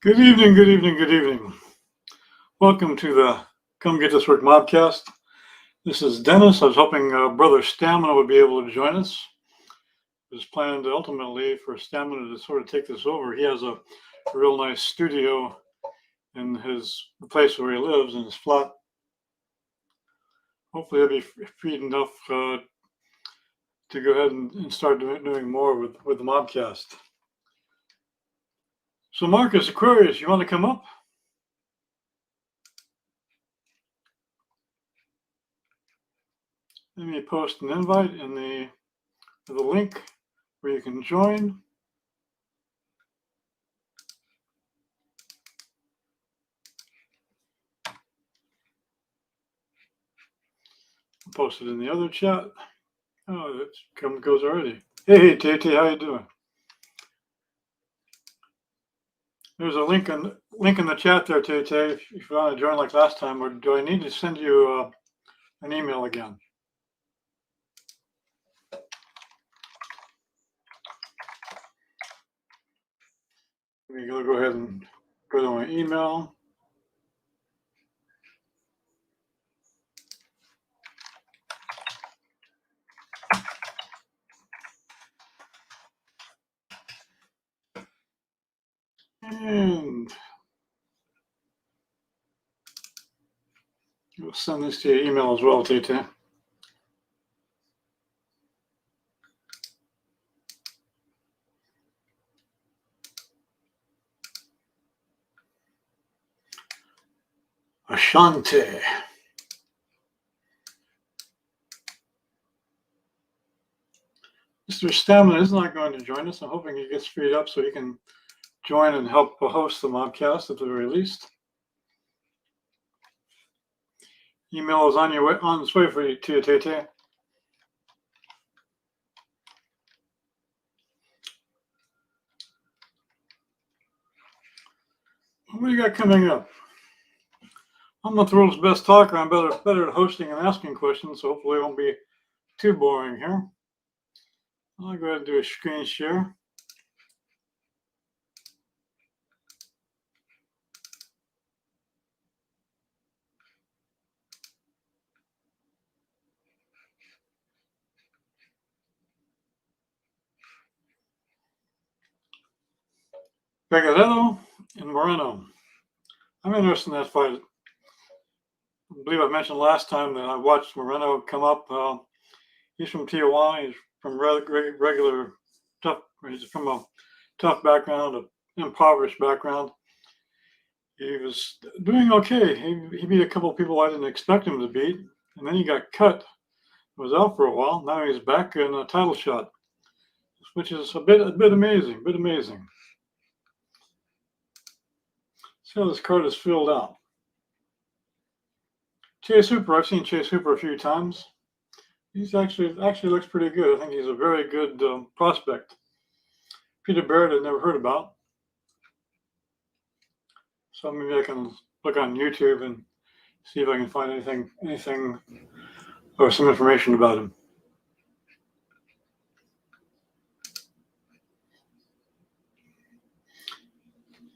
Good evening, good evening, good evening. Welcome to the Come Get This Work Mobcast. This is Dennis. I was hoping Brother Stamina would be able to join us. It was planned ultimately for Stamina to sort of take this over. He has a real nice studio in the place where he lives, in his flat. Hopefully he'll be free enough to go ahead and start doing more with the Mobcast. So Marcus Aquarius, you want to come up? Let me post an invite in the link where you can join. I'll post it in the other chat. Oh, it goes already. Hey, Tate, how you doing? There's a link in the chat there, Tate, if you want to join like last time, or do I need to send you an email again? Let me go ahead and go to my email. And we'll send this to your email as well, Tate. Ashante. Mr. Stamina is not going to join us. I'm hoping he gets freed up so he can join and help host the Mobcast at the very least. Email is on its way for you, Tate. What do you got coming up? I'm not the world's best talker. I'm better at hosting and asking questions, so hopefully it won't be too boring here. I'll go ahead and do a screen share. Pegadero and Moreno. I'm interested in that fight. I believe I mentioned last time that I watched Moreno come up. He's from Tijuana. He's from regular tough. He's from a tough background, an impoverished background. He was doing okay. He beat a couple of people I didn't expect him to beat, and then he got cut. Was out for a while. Now he's back in a title shot, which is a bit amazing. See how this card is filled out. Chase Hooper. I've seen Chase Hooper a few times. He's actually looks pretty good. I think he's a very good prospect. Peter Barrett I'd never heard about, so maybe I can look on YouTube and see if I can find anything or some information about him.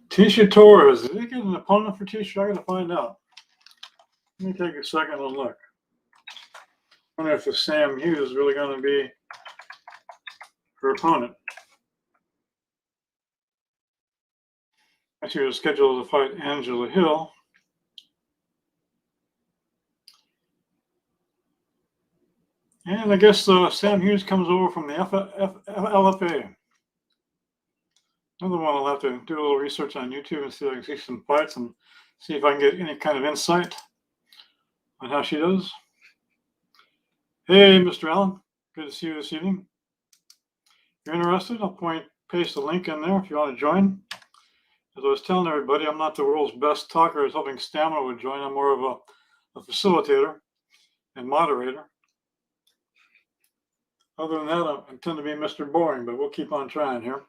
Tisha Torres. Did he get an opponent for Tisha? I gotta find out. Let me take a second and look. I wonder if the Sam Hughes is really going to be her opponent. She was scheduled to fight Angela Hill. And I guess Sam Hughes comes over from the LFA. Another one I'll have to do a little research on YouTube and see if I can see some fights and see if I can get any kind of insight on how she does. Hey, Mr. Allen. Good to see you this evening. If you're interested, I'll paste the link in there if you want to join. As I was telling everybody, I'm not the world's best talker. I was hoping Stamina would join. I'm more of a facilitator and moderator. Other than that, I tend to be Mr. Boring, but we'll keep on trying here.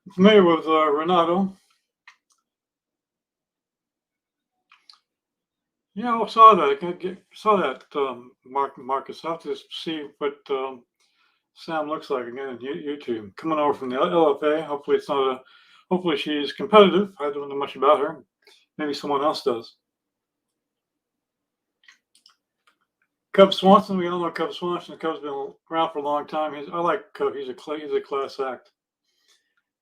I'm familiar with Renato. Yeah, I saw that. Marcus. I'll have to see what Sam looks like again on YouTube. Coming over from the LFA. Hopefully it's not a. Hopefully she's competitive. I don't know much about her. Maybe someone else does. Cub Swanson. We all know Cub Swanson. Cub's been around for a long time. I like Cub. He's a class act.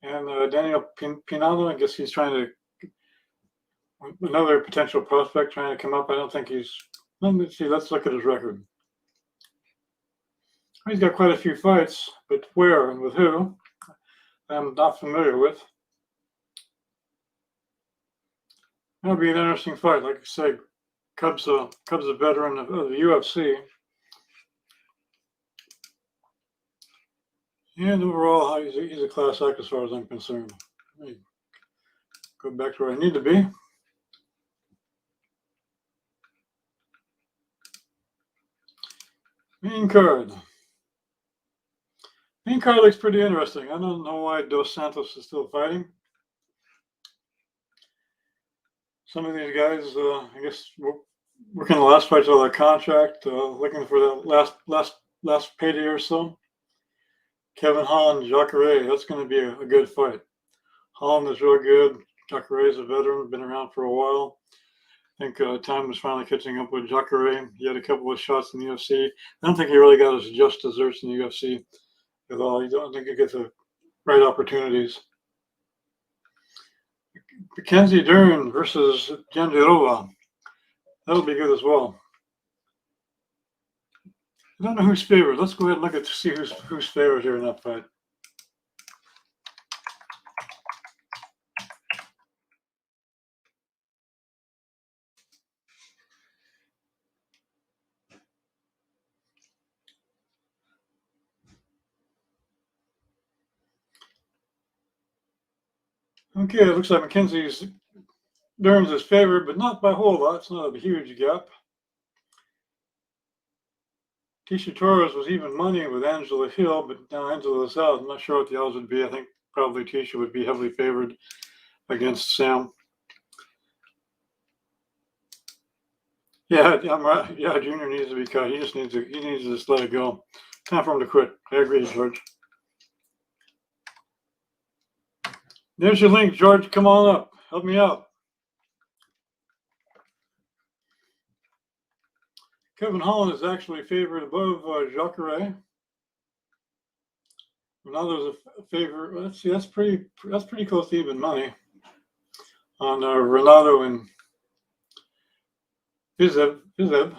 And Daniel Pinado. I guess he's trying to. Another potential prospect trying to come up. I don't think he's. Let's see. Let's look at his record. He's got quite a few fights, but where and with who, I'm not familiar with. That'll be an interesting fight. Like I said, Cub's a veteran of the UFC. And overall, he's a class act as far as I'm concerned. Let me go back to where I need to be. Main card. Main card looks pretty interesting. I don't know why Dos Santos is still fighting. Some of these guys, I guess, working the last fights of their contract, looking for the last payday or so. Kevin Holland, Jacare, that's going to be a good fight. Holland is real good. Jacare is a veteran, been around for a while. I think time was finally catching up with Jacare. He had a couple of shots in the UFC. I don't think he really got his just desserts in the UFC at all. I don't think he gets the right opportunities. Mackenzie Dern versus Jandiroba. That'll be good as well. I don't know who's favored. Let's go ahead and look at to see who's favored here in that fight. Okay, it looks like Mackenzie's Dern's is favored, but not by a whole lot. It's not a huge gap. Tisha Torres was even money with Angela Hill, but now Angela's out. I'm not sure what the odds would be. I think probably Tisha would be heavily favored against Sam. Yeah, I'm right. Yeah, Junior needs to be cut. He needs to just let it go. Time for him to quit. I agree, George. There's your link, George. Come on up. Help me out. Kevin Holland is actually favored above Jacare. Now there's a favor. Let's see. That's pretty close to even money on Renato and Vizev.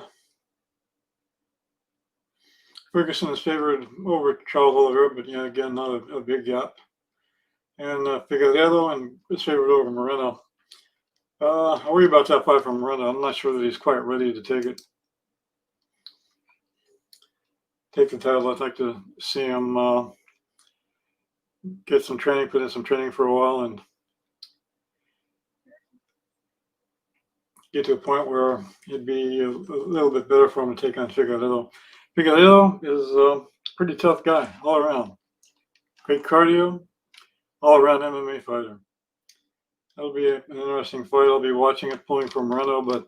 Ferguson is favored over Charles Oliveira, but yeah, again, not a big gap. And Figueiredo is favored over Moreno. I worry about that fight from Moreno. I'm not sure that he's quite ready to take the title. I'd like to see him get some training, put in some training for a while, and get to a point where it'd be a little bit better for him to take on Figueiredo. Figueiredo is a pretty tough guy all around. Great cardio, all around MMA fighter. That'll be an interesting fight. I'll be watching it, pulling for Moreno, but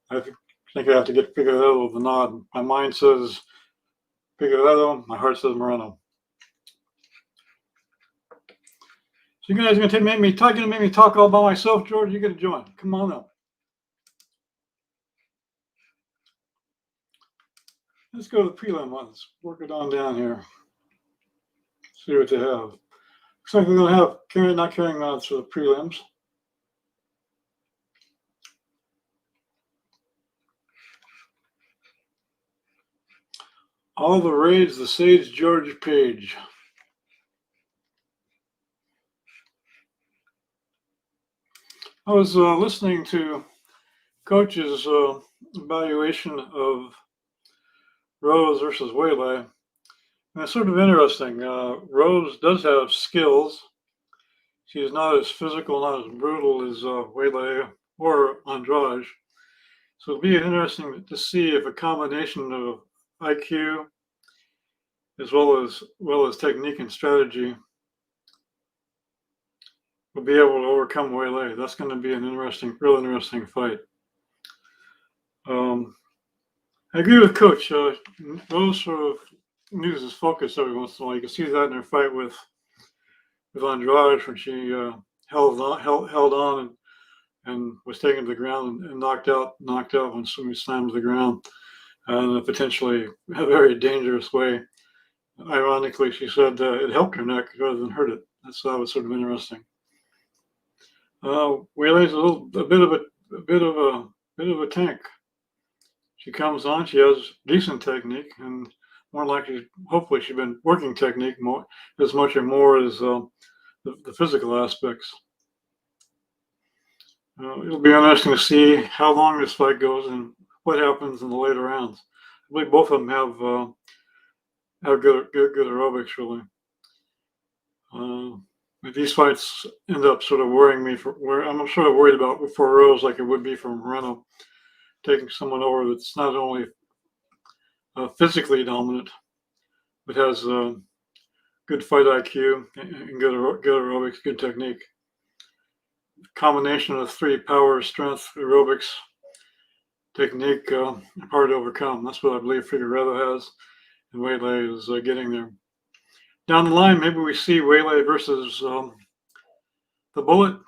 I think I have to get Figueiredo the nod. My mind says Figueiredo, my heart says Moreno. So you guys are gonna make me talk all by myself, George? You gotta join. Come on up. Let's go to the prelim. Let's work it on down here. See what they have. Looks like they're going to have not carrying mounts for the prelims. All the Raids, the Sage George Page. I was listening to Coach's evaluation of Rose versus Waylay. And it's sort of interesting. Rose does have skills. She is not as physical, not as brutal as Waylay or Andrade. So it'll be interesting to see if a combination of IQ as well as technique and strategy will be able to overcome Waylay. That's going to be an real interesting fight. I agree with Coach. Rose sort of loses focus every once in a while. You can see that in her fight with Andrade when she held on and was taken to the ground and knocked out when she slammed to the ground in a potentially a very dangerous way. Ironically, she said it helped her neck rather than hurt it. That's that was sort of interesting. Waylay's a bit of a tank. She comes on. She has decent technique, and more likely, hopefully, she's been working technique as much or more as the physical aspects. It'll be interesting to see how long this fight goes and what happens in the later rounds. I believe both of them have good aerobics, really. But these fights end up sort of worrying me. I'm sort of worried about for Rose, like it would be for Moreno, taking someone over that's not only physically dominant, but has good fight IQ and good aerobics, good technique. Combination of three: power, strength, aerobics, technique, hard to overcome. That's what I believe Figueiredo has, and Waylay is getting there. Down the line, maybe we see Waylay versus the Bullet,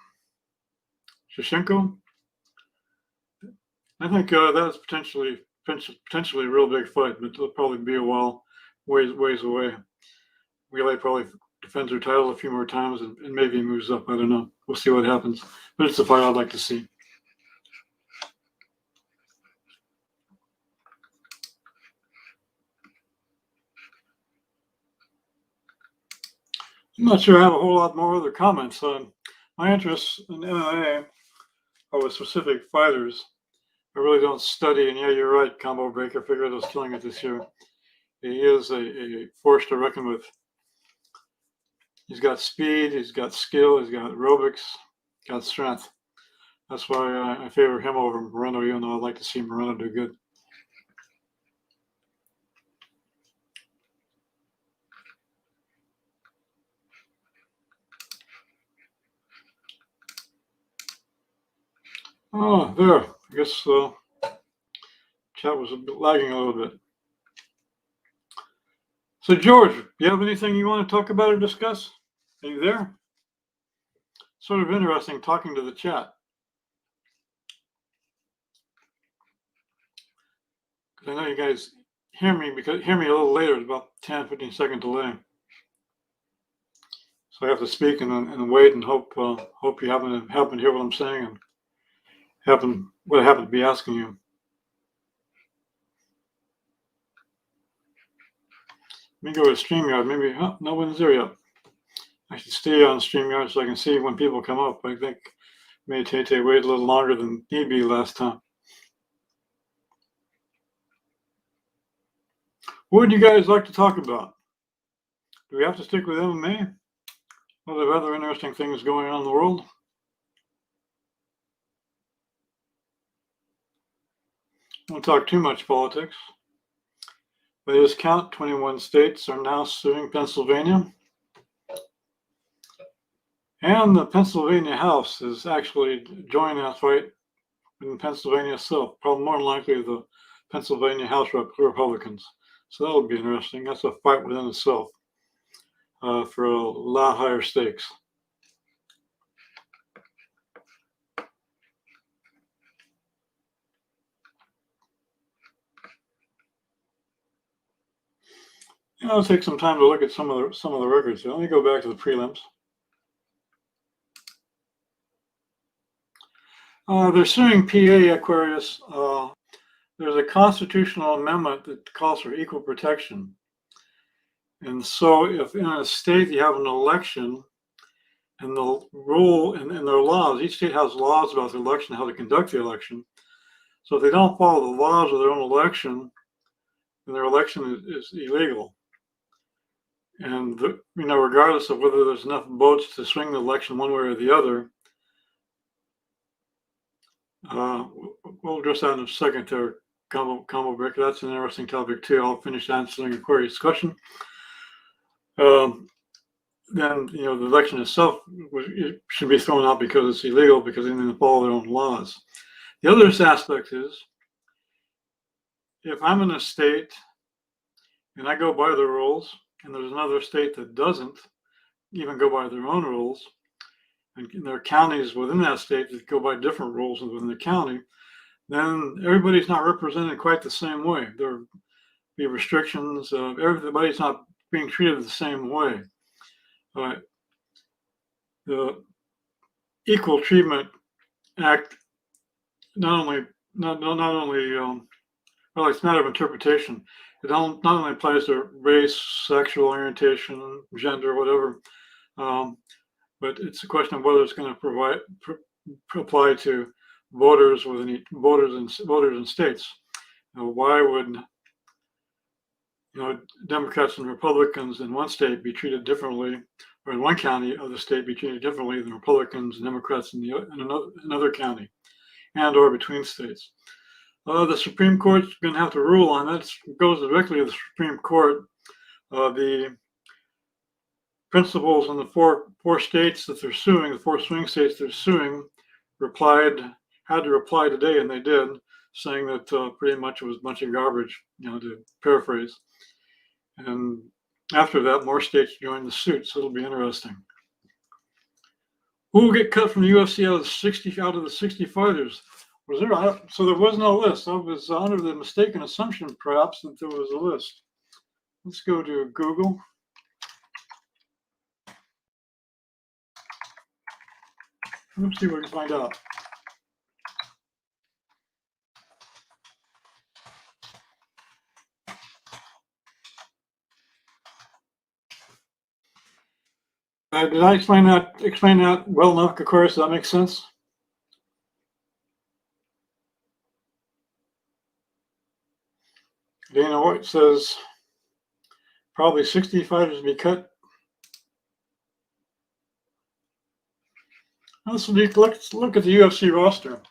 Shevchenko. I think that's potentially a real big fight, but it'll probably be a while, ways away. Waylay probably defends her title a few more times and maybe moves up. I don't know. We'll see what happens. But it's a fight I'd like to see. I'm not sure I have a whole lot more other comments. My interests in MMA are with specific fighters. I really don't study, and yeah, you're right, Combo Breaker. Figueiredo's killing it this year. He is a force to reckon with. He's got speed, he's got skill, he's got aerobics, got strength. That's why I favor him over Moreno, even though I'd like to see Moreno do good. Oh, there. I guess chat was lagging a little bit. So, George, do you have anything you want to talk about or discuss? Are you there? Sort of interesting talking to the chat. Because I know you guys hear me a little later. It's about 10, 15 second delay. So I have to speak and wait and hope you happen to hear what I'm saying and what I happen to be asking you. Let me go to StreamYard. Maybe no one's there yet. I should stay on StreamYard so I can see when people come up. I think maybe Tate waited a little longer than need be last time. What would you guys like to talk about? Do we have to stick with MMA? Are there other interesting things going on in the world? I won't talk too much politics. By this count, 21 states are now suing Pennsylvania. And the Pennsylvania House is actually joining that fight in Pennsylvania itself, probably more than likely the Pennsylvania House Republicans. So that'll be interesting. That's a fight within itself for a lot higher stakes. I'll take some time to look at some of the records here. Let me go back to the prelims. They're suing PA Aquarius. There's a constitutional amendment that calls for equal protection. And so if in a state you have an election and the rule and their laws, each state has laws about the election, how to conduct the election. So if they don't follow the laws of their own election, then their election is illegal. And regardless of whether there's enough votes to swing the election one way or the other, we'll address that in a second there, Combo Breaker. That's an interesting topic too. I'll finish answering Aquarius' question. Then the election itself should be thrown out because it's illegal because they didn't follow their own laws. The other aspect is if I'm in a state and I go by the rules, and there's another state that doesn't even go by their own rules, and there are counties within that state that go by different rules within the county, then everybody's not represented quite the same way. There be restrictions. Everybody's not being treated the same way. The Equal Treatment Act not only well, it's a matter of interpretation. It not only applies to race, sexual orientation, gender, whatever, but it's a question of whether it's going to apply to voters in states. Why would Democrats and Republicans in one state be treated differently, or in one county of the state be treated differently than Republicans and Democrats in another county, and or between states? The Supreme Court's going to have to rule on that. It goes directly to the Supreme Court. The principals in the four states that they're suing, the four swing states they're suing, had to reply today, and they did, saying that pretty much it was a bunch of garbage, to paraphrase. And after that, more states joined the suit, so it'll be interesting. Who will get cut from the UFC out of the 60 fighters? So there was no list. I was under the mistaken assumption, perhaps, that there was a list. Let's go to Google. Let's see what we can find out. Did I explain that well enough, of course? Does that make sense? Dana White says probably 60 fighters to be cut. Let's look at the UFC roster.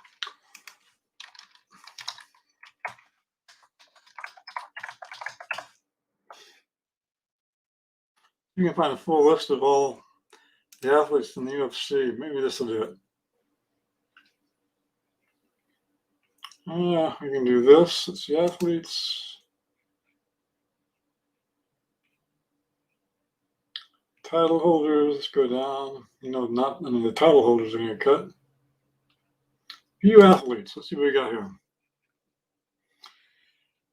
You can find a full list of all the athletes in the UFC. Maybe this will do it. We can do this. It's the athletes. Title holders. Let's go down. Not none of the title holders are going to cut. Few athletes. Let's see what we got here.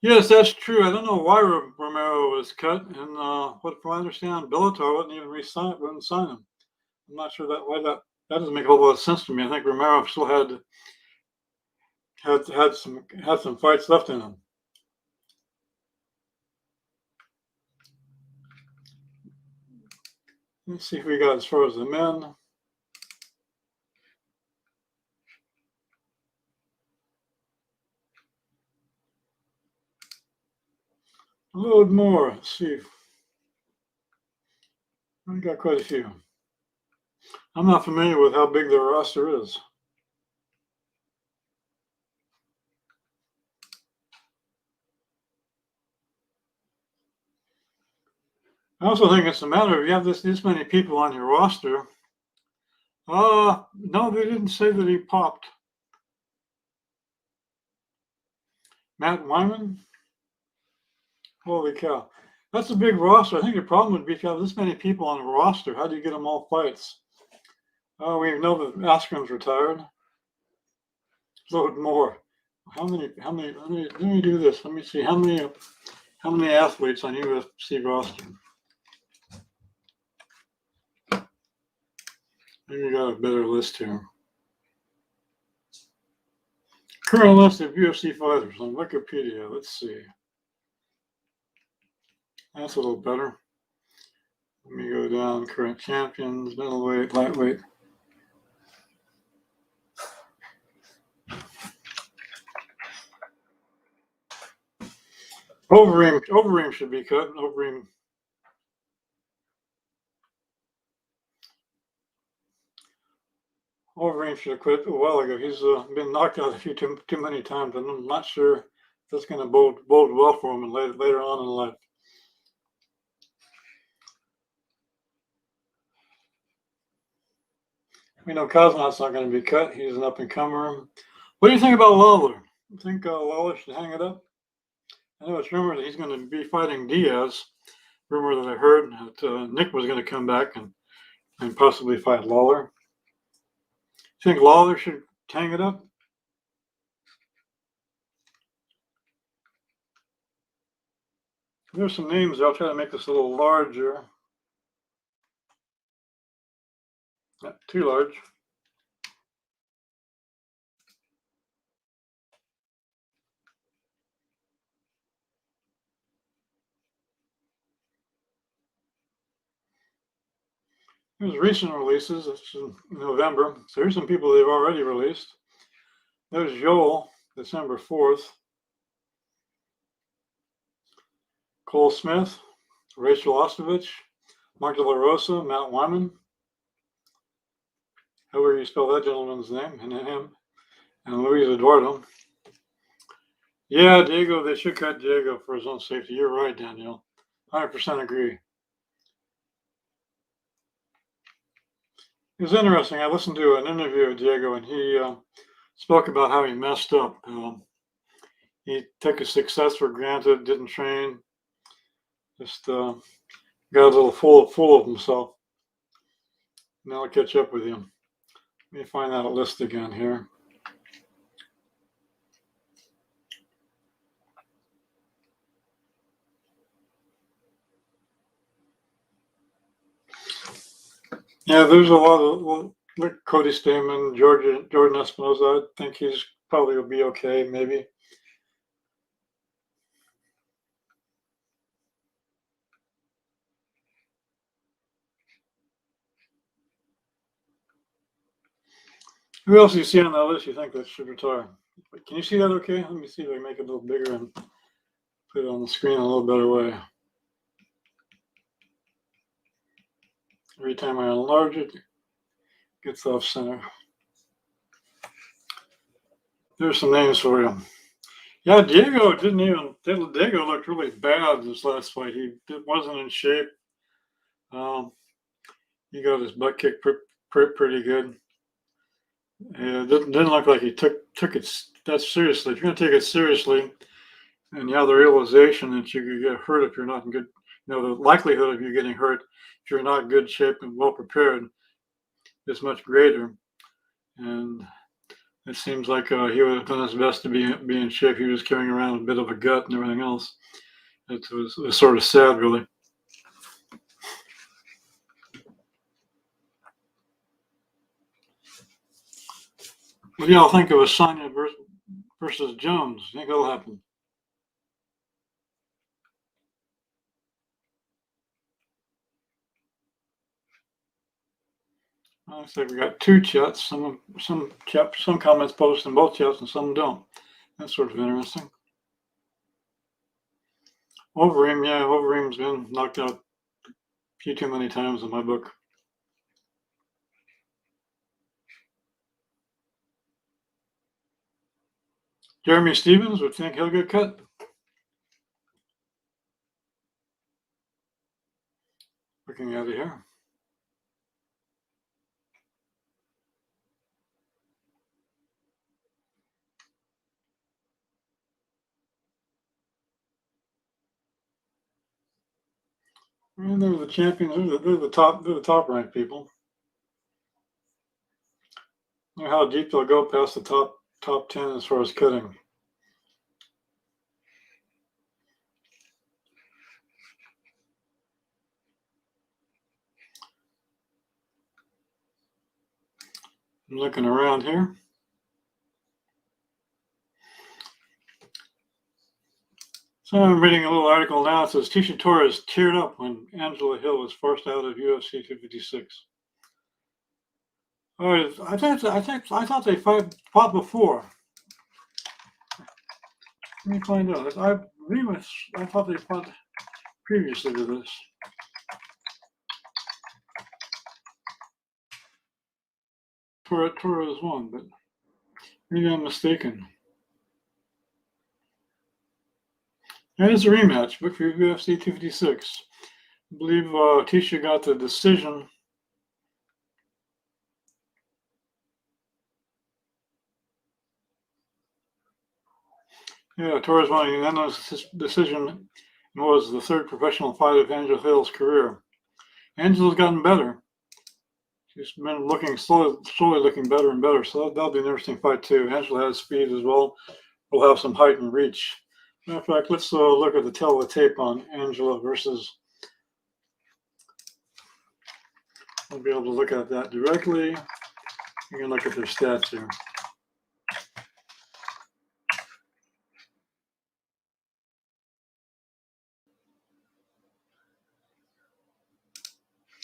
Yes, that's true. I don't know why Romero was cut, and from I understand, Bellator wouldn't sign him. I'm not sure why that doesn't make a whole lot of sense to me. I think Romero still had some fights left in him. Let's see if we got as far as the men. Load more. Let's see. We got quite a few. I'm not familiar with how big their roster is. I also think it's a matter of you have this many people on your roster. No, they didn't say that he popped. Matt Wyman? Holy cow. That's a big roster. I think the problem would be if you have this many people on a roster, how do you get them all fights? We know that Askren's retired. Load more. How many? Let me do this. Let me see how many athletes on UFC roster. Maybe we got a better list here. Current list of UFC fighters on Wikipedia. Let's see. That's a little better. Let me go down. Current champions, middleweight, lightweight. Overeem should be cut. Overeem should have quit a while ago. He's been knocked out too many times, and I'm not sure if that's going to bode well for him later on in life. We know Cosmot's not going to be cut. He's an up-and-comer. What do you think about Lawler? You think Lawler should hang it up? I know it's rumored that he's going to be fighting Diaz. Rumor that I heard that Nick was going to come back and possibly fight Lawler. Think Lawler should hang it up? There's some names. I'll try to make this a little larger. Not too large. Here's recent releases. It's in November. So here's some people they've already released. There's Joel, December 4th. Cole Smith, Rachel Ostovich, Mark De La Rosa, Matt Wyman. However you spell that gentleman's name, and him, and Luis Eduardo. Yeah, Diego, they should cut Diego for his own safety. You're right, Danielle. 100% agree. It was interesting. I listened to an interview of Diego, and he spoke about how he messed up. He took his success for granted, didn't train, just got a little full of himself. Now I'll catch up with him. Let me find that list again here. Yeah, there's a lot of like Cody Stamen, Jordan Espinoza. I think he's probably will be okay, maybe. Who else do you see on that list you think that should retire? Can you see that okay? Let me see if I can make it a little bigger and put it on the screen in a little better way. Every time I enlarge it, it gets off center. There's some names for you. Yeah, Diego looked really bad this last fight. He wasn't in shape. He got his butt kicked pretty good. It didn't look like he took it that seriously. If you're going to take it seriously, and you have the realization that you could get hurt if you're not in good, the likelihood of you getting hurt if you're not in good shape and well prepared is much greater. And it seems like he would have done his best to be in shape. He was carrying around a bit of a gut and everything else. It was sort of sad, really. What do y'all think of Asanya versus Jones? You think that'll happen? Well, looks like we got two chats. Some comments posted in both chats and some don't. That's sort of interesting. Overeem's been knocked out a few too many times in my book. Jeremy Stevens would think he'll get cut. Looking at it here. And they're the champions. They're the top ranked people. I don't know how deep they'll go past the top 10 as far as cutting. I'm looking around here. So I'm reading a little article now. It says Tisha Torres teared up when Angela Hill was forced out of UFC 256. All right, I thought they fought before. Let me find out. I thought they fought previously to this. Torres won, but maybe I'm mistaken. And it's a rematch, but for UFC 256. I believe Tisha got the decision. Yeah, Torres won a unanimous decision and was the third professional fight of Angela Hill's career. Angela's gotten better. She's been looking slowly looking better and better. So that'll be an interesting fight too. Angela has speed as well. We'll have some height and reach. Matter of fact, let's look at the tail of the tape on Angela versus. We'll be able to look at that directly. You can look at their stats here.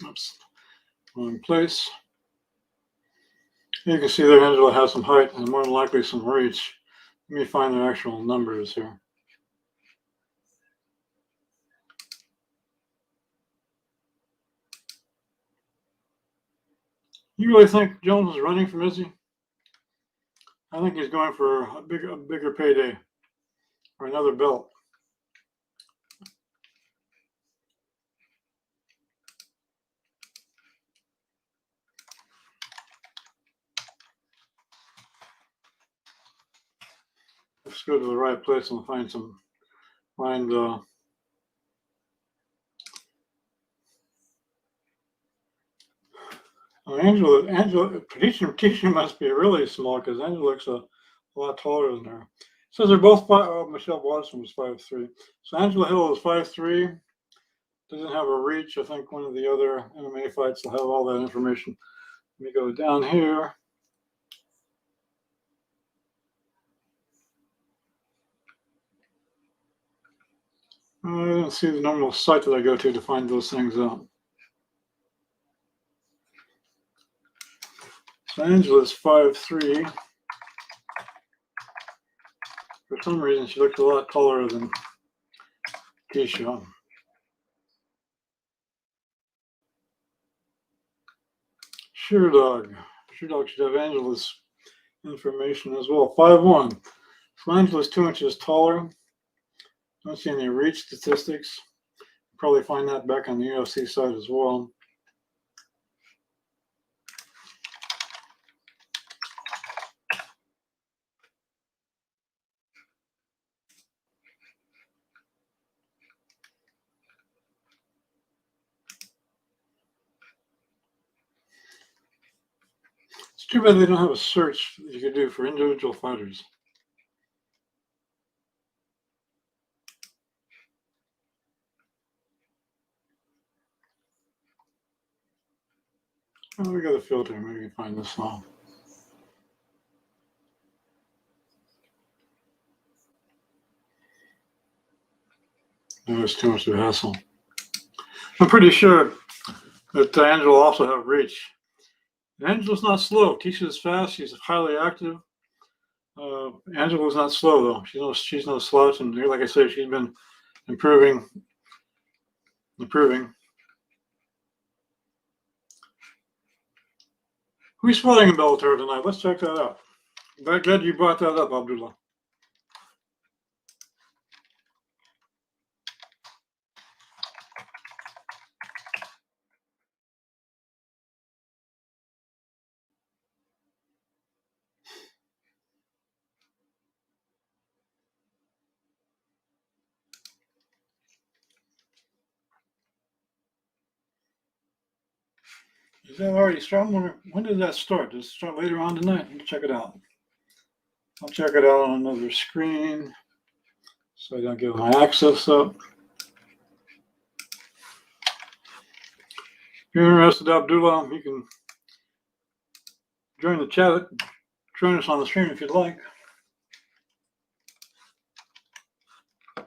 Oops, wrong place. You can see there Angela has some height and more than likely some reach. Let me find their actual numbers here. You really think Jones is running from Izzy? I think he's going for a bigger payday or another belt. Let's go to the right place and find Angela, Tisha must be really small because Angela looks a lot taller than her. It says they're both Michelle Watson was 5'3". So Angela Hill is 5'3". Doesn't have a reach. I think one of the other MMA fights will have all that information. Let me go down here. I don't see the normal site that I go to find those things out. So Angela's 5'3". For some reason, she looked a lot taller than Keisha. Sure Dog should have Angela's information as well. 5'1". So Angela's 2 inches taller. Don't see any reach statistics. Probably find that back on the UFC side as well. It's too bad they don't have a search that you could do for individual fighters. Oh, we got a filter. Maybe we can find this one. No, it's too much of a hassle. I'm pretty sure that Angela will also have reach. Angela's not slow. Tisha's fast. She's highly active. Angela's not slow though. She's no slouch, and like I said, she's been improving. Who's fighting in Bellator tonight? Let's check that out. Glad you brought that up, Abdullah. Is that already started? When did that start? Does it start later on tonight? Let's check it out. I'll check it out on another screen so I don't give my access up. If you're interested, Abdullah, you can join the chat. Join us on the stream if you'd like. All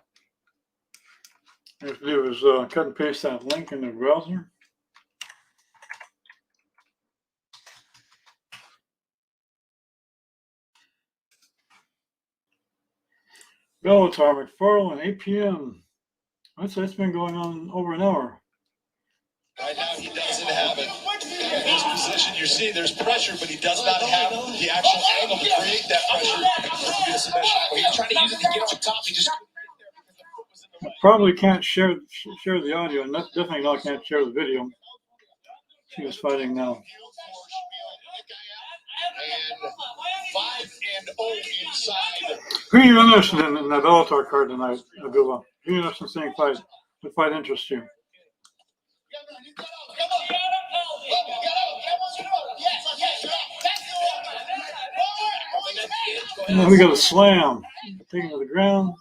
you have to do is cut and paste that link in the browser. Bellator McFarland, 8 p.m. I'd say it's been going on over an hour. Right now, he doesn't have it. In his position, you see there's pressure, but he does not have the actual angle to create that pressure. Well, he's trying to use it to get on top. He just I probably can't share the audio, and definitely not can't share the video. She was fighting now. And 5-0 inside Who are you interested in that Bellator card tonight, Abdullah? Who are you interested in seeing fight? What fight interests you? We got a slam. Taking to the ground.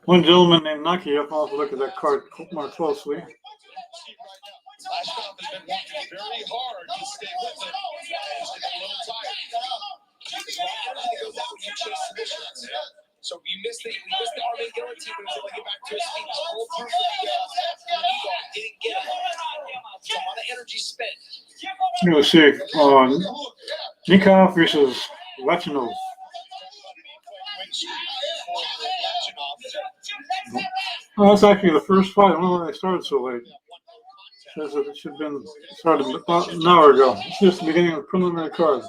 One gentleman named Nakiev. I'll have to look at that card more closely. Last round has been working very hard to stay with it. He's getting a little tired. So you missed the Armageddon when he was able to get back to his feet. His whole through didn't get it. So a lot of energy spent. Let's see. Nikov versus Lachinov. Oh, that's actually the first fight. I don't know why they started so late. Says that it should have been started about an hour ago. It's just the beginning of the preliminary card.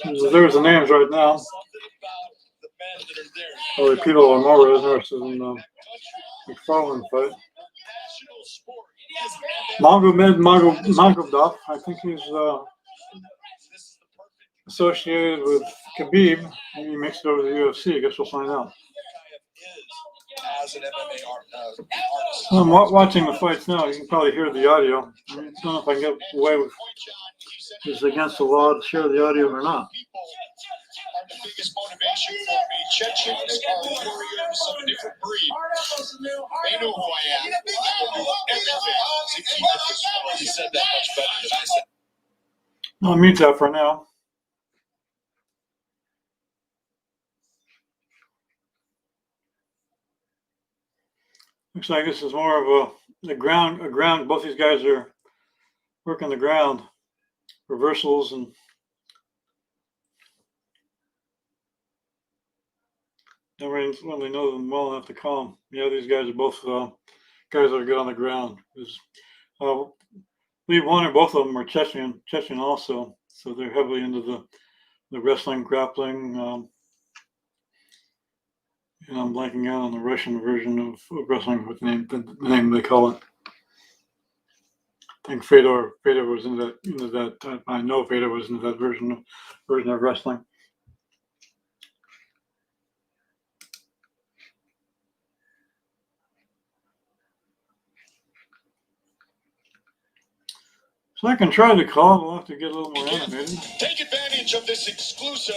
There's the names right now. Oh, Pito Amora is interested in McFarlane fight. Magomedov, I think he's associated with Khabib. Maybe he makes it over to the UFC. I guess we'll find out. I'm watching the fights now. You can probably hear the audio. I don't know if I can get away with it's against the law to share the audio or not. The biggest motivation for me. Chechens are warriors of a different breed. They know who I am. I will do everything to keep it this way. He said that much better than I said. I'll mute that for now. Looks like this is more of a ground. Both these guys are working the ground, reversals and. Don't really know them well enough to call them. Yeah, these guys are both guys that are good on the ground. I believe one or both of them are Chechen also, so they're heavily into the wrestling, grappling. And I'm blanking out on the Russian version of wrestling with the name they call it. I think Fedor was into that. I know Fedor was into that version of wrestling. So I can try to call. We'll have to get a little more animated. Take advantage of this exclusive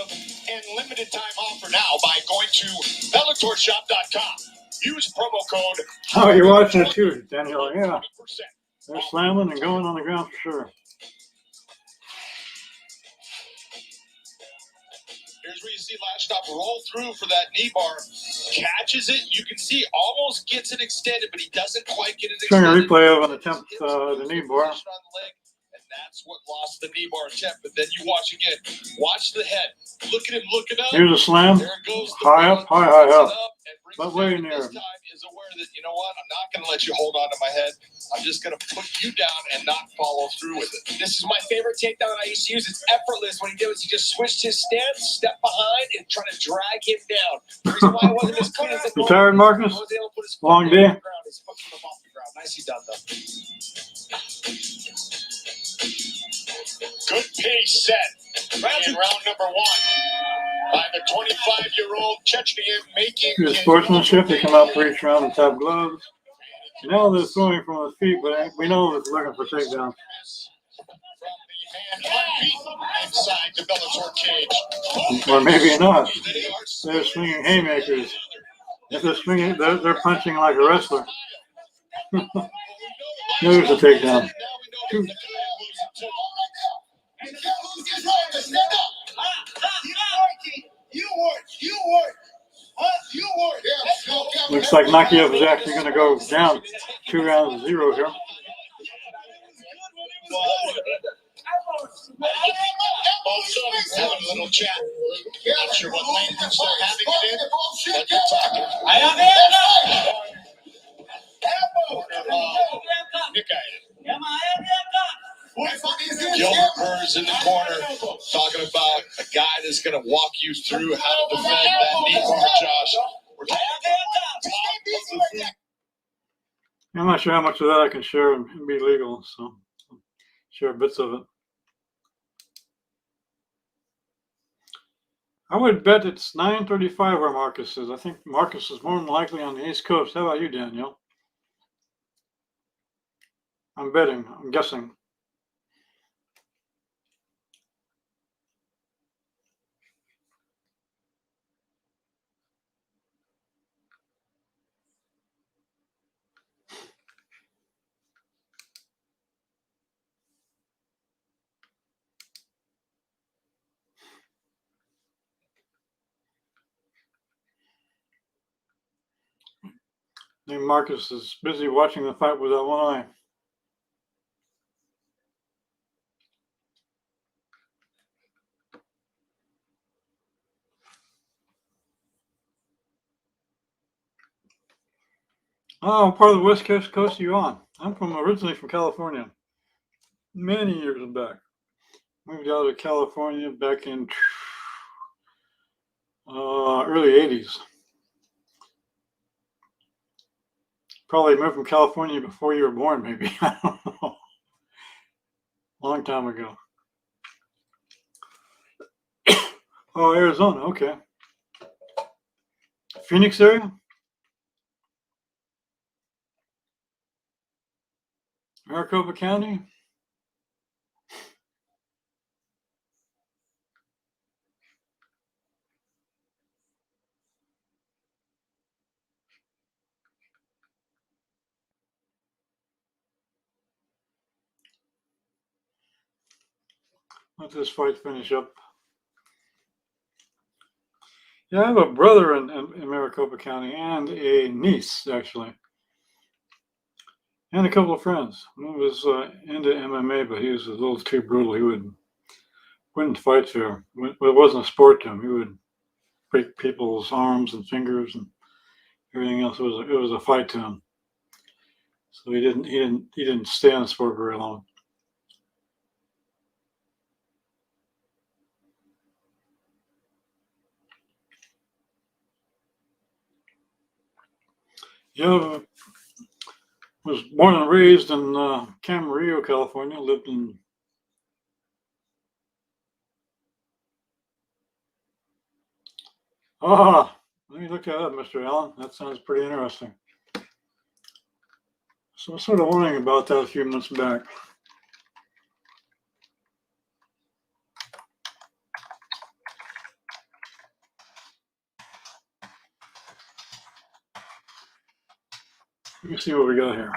and limited time offer now by going to BellatorShop.com. Use promo code. Oh, you're watching it too, Daniel. Yeah. They're slamming and going on the ground for sure. Here's where you see Lashkov roll through for that knee bar. Catches it. You can see almost gets it extended, but he doesn't quite get it extended. Showing a replay of an attempt the knee bar. And that's what lost the knee bar attempt. But then you watch again. Watch the head. Look at him looking up. Here's a slam. There it goes. High up. But way near. This time is aware that, you know what, I'm not going to let you hold on to my head. I'm just going to put you down and not follow through with it. This is my favorite takedown I used to use. It's effortless. What he did was he just switched his stance, stepped behind, and tried to drag him down. The reason why it wasn't as clean as you tired, Marcus? Long day. His foot came off the ground. Nicely done, though. Good pace set in round number one by the 25-year-old Chechenian making his sportsmanship. They come out for each round and tap gloves. Now they're throwing from his feet, but we know they're looking for takedowns. Inside the Bellator cage. Or maybe not. They're swinging haymakers. If they're swinging, they're punching like a wrestler. There's a takedown. Looks like Nakiev is actually going to go down 2-0 here. Also, having a little chat. Not sure what language they're having it in, but they're talking. Gilbert Burns in the corner talking about a guy that's going to walk you through how to defend that knee bar, Josh. I'm not sure how much of that I can share and be legal, so I'll share bits of it. I would bet it's 9:35 where Marcus is. I think Marcus is more than likely on the East Coast. How about you, Danielle? I'm betting. I'm guessing. I think Marcus is busy watching the fight with that one eye. Oh, part of the West Coast are you on? I'm originally from California. Many years back. Moved out of California back in early 80s. Probably moved from California before you were born, maybe. I don't know. Long time ago. Oh, Arizona. Okay. Phoenix area? Maricopa County? Let this fight finish up. Yeah, I have a brother in Maricopa County and a niece, actually. And a couple of friends. He was into MMA, but he was a little too brutal. He wouldn't fight fair. It wasn't a sport to him. He would break people's arms and fingers and everything else. It was a fight to him. So he didn't stay in the sport very long. Yeah, was born and raised in Camarillo, California. Lived in let me look that up, Mr. Allen. That sounds pretty interesting. So I was sort of wondering about that a few months back. Let me see what we got here.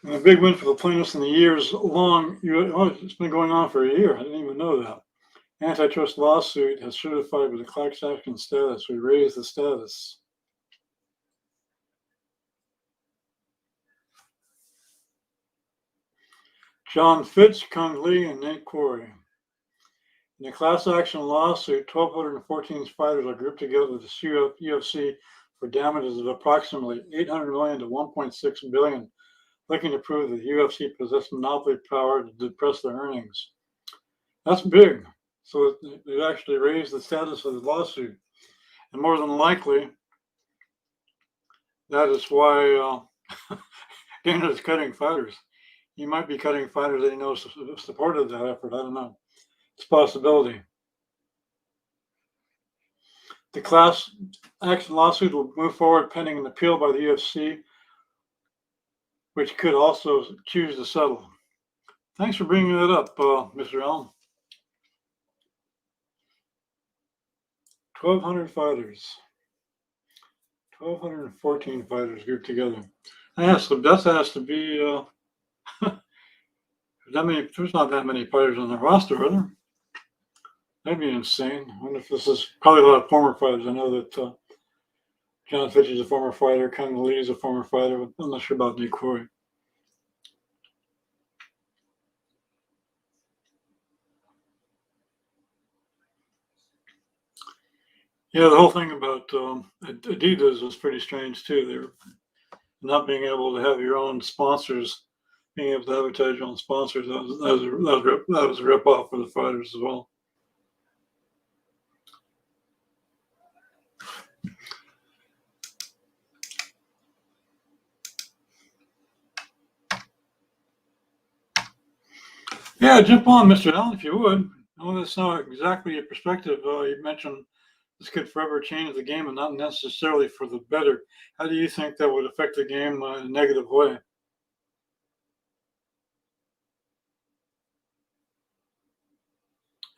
And a big win for the plaintiffs in the it's been going on for a year. I didn't even know that. Antitrust lawsuit has certified with a class action status. We raised the status. John Fitz, Kung Lee, and Nate Quarry. In a class action lawsuit, 1,214 fighters are grouped together with the UFC for damages of approximately $800 million to $1.6 billion, looking to prove that the UFC possessed monopoly power to depress their earnings. That's big. So it actually raised the status of the lawsuit. And more than likely, that is why Dana is cutting fighters. He might be cutting fighters that he knows supported that effort. I don't know. It's a possibility. The class action lawsuit will move forward pending an appeal by the UFC, which could also choose to settle. Thanks for bringing that up, Mr. Allen. 1,200 fighters. 1,214 fighters grouped together. That has to be there's not that many fighters on the roster, are there? That'd be insane. I wonder if this is probably a lot of former fighters. I know that John Fitch is a former fighter, Kung Lee is a former fighter, but I'm not sure about Nate Quarry. Yeah, the whole thing about Adidas was pretty strange too. They were not being able to have your own sponsors, being able to advertise your own sponsors. That was a rip off for the fighters as well. Yeah, jump on, Mr. Allen, if you would. I want to know exactly your perspective. You mentioned this could forever change the game and not necessarily for the better. How do you think that would affect the game in a negative way?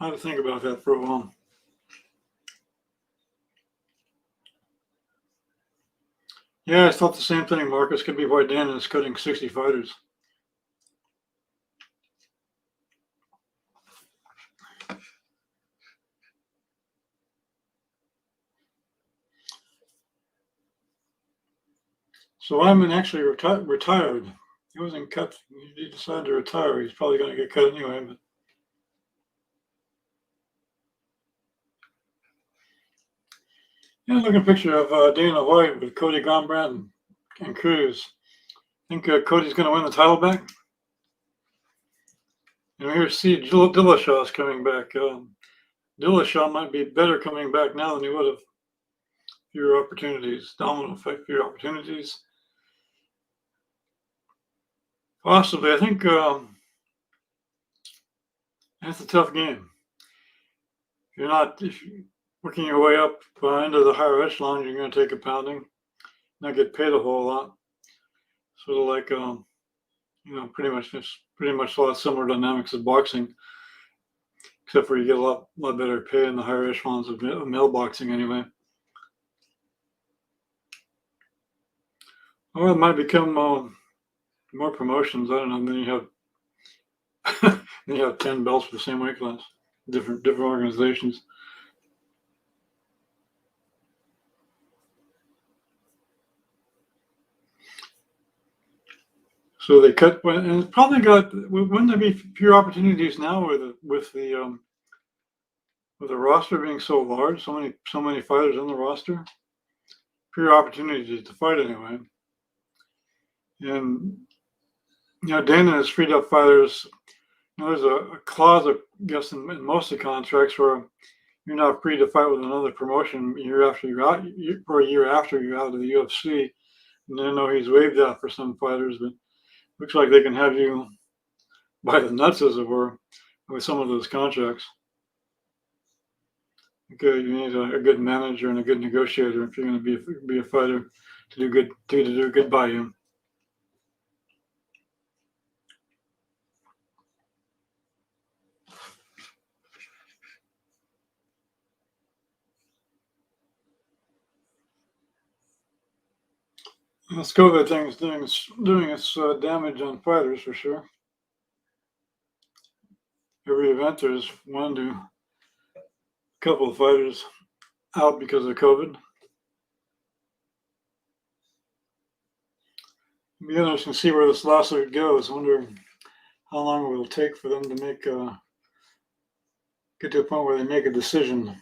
I had to think about that for a while. Yeah, I thought the same thing, Marcus. Could be why Dan is cutting 60 fighters. So Lyman actually retired. He wasn't cut. He decided to retire. He's probably going to get cut anyway. But yeah, look at a picture of Dana White with Cody Garbrandt and Cruz. Think Cody's going to win the title back? You know, here's see Dillashaw's coming back. Dillashaw might be better coming back now than he would have. Fewer opportunities, domino effect, fewer opportunities. Possibly, I think that's a tough game. If you're working your way up into the higher echelon, you're going to take a pounding, not get paid a whole lot. Sort of like pretty much a lot similar dynamics of boxing, except for you get a lot better pay in the higher echelons of male boxing anyway. Or it might become more promotions. I don't know. Then you have 10 belts for the same weight class, different organizations. So they cut, and it's probably wouldn't there be fewer opportunities now with the roster being so large, so many fighters on the roster, fewer opportunities to fight anyway. And Dana has freed up fighters. There's a clause, I guess, in most of the contracts where you're not free to fight with another promotion year after you're out, or a year after you're out of the UFC. And I know he's waived that for some fighters, but looks like they can have you by the nuts, as it were, with some of those contracts. Okay, you need a good manager and a good negotiator if you're going to be a fighter to do good by you. This COVID thing is doing its damage on fighters for sure. Every event there's one to a couple of fighters out because of COVID. It'll be interesting to see where this lawsuit goes. I wonder how long it will take for them to get to a point where they make a decision.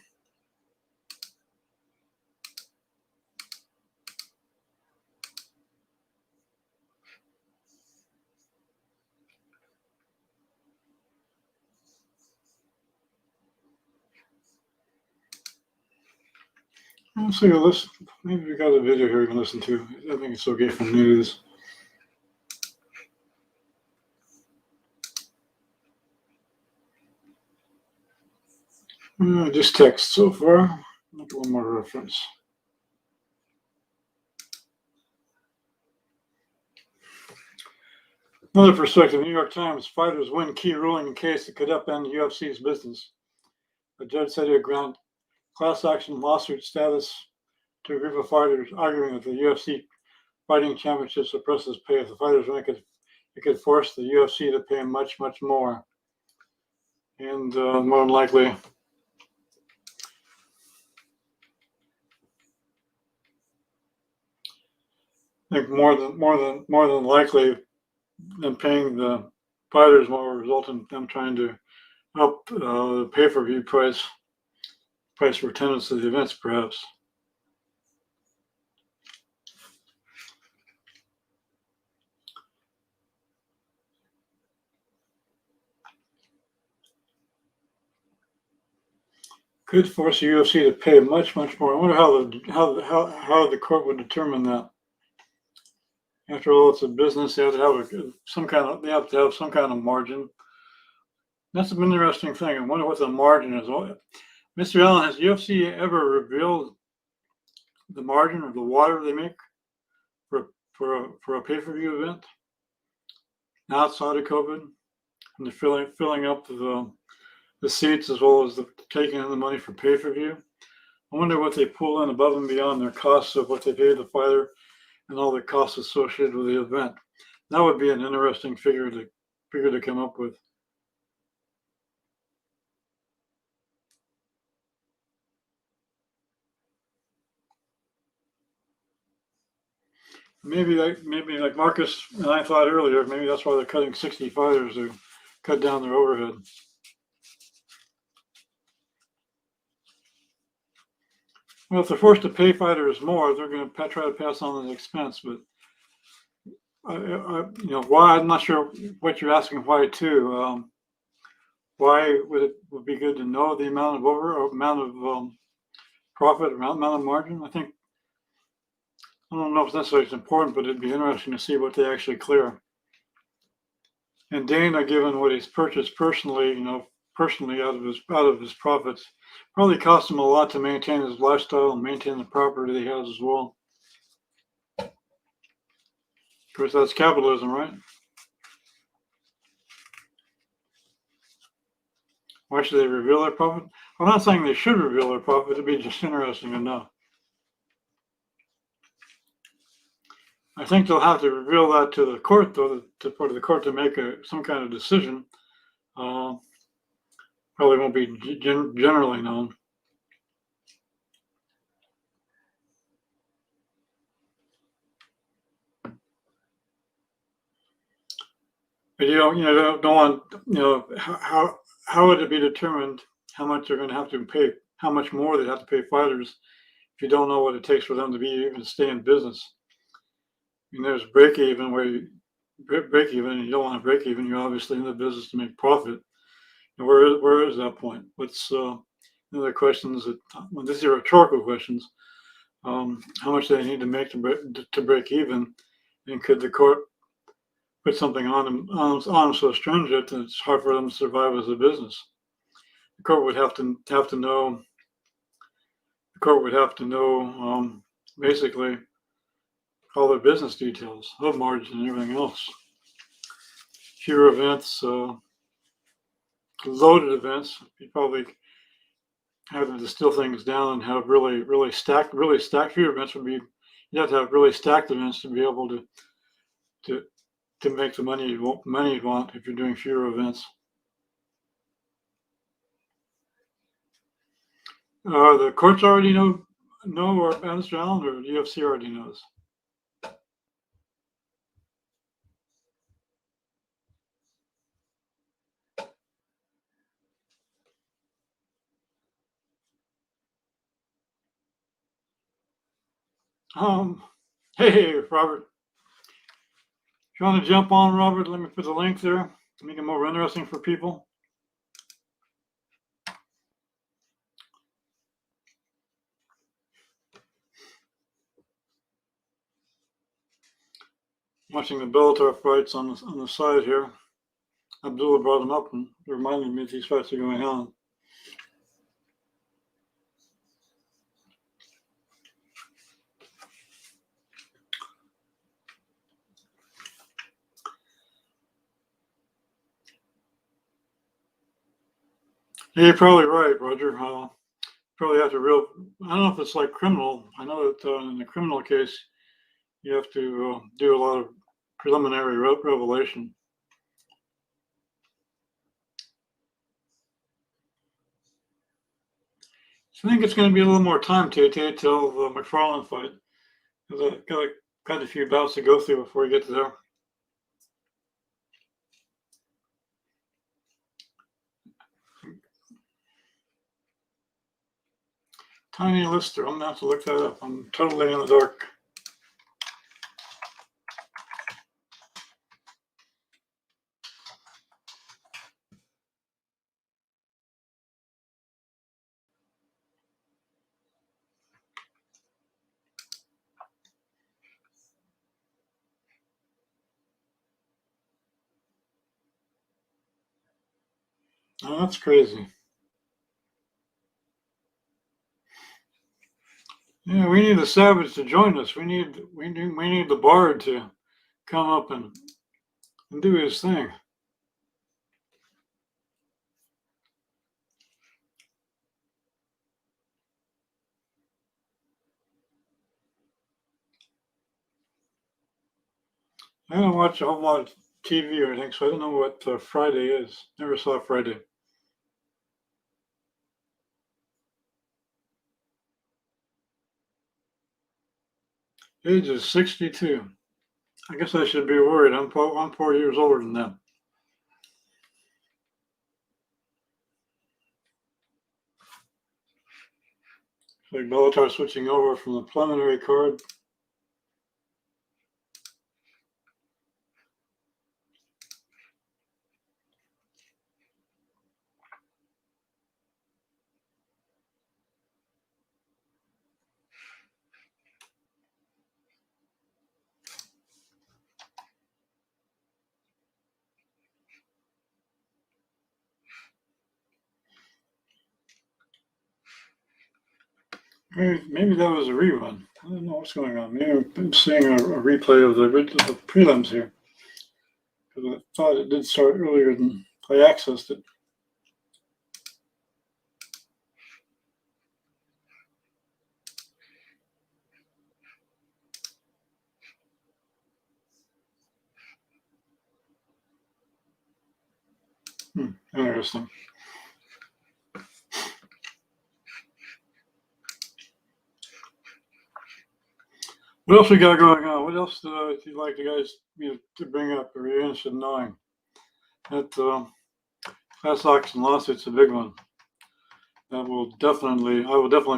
Let's see a list. Maybe we got a video here you can listen to. I think it's okay for news. Just text so far. Make one more reference. Another perspective, New York Times, fighters win key ruling in case that could upend UFC's business. The judge said he would grant class action lawsuit status to a group of fighters arguing that the UFC fighting championship suppresses pay. If the fighters win, it could force the UFC to pay much more. And more than likely, I think more than likely, them paying the fighters more will result in them trying to up the pay-per-view price for attendance to the events, perhaps. Could force the UFC to pay much more. I wonder how the court would determine that. After all, it's a business. They have to have some kind of margin. That's an interesting thing. I wonder what the margin is. Mr. Allen, has UFC ever revealed the margin of the water they make for a pay-per-view event outside of COVID, and the filling up the seats as well as the taking in the money for pay-per-view? I wonder what they pull in above and beyond their costs of what they pay the fighter and all the costs associated with the event. That would be an interesting figure to come up with. Maybe like Marcus and I thought earlier, maybe that's why they're cutting 60 fighters to cut down their overhead. Well, if they're forced to pay fighters more, they're going to try to pass on the expense. But why? I'm not sure what you're asking. Why too? Why would be good to know the amount of profit, amount of margin? I don't know if necessarily it's important, but it'd be interesting to see what they actually clear. And Dana, given what he's purchased personally, out of his profits, probably cost him a lot to maintain his lifestyle and maintain the property he has as well. Of course, that's capitalism, right? Why should they reveal their profit? I'm not saying they should reveal their profit. It'd be just interesting to know. I think they'll have to reveal that to the court, though, for the court to make some kind of decision. Probably won't be generally known. But don't want, how would it be determined how much they're going to have to pay, how much more they have to pay fighters if you don't know what it takes for them to even stay in business? I mean, there's break even where you break even, and you don't want to break even. You're obviously in the business to make profit. And where is that point? What's other questions these are rhetorical questions. How much do they need to make to break even, and could the court put something on them so stringent that it's hard for them to survive as a business? The court would have to know. The court would have to know basically all the business details of margin and everything else. Fewer events, loaded events. You probably have to distill things down and have really stacked. Fewer events would be. You have to have really stacked events to be able to make the money you want if you're doing fewer events. The courts already know, or Mr. Allen, or the UFC already knows. Hey, Robert. If you want to jump on, Robert, let me put the link there to make it more interesting for people. Watching the Bellator fights on the side here. Abdullah brought them up and reminded me that these fights are going on. Yeah, you're probably right, Roger. Probably have to I don't know if it's like criminal. I know that in the criminal case, you have to do a lot of preliminary revelation. So I think it's going to be a little more time, till the McFarlane fight. Because I've got quite a few bouts to go through before we get to there. Tiny Lister. I'm going to have to look that up. I'm totally in the dark. Oh, that's crazy. Yeah, we need the Savage to join us. We need the Bard to come up and do his thing. I don't watch a whole lot of TV or anything, so I don't know what Friday is. Never saw Friday. Age is 62. I guess I should be worried. I'm 4 years older than them. It's like Bellatar switching over from the preliminary card. Maybe that was a rerun. I don't know what's going on. Maybe I'm seeing a replay of the prelims here. Because I thought it did start earlier than I accessed it. Interesting. What else we got going on? What else would you like you guys to bring up? Are you interested in knowing? That class action lawsuit's a big one. I will definitely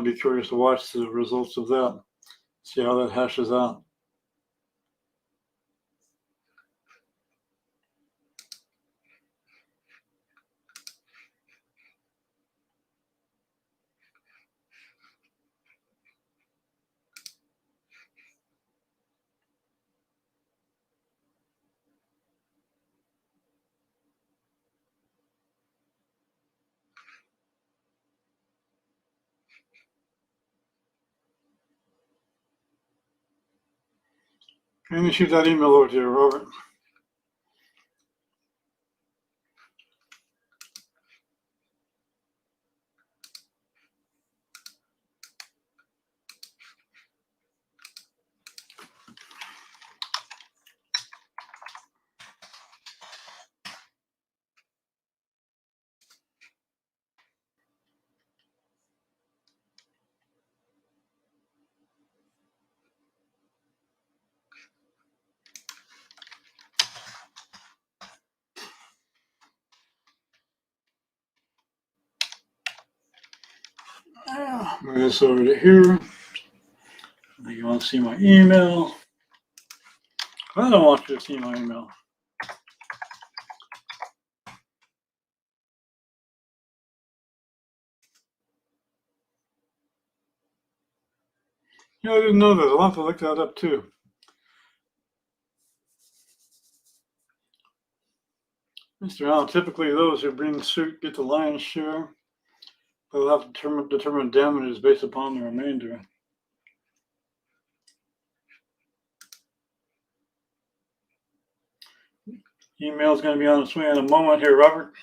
be curious to watch the results of that. See how that hashes out. Let me shoot that email over to you, Robert. Move this over to here. I think you want to see my email. I don't want you to see my email. Yeah, I didn't know that. I'll have to look that up too. Mr. Allen, typically those who bring the suit get the lion's share. They'll have to determine damages based upon the remainder. Email's going to be on its way in a moment here, Robert.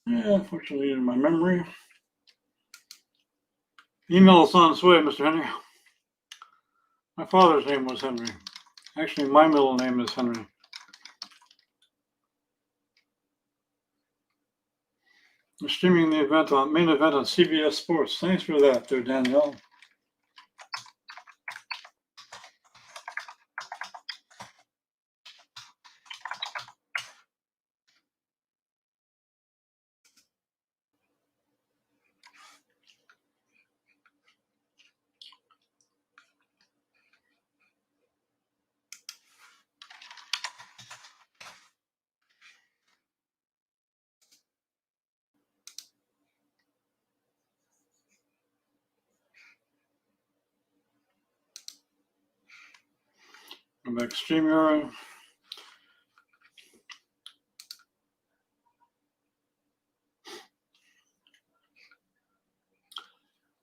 Yeah, unfortunately, in my memory. Email is on its way, Mr. Henry. My father's name was Henry. Actually, my middle name is Henry. I'm streaming the main event on CBS Sports. Thanks for that, there, Danielle. Going back to StreamYard.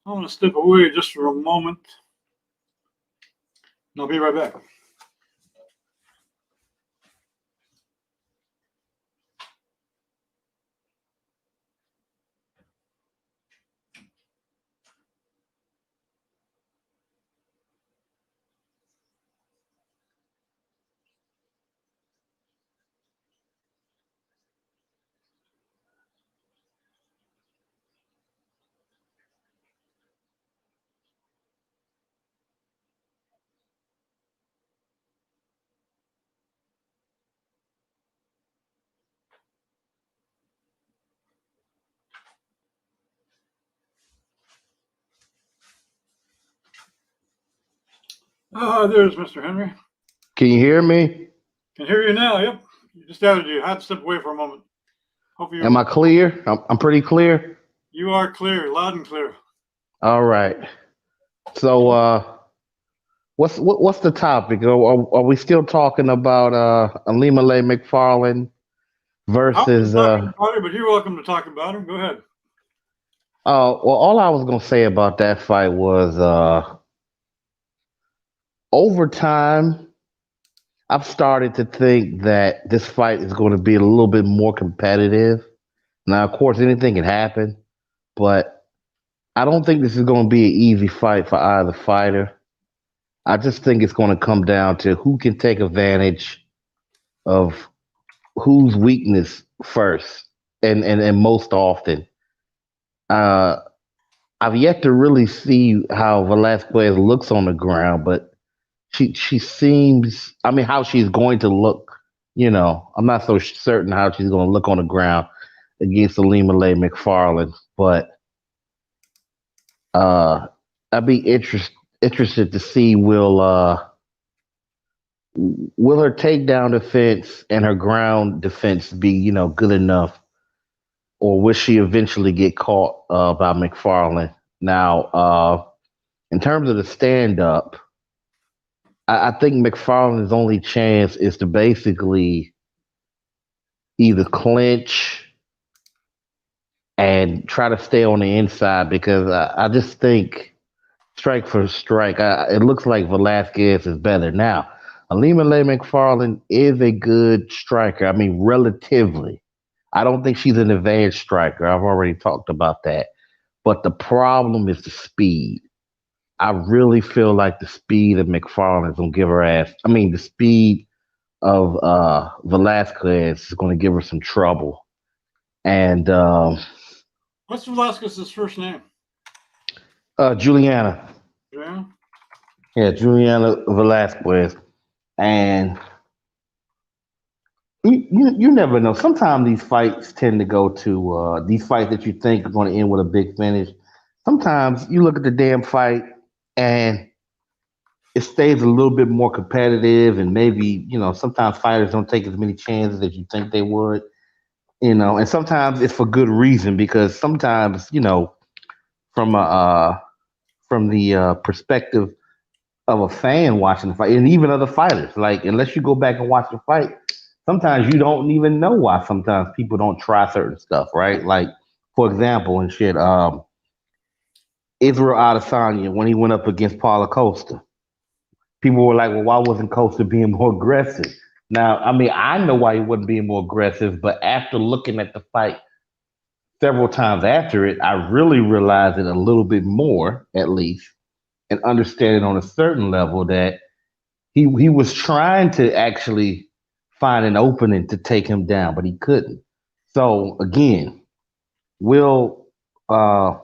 I'm going to step away just for a moment. And I'll be right back. There's Mr. Henry. Can you hear me? Can hear you now. Yep. Just added you. I had to step away for a moment. Hope you. Am I clear? I'm pretty clear. You are clear, loud and clear. All right. So, what's the topic? Are we still talking about Alimale McFarland versus? But you're welcome to talk about him. Go ahead. Well, all I was gonna say about that fight was over time, I've started to think that this fight is going to be a little bit more competitive. Now, of course, anything can happen, but I don't think this is going to be an easy fight for either fighter. I just think it's going to come down to who can take advantage of whose weakness first and most often. Uh, I've yet to really see how Velasquez looks on the ground, but she seems. I mean, how she's going to look. I'm not so certain how she's going to look on the ground against Alimale McFarland, but I'd be interested to see will her takedown defense and her ground defense be good enough, or will she eventually get caught by McFarland? Now, in terms of the stand up, I think McFarland's only chance is to basically either clinch and try to stay on the inside, because I just think strike for strike, it looks like Velasquez is better. Now, Alimale McFarland is a good striker. I mean, relatively. I don't think she's an advanced striker. I've already talked about that. But the problem is the speed. I really feel like the speed of McFarland is going to give her ass. I mean, the speed of Velasquez is going to give her some trouble. And what's Velasquez's first name? Juliana. Yeah. Yeah, Juliana Velasquez. And you never know. Sometimes these fights tend to go to these fights that you think are going to end with a big finish. Sometimes you look at the damn fight and it stays a little bit more competitive, and maybe sometimes fighters don't take as many chances as you think they would. And sometimes it's for good reason, because sometimes from the perspective of a fan watching the fight, and even other fighters, like, unless you go back and watch the fight, sometimes you don't even know why sometimes people don't try certain stuff, right? Like, for example, and shit, Israel Adesanya, when he went up against Paulo Costa, people were like, well, why wasn't Costa being more aggressive? Now, I mean, I know why he wasn't being more aggressive, but after looking at the fight several times after it, I really realized it a little bit more, at least, and understanding on a certain level that he was trying to actually find an opening to take him down, but he couldn't. So again, will uh,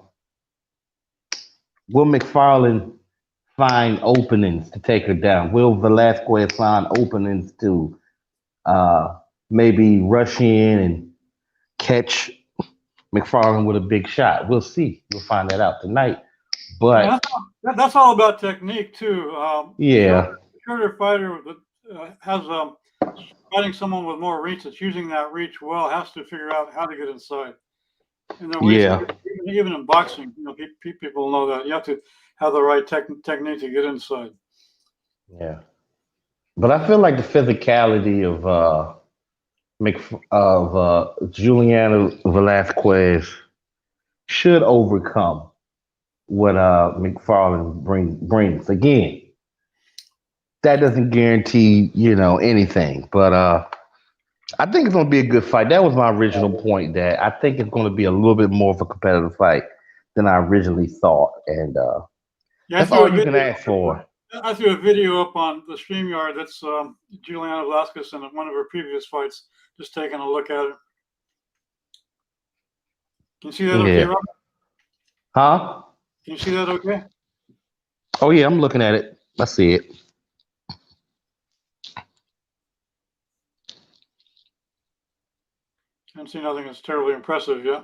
will McFarland find openings to take her down? Will Velasquez find openings to maybe rush in and catch McFarland with a big shot? We'll see. We'll find that out tonight. But that's all about technique too. Yeah, shorter fighter that has fighting someone with more reach, that's using that reach well, has to figure out how to get inside. And then even in boxing, people know that you have to have the right technique to get inside. Yeah. But I feel like the physicality of Juliana Velasquez should overcome what McFarlane brings. Again, that doesn't guarantee anything, but I think it's going to be a good fight. That was my original point. That I think it's going to be a little bit more of a competitive fight than I originally thought, and Yeah, that's all you can ask for. I threw a video up on the StreamYard. That's Juliana Velasquez in one of her previous fights. Just taking a look at it. Can you see that okay, Yeah. Robert? Huh? Can you see that okay? Oh yeah, I'm looking at it. I see it. I haven't seen nothing that's terribly impressive yet.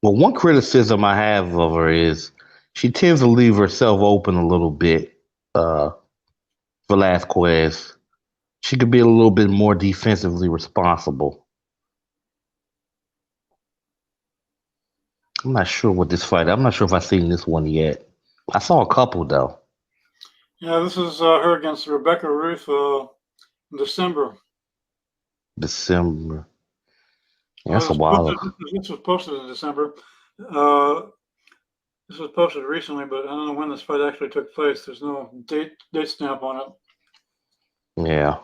Well, one criticism I have of her is she tends to leave herself open a little bit. Uh, Velasquez, she could be a little bit more defensively responsible. I'm not sure what this fight. I'm not sure if I've seen this one yet. I saw a couple though. Yeah, this is her against Rebecca Ruth in December. December. Yeah, Oh, that's a while ago. this was posted in December. Uh, this was posted recently, but I don't know when this fight actually took place. There's no date stamp on it. Yeah.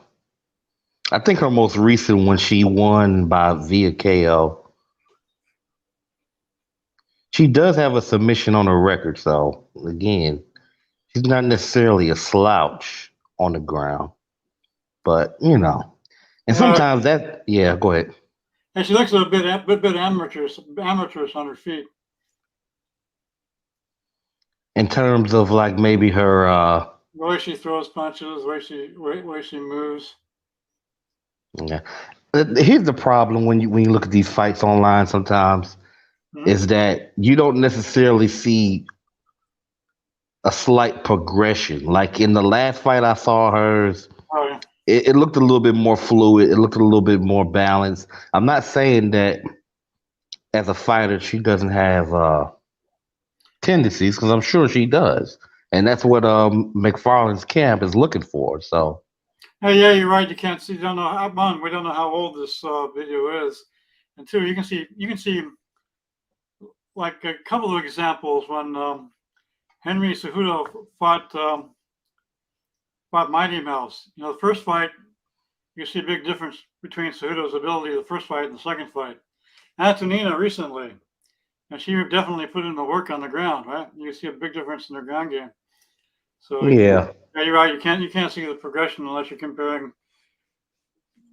I think her most recent one she won by via KO. She does have a submission on her record, so again, she's not necessarily a slouch on the ground. But and Yeah, sometimes that yeah, go ahead. and she looks a bit amateurish on her feet. In terms of like maybe her The way she throws punches, the way she moves. yeah. Here's the problem when you look at these fights online sometimes Hmm? is that you don't necessarily see a slight progression. Like in the last fight I saw hers, Oh, yeah. it looked a little bit more fluid. It looked a little bit more balanced. I'm not saying that as a fighter she doesn't have tendencies because I'm sure she does, and that's what McFarlane's camp is looking for. So Hey, yeah, you're right. You can't see. Don't know how one. We don't know how old this video is, and two, you can see like a couple of examples when Henry Cejudo fought Mighty Mouse. The first fight, you see a big difference between Cejudo's ability the first fight and the second fight. Antonina recently, and she definitely put in the work on the ground, right? You see a big difference in her ground game. So yeah, yeah, you're right. You can't see the progression unless you're comparing.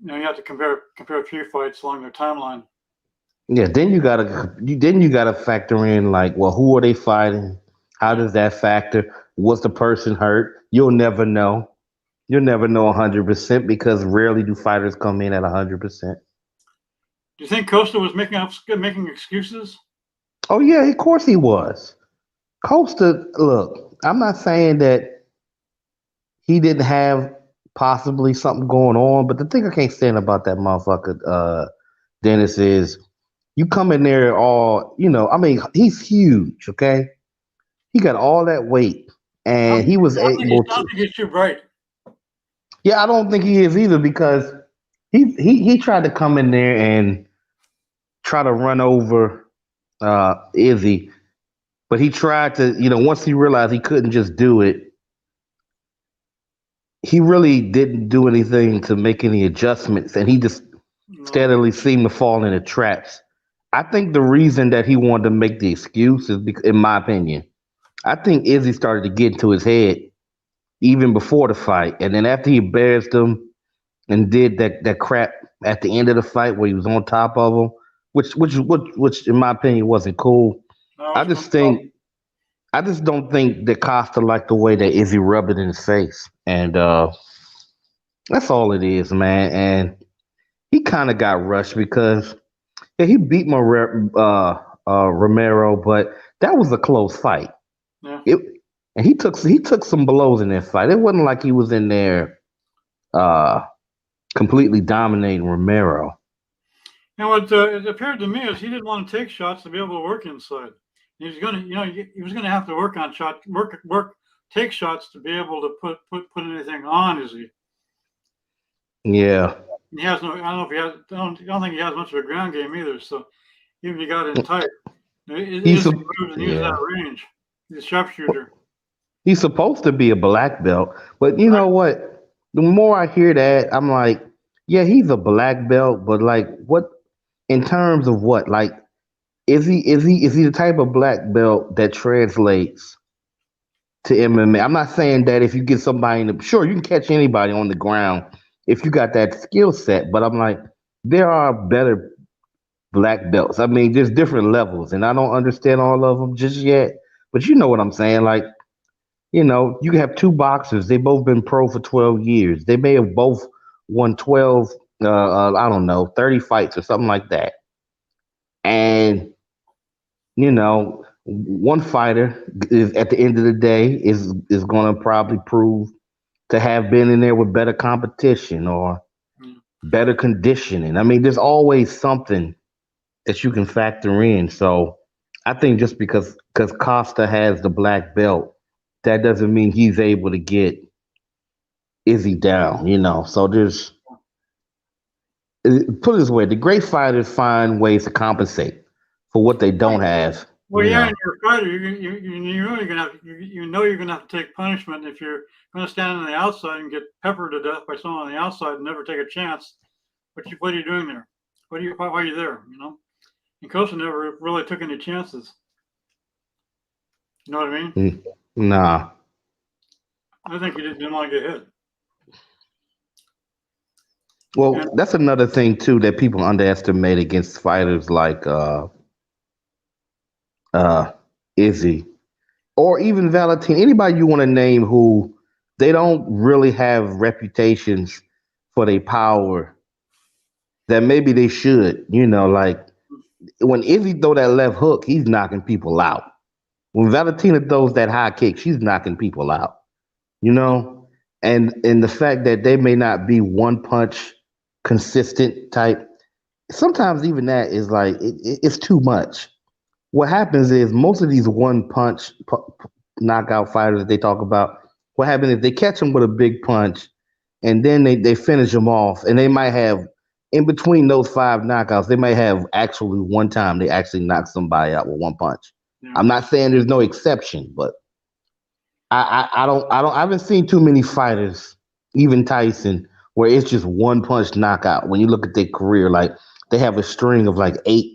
You have to compare a few fights along their timeline. yeah. Then you gotta factor in like, well, who are they fighting? How Yeah. does that factor? Was the person hurt? You'll never know. You'll never know 100% because rarely do fighters come in at 100%. Do you think Costa was making excuses? Oh yeah, of course he was. Costa, look, I'm not saying that he didn't have possibly something going on, but the thing I can't stand about that motherfucker, Dennis, is you come in there all, I mean, he's huge, okay? He got all that weight, and he was able I don't to. think he's too bright. Yeah, I don't think he is either because he tried to come in there and try to run over Izzy, but he tried to, once he realized he couldn't just do it, he really didn't do anything to make any adjustments, and he just No. steadily seemed to fall into traps. I think the reason that he wanted to make the excuse is, because, in my opinion, I think Izzy started to get into his head even before the fight, and then after he embarrassed him and did that crap at the end of the fight where he was on top of him, which in my opinion wasn't cool. No, I it's just think I just don't think that Costa liked the way that Izzy rubbed it in his face, and that's all it is, man. And he kind of got rushed because yeah, he beat Romero, but that was a close fight. yeah. It, and he took some blows in that fight. It wasn't like he was in there uh, completely dominating Romero. And what it appeared to me is he didn't want to take shots to be able to work inside. He was going to, he was going to have to work on take shots to be able to put anything on. Is he? Yeah. He has no. I don't know if he has. I don't think he has much of a ground game either. So even if he got in tight, He's Izzy moves and uses that yeah. range. He's a sharpshooter. He's supposed to be a black belt, but you Right. know what? The more I hear that, I'm like, yeah, he's a black belt, but like, what in terms of what? Like, is he the type of black belt that translates to MMA? I'm not saying that if you get somebody in the sure you can catch anybody on the ground if you got that skill set, but I'm like, there are better black belts. I mean, there's different levels, and I don't understand all of them just yet. But you know what I'm saying? Like, you have two boxers. They both been pro for 12 years. They may have both won 12, I don't know, 30 fights or something like that. And one fighter is at the end of the day is going to probably prove to have been in there with better competition or Yeah. better conditioning. I mean, there's always something that you can factor in. So I think just because Costa has the black belt, that doesn't mean he's able to get Izzy down. So put it this way: the great fighters find ways to compensate for what they don't have. Well, yeah, and you're a fighter. You're really gonna have you're gonna have to take punishment if you're gonna stand on the outside and get peppered to death by someone on the outside and never take a chance. What are you doing there? Why are you there? And Costa never really took any chances. You know what I mean? Nah. I think he didn't want to get hit. Well, And that's another thing too that people underestimate against fighters like uh Izzy or even Valentine. Anybody you want to name who they don't really have reputations for their power that maybe they should. Like when Izzy throw that left hook, he's knocking people out. When Valentina throws that high kick, she's knocking people out. You know, and the fact that they may not be one punch consistent type. Sometimes even that is like it's too much. What happens is most of these one punch knockout fighters that they talk about, what happens is they catch them with a big punch and then they finish them off and they might have in between those five knockouts they might have actually one time they actually knock somebody out with one punch. yeah, I'm not saying there's no exception, but I haven't seen too many fighters, even Tyson, where it's just one punch knockout. When you look at their career, like they have a string of like 8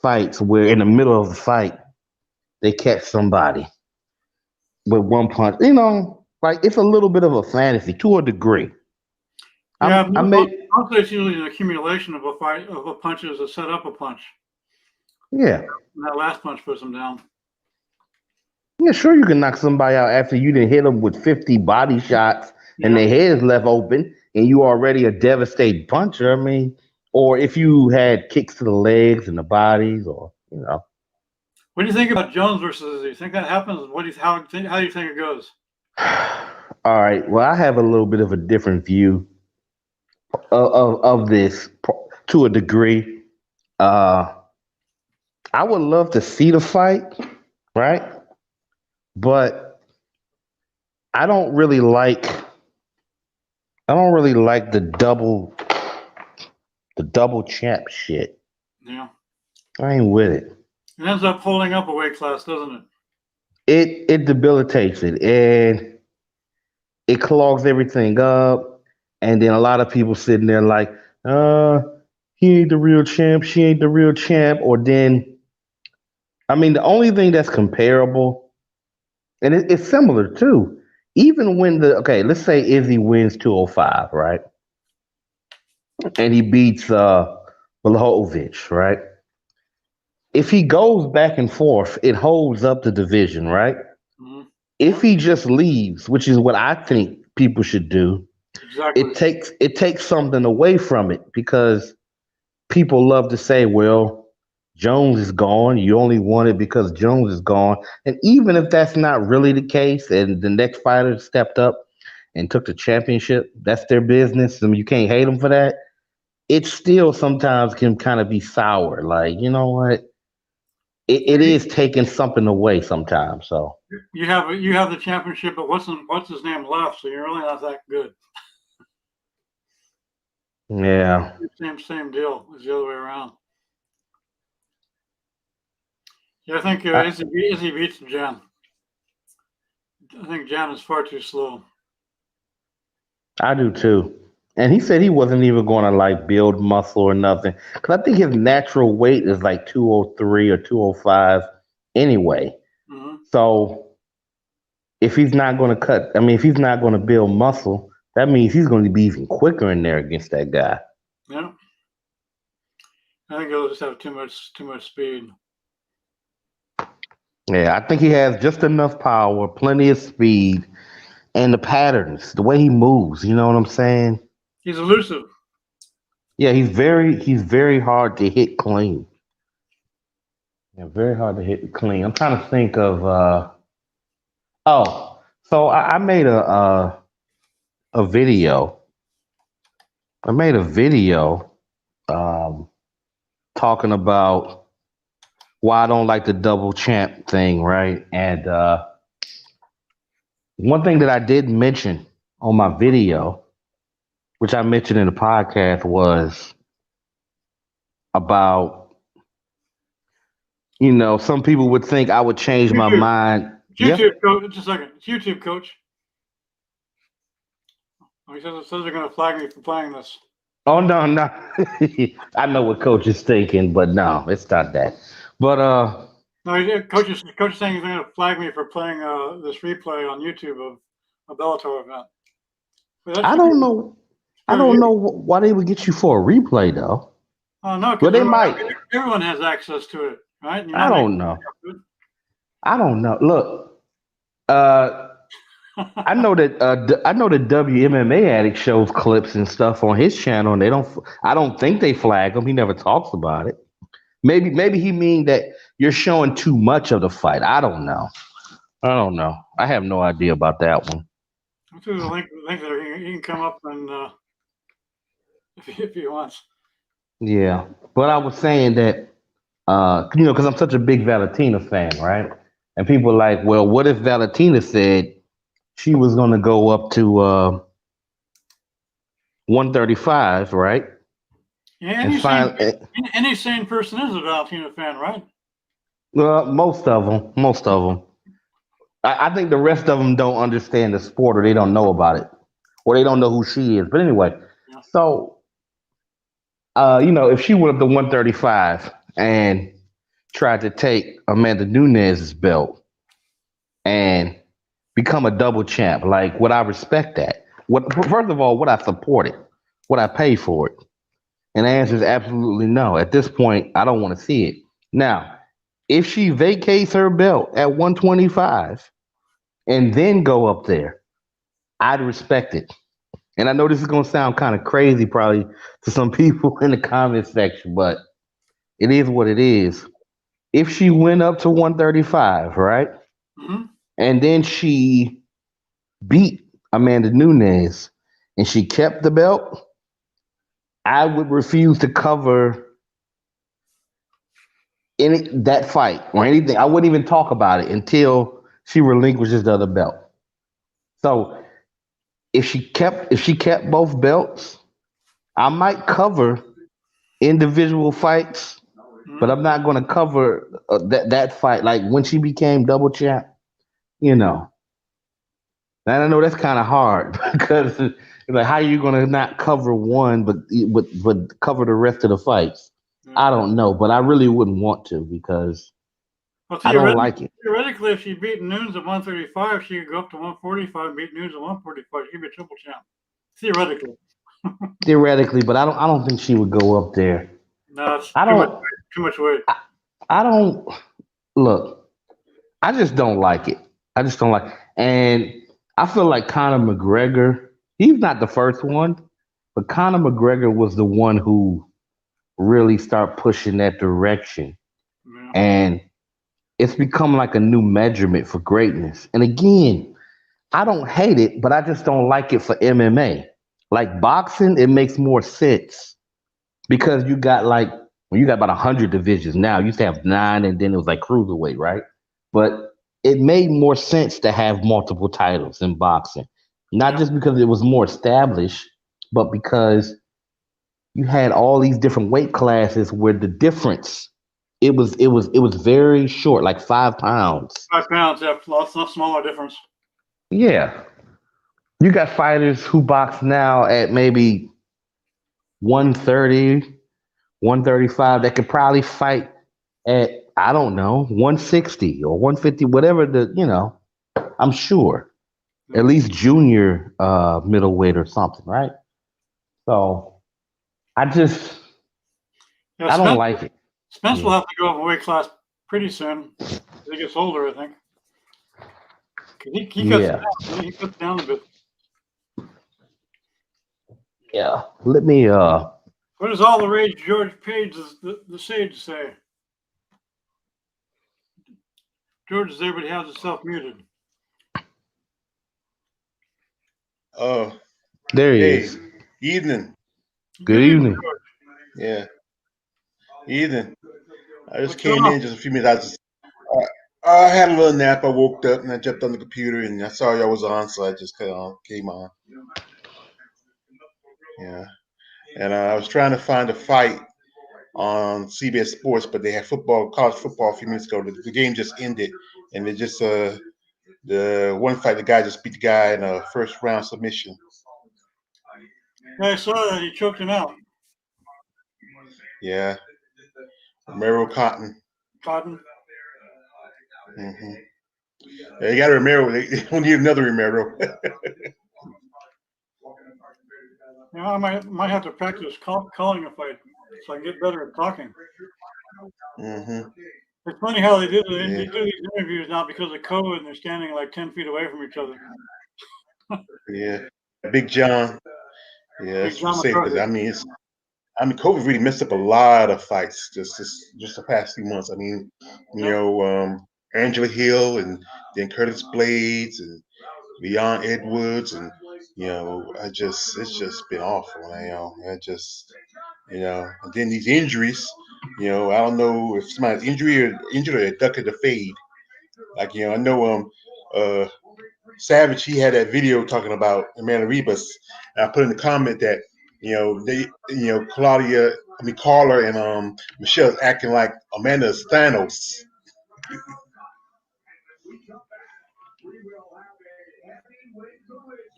fights where in the middle of the fight they catch somebody with one punch. Like it's a little bit of a fantasy to a degree. yeah. I may Mostly it's usually an accumulation of a punches that set up a punch. yeah. And that last punch puts him down. Yeah, sure you can knock somebody out after you didn't hit them with 50 body shots and Yeah. their head's left open and you already a devastating puncher. I mean, or if you had kicks to the legs and the bodies or. What do you think about Jones versus? Do you think that happens? How do you think it goes? All right. Well, I have a little bit of a different view of this to a degree. Uh, I would love to see the fight, right? But I don't really like the double champ shit. Yeah. I ain't with it. It ends up holding up a weight class, doesn't it? It debilitates it and it clogs everything up. And then a lot of people sitting there like, uh, he ain't the real champ, she ain't the real champ. Or then, I mean, the only thing that's comparable, and it's similar too. Even when okay, let's say Izzy wins 205, right? And he beats Blahovic, right? If he goes back and forth, it holds up the division, right? Mm-hmm. If he just leaves, which is what I think people should do, Exactly. it takes something away from it because people love to say, well, Jones is gone. You only won it because Jones is gone. And even if that's not really the case and the next fighter stepped up and took the championship, that's their business. I mean, you can't hate them for that. It still sometimes can kind of be sour. Like, you know what? it is taking something away sometimes. So You have the championship, but what's his name left? So you're really not that good. yeah, Same deal as the other way around. Yeah, I think I, Izzy beats Jan. I think Jan is far too slow. I do too. And he said he wasn't even going to like build muscle or nothing because I think his natural weight is like 203 or 205 anyway. Hmm. So if he's not going to if he's not going to build muscle, that means he's going to be even quicker in there against that guy. Yeah, I think he'll just have too much speed. Yeah, I think he has just enough power, plenty of speed, and the patterns, the way he moves. You know what I'm saying? He's elusive. Yeah, he's very hard to hit clean. Yeah, very hard to hit clean. I'm trying to think of. So I made a video. I made a video um, talking about why I don't like the double champ thing, right? And one thing that I did mention on my video, which I mentioned in the podcast, was about some people would think I would change my YouTube, mind. Yeah. YouTube coach. Just a second. It's YouTube coach. Oh, says they're going to flag me for playing this. Oh no, no. I know what coach is thinking, but no, it's not that. But No, coach is saying he's going to flag me for playing this replay on YouTube of a Bellator event. But that I should be don't know. I good don't review. know why they would get you for a replay though. No, Well, because they might. everyone has access to it, right? And you're I not making don't know. it. I don't know. Look, uh, I know that WMMA Addict shows clips and stuff on his channel, and they don't. I don't think they flag him. He never talks about it. Maybe he mean that you're showing too much of the fight. I don't know. I don't know. I have no idea about that one. I'll through the link there. He can come up and if he wants. Yeah, but I was saying that because I'm such a big Valentina fan, right? And people are like, well, what if Valentina said she was going to go up to 135, right? Yeah, And find any sane person is a Valentina fan, right? most of them. I think the rest of them don't understand the sport or they don't know about it or they don't know who she is. But anyway, Yeah. so if she went up to 135 and tried to take Amanda Nunes' belt and become a double champ, like would I respect that? What First of all, would I support it? Would I pay for it? And the answer is absolutely no. At this point, I don't want to see it. Now, if she vacates her belt at 125 and then go up there, I'd respect it. And I know this is going to sound kind of crazy probably to some people in the comment section, but it is what it is. If she went up to 135, right? Mm-hmm. And then she beat Amanda Nunes and she kept the belt, I would refuse to cover any that fight or anything. I wouldn't even talk about it until she relinquishes the other belt. So if she kept both belts, I might cover individual fights, but Mm-hmm. I'm not going to cover that fight. Like when she became double champ, you know. And I know that's kind of hard because like how are you going to not cover one but cover the rest of the fights? Yeah. I don't know, but I really wouldn't want to because Well, I don't like it. theoretically, if she beat Nunes at 135, she could go up to 145 and beat Nunes at 145. She could be a triple champ. Theoretically. Theoretically, but I don't think she would go up there. No, that's I don't too much weight. I don't look. I just don't like it. I just don't like, and I feel like Conor McGregor. He's not the first one, but Conor McGregor was the one who really started pushing that direction, Yeah. and it's become like a new measurement for greatness. And again, I don't hate it, but I just don't like it for MMA. Like boxing, it makes more sense because you got like When you got about 100 divisions now, you used to have 9, and then it was like cruiserweight, right? But it made more sense to have multiple titles in boxing, not Yeah. just because it was more established, but because you had all these different weight classes where the difference it was very short, like 5 pounds. 5 pounds, yeah, lots of smaller difference. Yeah, you got fighters who box now at maybe 130, 135 that could probably fight at, I don't know, 160 or 150, whatever I'm sure. Yeah. At least junior middleweight or something, right? So I just Yeah, I don't like it. Spence will Yeah. have to go up a weight class pretty soon as he gets older, I think. 'Cause Yeah. he cuts down a bit. Yeah. Let me What does all the rage George Page, the sage, say? George is there, but he has himself muted. Oh, there he hey, is. evening. Good Good evening, evening. George. Yeah, evening. I just What's going came on? in just a few minutes. I had a little nap. I woke up and I jumped on the computer and I saw y'all was on, so I just came on. Yeah, and I was trying to find a fight on CBS Sports, but they had college football a few minutes ago. The game just ended, and they just the one fight, the guy just beat the guy in a first round submission. Yeah, I saw that he choked him out. Yeah, Romero Cotton. Cotton. Hmm. Yeah, they got a Romero. They don't need another Romero. You know, I might have to practice calling a fight so I can get better at talking. Hmm. It's funny how they do Yeah, these interviews now because of COVID, and they're standing like 10 feet away from each other. yeah. Big John. Yeah, Big that's for John safe because McCarthy. COVID really messed up a lot of fights just the past few months. I mean, Yep. Angela Hill and then Curtis Blades and Leon Edwards and it's just been awful. And then these injuries. I don't know if somebody's injured or they're ducking the fade. Like I know uh Savage, he had that video talking about Amanda Rebus. And I put in the comment that Carla and Michelle's acting like Amanda's Thanos.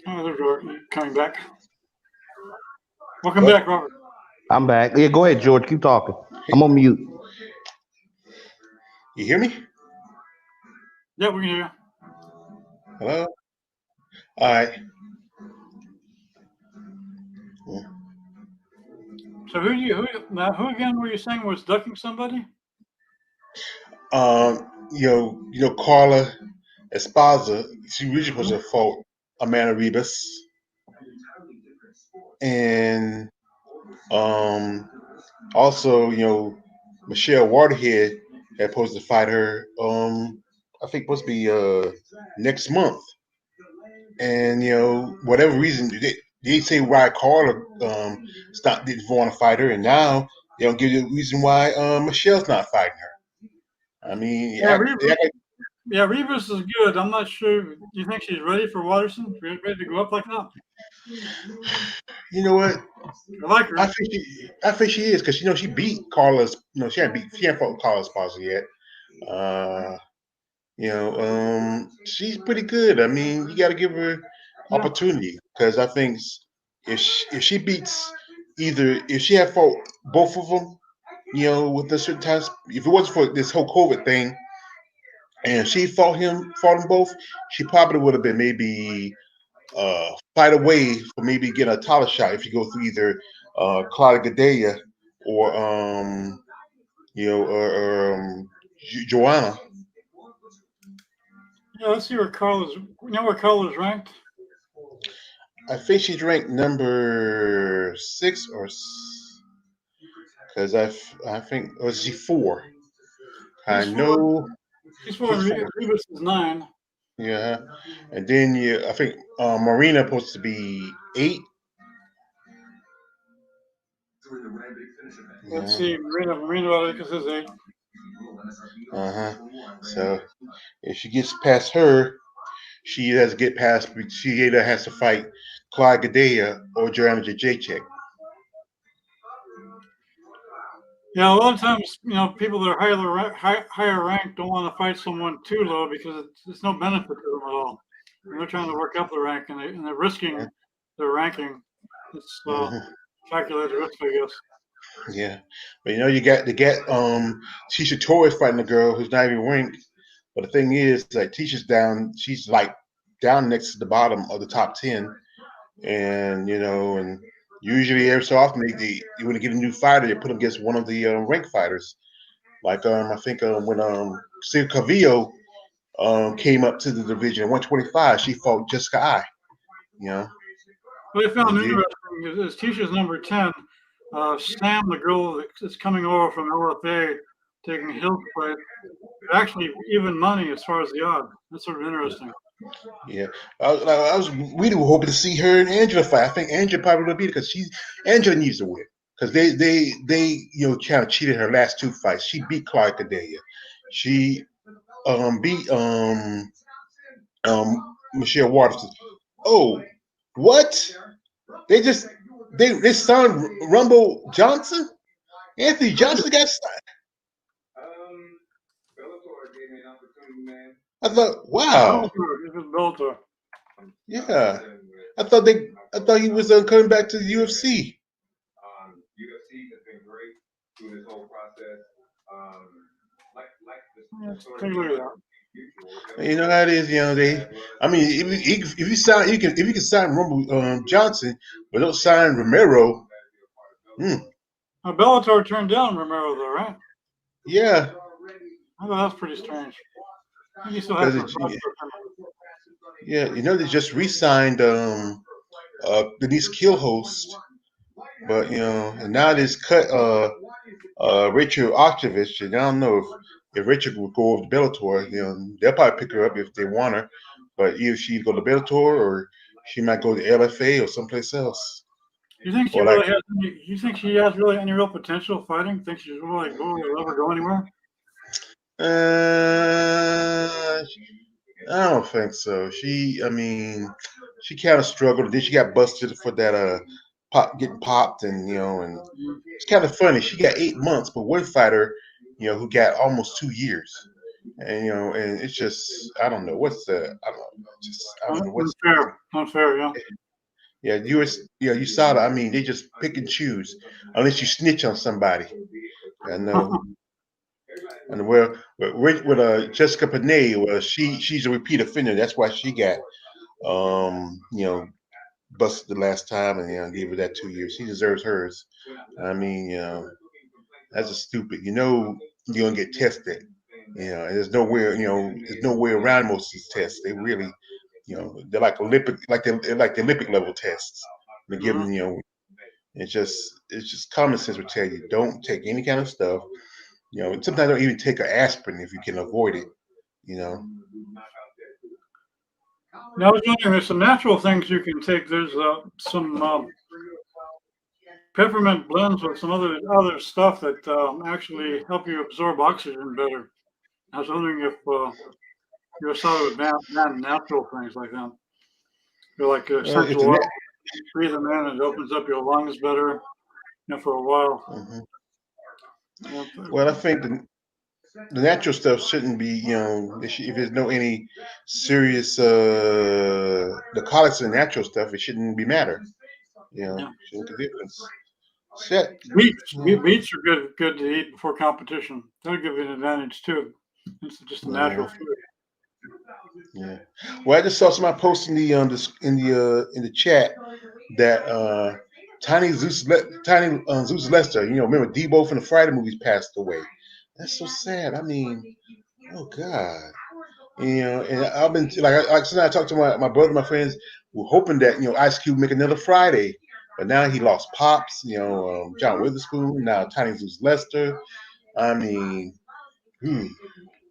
Oh, there's Robert coming back. Welcome What? back, Robert. I'm back. Yeah, go ahead, George. Keep talking. I'm on mute. You hear me? Yeah, we can hear you. Hello. All right. So who again were you saying was ducking somebody? Carla Esparza. She originally was Mhm. her fault. Amanda Rebus and also Michelle Waterhead had supposed to fight her. I think supposed to be next month. And whatever reason they say why Carla didn't want to fight her, and now they don't give you a reason why Michelle's not fighting her. I mean, Yeah, Rebus is good. I'm not sure. Do you think she's ready for Watterson? Ready to go up like that? you know what? I like her. I think she is because she beat Carla's. She ain't fought Carla's sponsor yet. Uh, she's pretty good. I mean, you got to give her Yeah. opportunity because I think if she beats if she had fought both of them, with the certain times, if it wasn't for this whole COVID thing, and she fought them both, she probably would have been maybe fight away for maybe getting a title shot if you go through either Claudia Gadelha or Joanna. Yeah, let's see where Carla's. You know where Carla's ranked? I think she's ranked number 6 because I think was she 4. I She's four. know She's four, she's and 4. Rebus is 9. Yeah, and then I think Marina supposed to be 8. Let's see, Marina Rodriguez is 8. So if she gets past her, she has to get past. She either has to fight Clyde Gadea or Joanna Jacek. Yeah, a lot of times, people that are higher ranked don't want to fight someone too low because it's no benefit to them at all. And they're trying to work up the rank, and they're risking their ranking. It's calculated risk, I guess. Yeah, but you got Tisha Torres fighting a girl who's not even ranked. But the thing is, like Tisha's down, she's like down next to the bottom of the top 10, and and usually every so often they when they get a new fighter, they put them against one of the ranked fighters. Like I think when Sid Cavillo came up to the division at 125, she fought Jessica I. What I found interesting is Tisha's number 10. Sam, the girl that's coming over from LFA, taking Hill's fight, actually even money as far as the odds. That's sort of interesting. Yeah, we were hoping to see her and Angela fight. I think Angela probably will beat her because Angela needs to win because they kind of cheated her last two fights. She beat Clark Adelia. She beat Michelle Waters. Oh, what? They signed Rumble Johnson. Anthony Johnson got signed. I thought, wow. Bellator. Yeah, I thought he was coming back to the UFC. You know how it is, I mean, if you sign, if you can sign Rumble Johnson, but don't sign Romero. Bellator turned down Romero, though, right? Yeah. I thought that's pretty strange. I think he still has yeah, they just re-signed Denise Killhost, but and now they just cut Rachel Octavich, and I don't know if Rachel will go over to Bellator. They'll probably pick her up if they want her, but either she go to Bellator or she might go to LFA or someplace else. You think she really has? You think she has really any real potential fighting? Think she's really will ever go anywhere? I don't think so. She kind of struggled. Then she got busted for that getting popped, and and it's kind of funny. She got 8 months, but one fighter, who got almost 2 years, and and it's just I don't know what's I don't know what's unfair, yeah. Yeah, you saw that. I mean, they just pick and choose unless you snitch on somebody. I know. And with Jessica Panay, she's a repeat offender. That's why she got busted the last time, and gave her that 2 years. She deserves hers. I mean, that's just stupid. You're gonna get tested. And there's nowhere around most of these tests. They really, they're like Olympic level tests. They give them, it's just common sense would tell you don't take any kind of stuff. Sometimes don't even take an aspirin if you can avoid it. Now, I was wondering, there's some natural things you can take. There's some peppermint blends with some other stuff that actually help you absorb oxygen better. I was wondering if you're sort of natural things like that. You're like essential oil. Breathe them in, it opens up your lungs better. For a while. Mm-hmm. Well, I think the natural stuff shouldn't be, if there's no any serious narcotics in natural stuff, it shouldn't be matter. Shouldn't make a difference. Beets are good to eat before competition. That'll give you an advantage too. It's just a natural food. Yeah. Well, I just saw somebody posting in the chat that Tiny Zeus Lester, remember Debo from the Friday movies passed away. That's so sad. I mean, oh God. And I've been like so I talked to my brother, my friends, were hoping that Ice Cube make another Friday, but now he lost Pops, John Witherspoon, now Tiny Zeus Lester. I mean,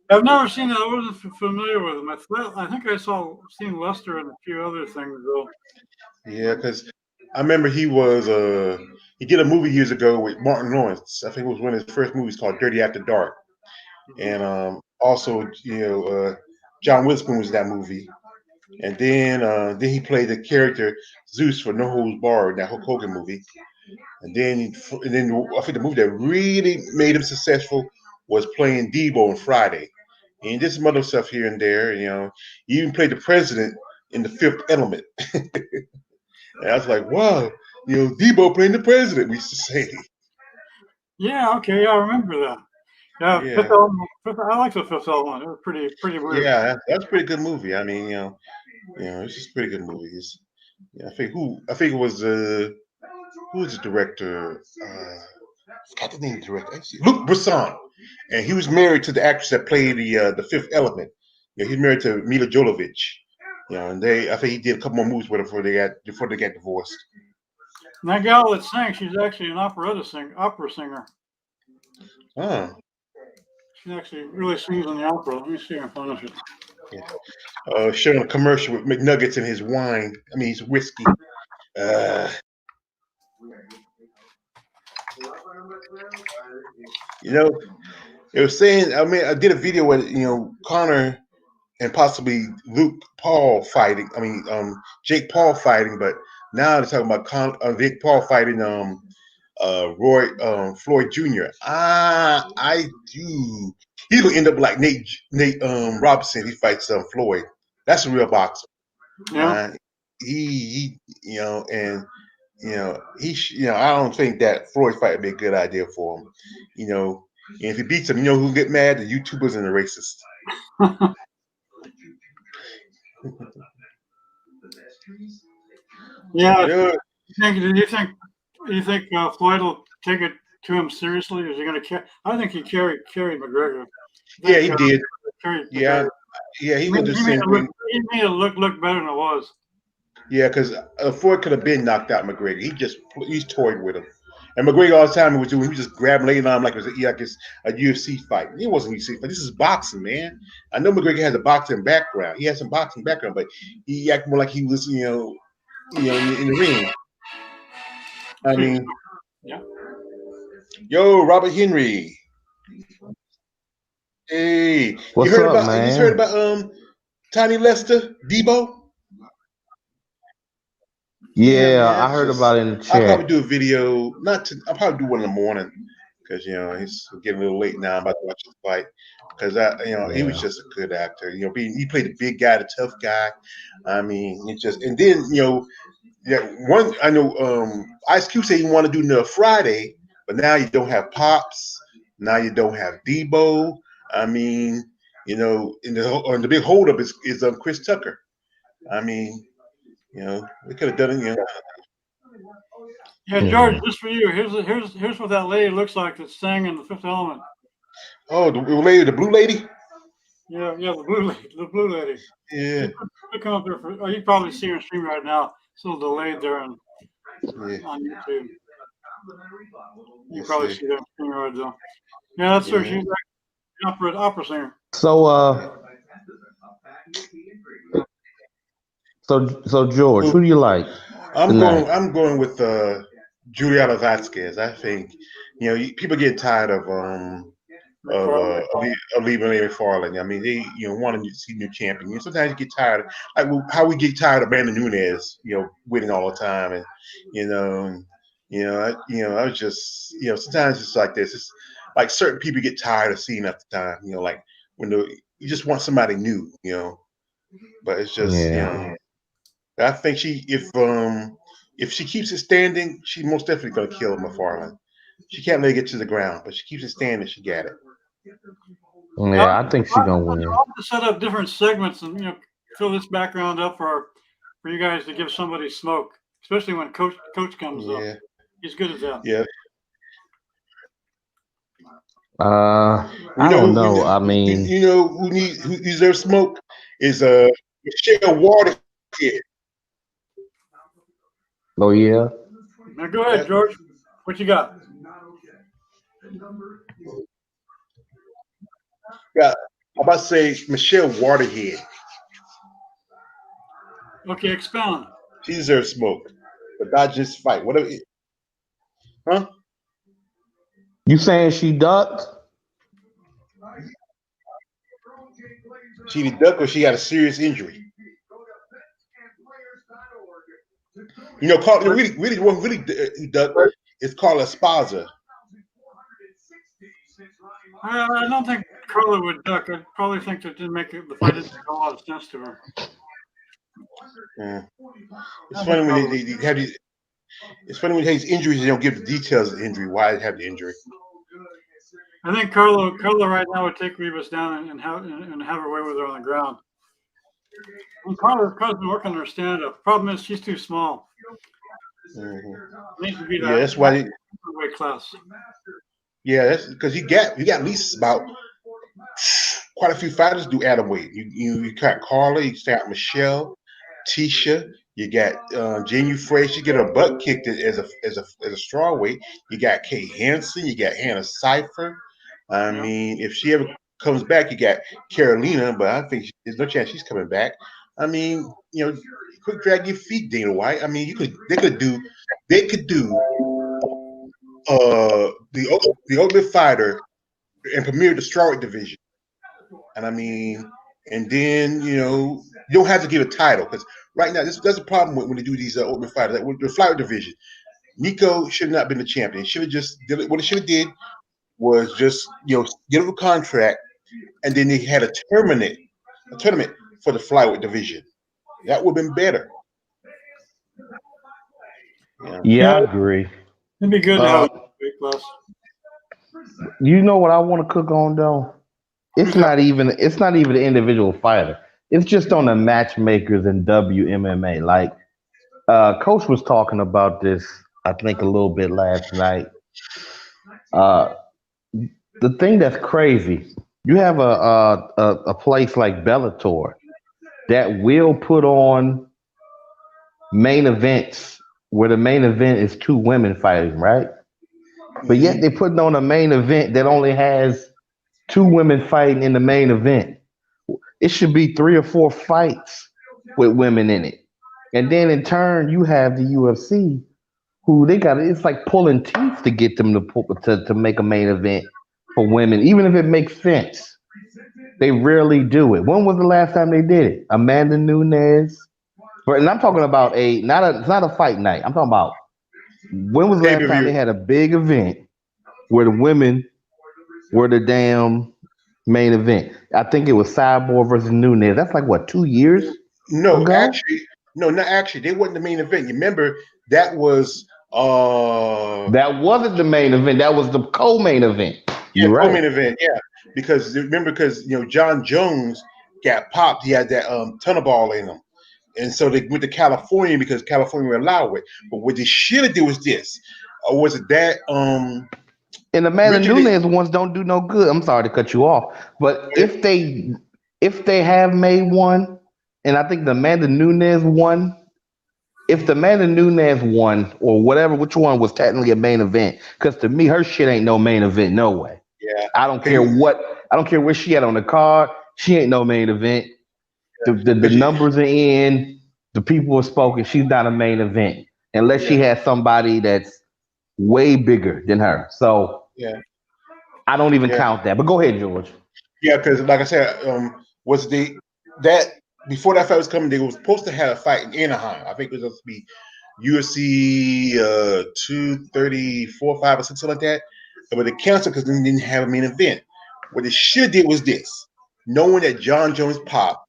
I've never seen that. I wasn't familiar with him. I think I seen Lester and a few other things though. Yeah, because I remember he was he did a movie years ago with Martin Lawrence. I think it was one of his first movies called Dirty After Dark, and also John Witherspoon was in that movie. And then he played the character Zeus for No Holds Barred in that Hulk Hogan movie. And then I think the movie that really made him successful was playing Debo on Friday. And did some other stuff here and there. He even played the president in The Fifth Element. And I was like, wow, Debo playing the president, we used to say. Yeah, okay, I remember that. Yeah, Yeah. I like the Fifth Element. It was pretty weird. Yeah, that's a pretty good movie. I mean, it's just a pretty good movie. I think it was who was the director? I forgot the name of the director. Actually, Luc Besson, and he was married to the actress that played the Fifth Element. He's married to Mila Jovovich. And I think he did a couple more movies with her before they got divorced. And that gal that sang, she's actually an opera singer. Oh. She actually really sings in the opera. Let me see if I find it. Showing a commercial with McNuggets and his wine. I mean, his whiskey. It was saying. I mean, I did a video with Connor and possibly Jake Paul fighting, but now they're talking about Jake Paul fighting Floyd Jr. I do. He's gonna end up like Nate Robinson. He fights Floyd. That's a real boxer. Yeah. He and I don't think that Floyd fight would be a good idea for him. And if he beats him, who'll get mad? The YouTubers and the racists. Yeah. Do you think Floyd will take it to him seriously? Is he going to carry? I think he carried McGregor. Yeah, he did. Yeah, he made gonna do the same thing. He made it look better than it was. Yeah, because Floyd could have been knocked out McGregor. He's toyed with him. And McGregor all the time he was just grabbing, laying on him like it was a UFC fight. It wasn't a UFC fight. This is boxing, man. I know McGregor has a boxing background. He has some boxing background, but he acted more like he was, in the ring. I mean, yeah. Yo, Robert Henry. Hey, What's you heard up, about? man? You just heard about Tiny Lester, Debo? Yeah, man, I heard about it in the I'll probably chat. do a video. I'll probably do one in the morning because it's getting a little late now. I'm about to watch the fight because he was just a good actor. He played the big guy, the tough guy. I mean, and then one I know. Ice Cube said he wanted to do another Friday, but now you don't have Pops. Now you don't have Debo. I mean, and the big holdup is Chris Tucker. I mean, we could have done it. Yeah, George, just for you. Here's what that lady looks like that sang in The Fifth Element. Oh, the lady, the blue lady. Yeah, the blue lady. Yeah. She come up there you probably see her stream right now. It's a little delayed there on YouTube. You probably see that stream right now. Yeah, that's her. She's an opera singer. So George, who do you like? I'm going with Juliana Vasquez. I think people get tired of leaving Larry Farland. I mean, they want to see new champion. Sometimes you get tired, like how we get tired of Brandon Nunez, winning all the time, and I was just sometimes it's like this. It's like certain people get tired of seeing at the time. Like when you just want somebody new. But it's just I think if she keeps it standing, she's most definitely going to kill McFarland. She can't let it get to the ground, but she keeps it standing. She got it. Yeah, I think she's gonna win. I'll have to set up different segments and fill this background up for you guys to give somebody smoke, especially when coach comes up. He's good at that. Yeah. I don't know. I mean, who deserves smoke is Michelle Waterhead. Oh yeah. Now go ahead, George. What you got? Yeah, I'm about to say Michelle Waterhead. Okay, expound. She deserves smoke, but not just fight. Whatever. Huh? You saying she ducked? She the duck or she got a serious injury? Really, one really duck. It's called a spaza. I don't think Carla would duck. I probably think that didn't make the fight didn't make a lot of sense to her. Yeah. It's I funny think when Carla they have these. It's funny when they have these injuries. They don't give the details of the injury. Why they have the injury? I think Carla right now would take Rivas down and have her way with her on the ground. And Carla's been working on her stand up. Problem is she's too small. Needs to be Yeah, that that's why. weight class. Yeah, that's because you got at least about quite a few fighters do atom weight. You got Carla, you got Michelle, Tisha, you got Jane Euphrasia. She get her butt kicked as a straw weight. You got Kay Hansen, you got Hannah Cipher. I mean, if she ever comes back, you got Carolina, but I think there's no chance she's coming back. I mean, quick drag your feet, Dana White. I mean, they could do the Ultimate Fighter and premiere the strawweight division. And I mean, and then you don't have to give a title because right now that's a problem when they do these Ultimate Fighters. Like with the flyweight division, Nico should not have been the champion. Should have just did it. What he should have did was just get him a contract, and then they had a tournament for the flyweight division. That would have been better. Yeah, I agree. It'd be good to have a weight class. You know what I want to cook on though? It's not even the individual fighter. It's just on the matchmakers in WMMA. Like Coach was talking about this, I think a little bit last night. Uh, the thing that's crazy, you have a place like Bellator that will put on main events where the main event is two women fighting, right? But yet they're putting on a main event that only has two women fighting in the main event. It should be three or four fights with women in it. And then in turn, you have the UFC who they got it's like pulling teeth to get them to make a main event for women, even if it makes sense. They rarely do it. When was the last time they did it? Amanda Nunes. And I'm talking about it's not a fight night. I'm talking about when was the last time they Pay-per-view. had a big event where the women were the damn main event? I think it was Cyborg versus Nunes. That's like what, 2 years No, ago? not actually. They wasn't the main event. You remember that was That wasn't the main event. That was the co-main event. yeah, You're right. co-main event, yeah. Because John Jones got popped. He had that tunnel ball in him. And so they went to California because California would allow it. But what they should have did was this. Or was it that And the Amanda Richard Nunes ones don't do no good. I'm sorry to cut you off, but if they have made one, and I think the Amanda Nunes one, if the Amanda Nunes one or whatever, which one was technically a main event? Because to me, her shit ain't no main event, no way. yeah. I don't care what. I don't care where she at on the card. She ain't no main event. The numbers are in. The people have spoken. She's not a main event unless she has somebody that's way bigger than her. So Yeah. I don't even Yeah. count that. But go ahead, George. Yeah, because like I said, was that before that fight was coming, they were supposed to have a fight in Anaheim. I think it was supposed to be UFC 234, 5, or 6, something like that. But they canceled because they didn't have a main event. What they should did was this: knowing that John Jones popped,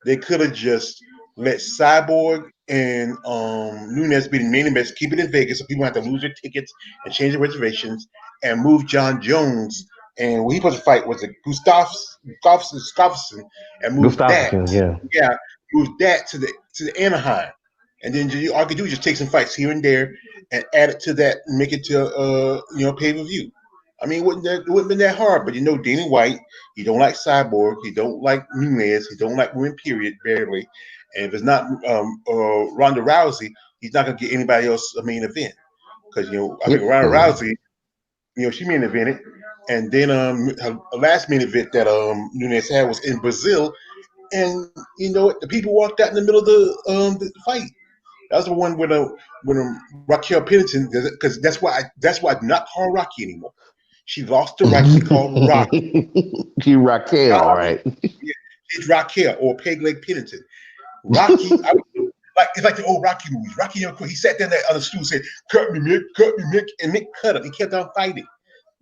they could have just let Cyborg and Nunes be the main events, keep it in Vegas, so people have to lose their tickets and change their reservations, and move John Jones. And what he supposed to fight was a Gustafsson, and move that, Gustafsson, yeah. move that to the Anaheim. And then all you can do is just take some fights here and there and add it to that and make it to pay-per-view. I mean, it wouldn't been that hard, but Danny White, he don't like Cyborg, he don't like Nunes, he don't like women, period, barely. And if it's not Ronda Rousey, he's not gonna get anybody else a main event. Because I think Ronda Rousey, she main evented. And then her last main event that Nunes had was in Brazil. And you know what? The people walked out in the middle of the fight. That's the one when Raquel Pennington, because that's why I do not call her Rocky anymore. She lost the right to be called Rocky. She Raquel, right? Yeah, she's Raquel or Peg Leg Pennington. Rocky, like it's like the old Rocky movies. Rocky never quit. He sat there on the stool and said, "Cut me, Mick," and Mick cut him. He kept on fighting.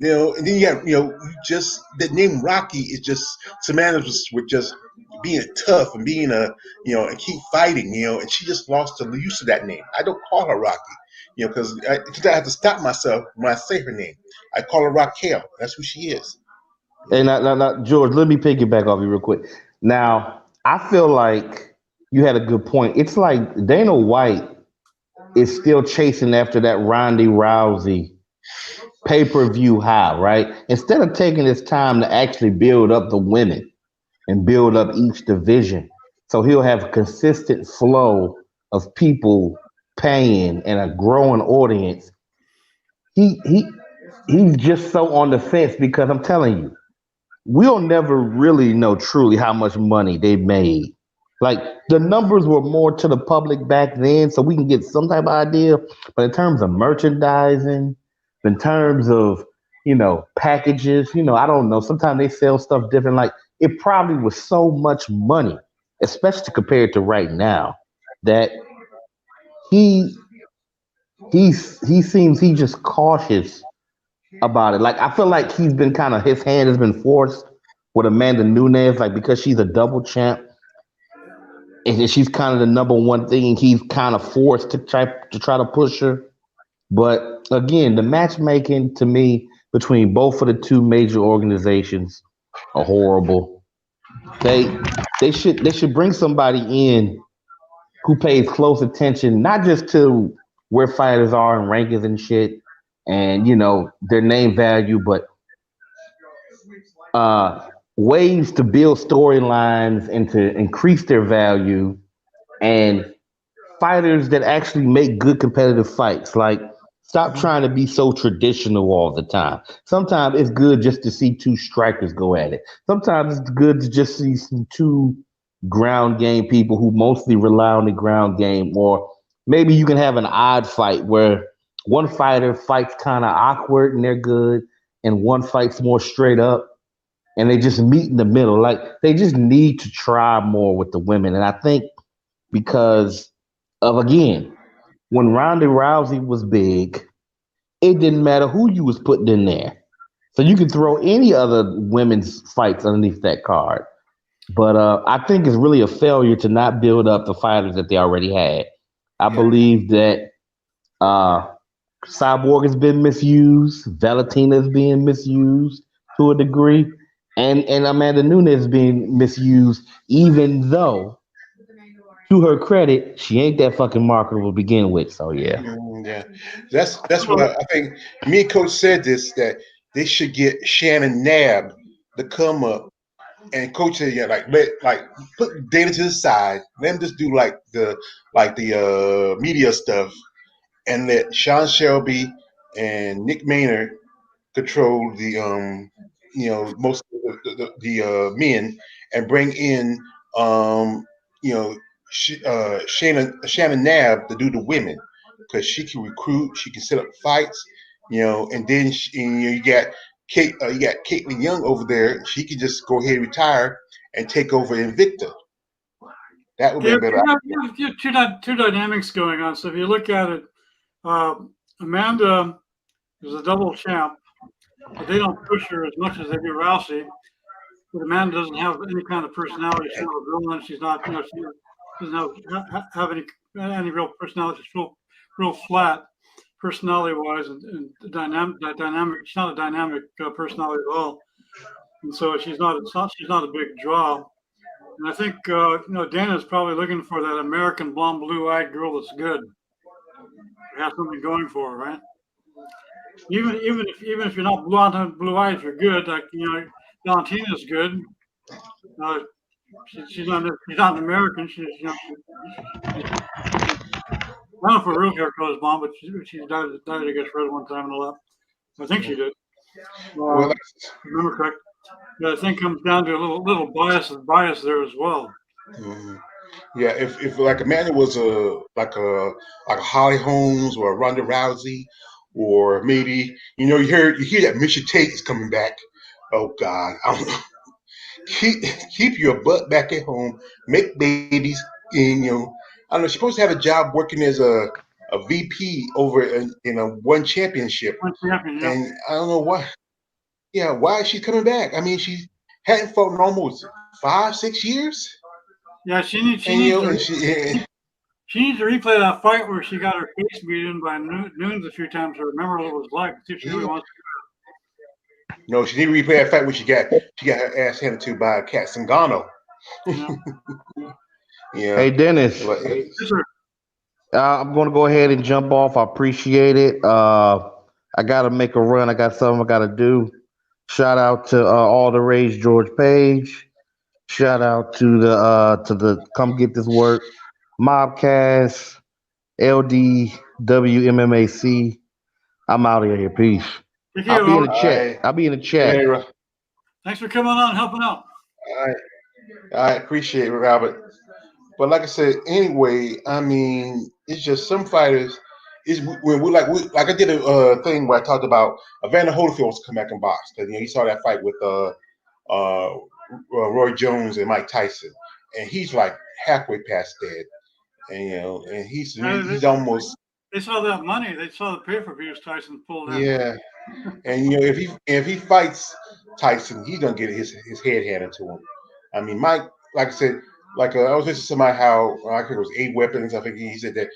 And then just the name Rocky is just synonymous with just being tough and being and keep fighting, and she just lost the use of that name. I don't call her Rocky, because I have to stop myself when I say her name. I call her Raquel. That's who she is. Hey, now, George, let me piggyback off you real quick. Now, I feel like you had a good point. It's like Dana White is still chasing after that Ronda Rousey pay-per-view high, right? Instead of taking his time to actually build up the women and build up each division, so he'll have a consistent flow of people paying and a growing audience. He he he's just so on the fence because I'm telling you, we'll never really know truly how much money they made. Like the numbers were more to the public back then, so we can get some type of idea. But in terms of merchandising, in terms of packages, I don't know. Sometimes they sell stuff different. Like it probably was so much money, especially compared to right now, that he he seems he just cautious about it. Like I feel like he's been kind of his hand has been forced with Amanda Nunes, like because she's a double champ and she's kind of the number one thing. He's kind of forced to try to push her. But again, the matchmaking to me between both of the two major organizations are horrible. They they should bring somebody in who pays close attention, not just to where fighters are in rankings and shit, and their name value, but ways to build storylines and to increase their value, and fighters that actually make good competitive fights. Like, stop trying to be so traditional all the time. Sometimes it's good just to see two strikers go at it. Sometimes it's good to just see some two ground game people who mostly rely on the ground game. Or maybe you can have an odd fight where one fighter fights kind of awkward and they're good, and one fights more straight up and they just meet in the middle. Like they just need to try more with the women. And I think because of again, when Ronda Rousey was big, it didn't matter who you was putting in there. So you can throw any other women's fights underneath that card. But I think it's really a failure to not build up the fighters that they already had. I Yeah. believe that uh, Cyborg has been misused. Valentina is being misused to a degree, and Amanda Nunes is being misused. Even though, to her credit, she ain't that fucking marketable to begin with. So yeah, Yeah, that's what I think. Me and Coach said this that they should get Shannon Nabb to come up, and Coach said, yeah, like put Dana to the side, let him just do like the media stuff, and let Sean Shelby and Nick Maynard control most of the men, and bring in um you know Shannon Nab to do the women, because she can recruit, she can set up fights, and then you got you got Caitlin Young over there. She can just go ahead and retire and take over Invicta. That would be Yeah, a better idea. you have two dynamics going on. So if you look at it, uh, Amanda is a double champ, but they don't push her as much as they do Rousey. But Amanda doesn't have any kind of personality. She's not a villain. She's not, she doesn't have any real personality. She's real flat personality wise, and dynamic. She's not a dynamic personality at all. And so she's not a big draw. And I think Dana's probably looking for that American blonde, blue-eyed girl that's good, has something going for her, right? Even if you're not blonde and blue-eyed, you're good. Like Valentina's good. Uh, she's not an American. I don't know if her real character was blonde, but she died against red one time and all that. I think she did. Well, Remember correct. But I think it comes down to a little bias there as well. mhm. Yeah, if like Amanda was a Holly Holmes or a Ronda Rousey, or maybe you hear that Misha Tate is coming back. Oh God, I don't know. Keep your butt back at home, make babies, and I don't know. She's supposed to have a job working as a VP over in a one championship, One champion, yep. and I don't know why. Yeah, why is she coming back? I mean, she hadn't fought in almost 5 6 years, Yeah, she needs she and needs to and she. she needs to replay that fight where she got her face beaten by Nunes a few times to remember what it was like. See if she really Yeah. wants No, she didn't replay that fight when she got her ass handed to by Cat Singano. to, you know. Hey Yeah, Dennis, but Yes, sir. I'm gonna go ahead and jump off. I appreciate it. I gotta make a run. I got something I gotta do. Shout out to all the rage George Page. Shout out to the come get this work. Mobcast, LDWMMAC. I'm out of here. Peace. Take I'll care, be in the Robert. chat. I I'll be in the chat. yeah, Thanks for coming on and helping out. I I appreciate it, Robert. But like I said, anyway, I mean, it's just some fighters. Is when we like I did a thing where I talked about Evander Holyfield wants to come back and box because you saw that fight with Roy Jones and Mike Tyson, and he's like halfway past dead, and and he's Uh, they, he's almost they saw that money. They saw the pay per views Tyson pulled in. yeah. And if he fights Tyson, he's gonna get his head handed to him. I mean, Mike, like I said, like I was listening to somebody how I think it was Eight Weapons. I think he said that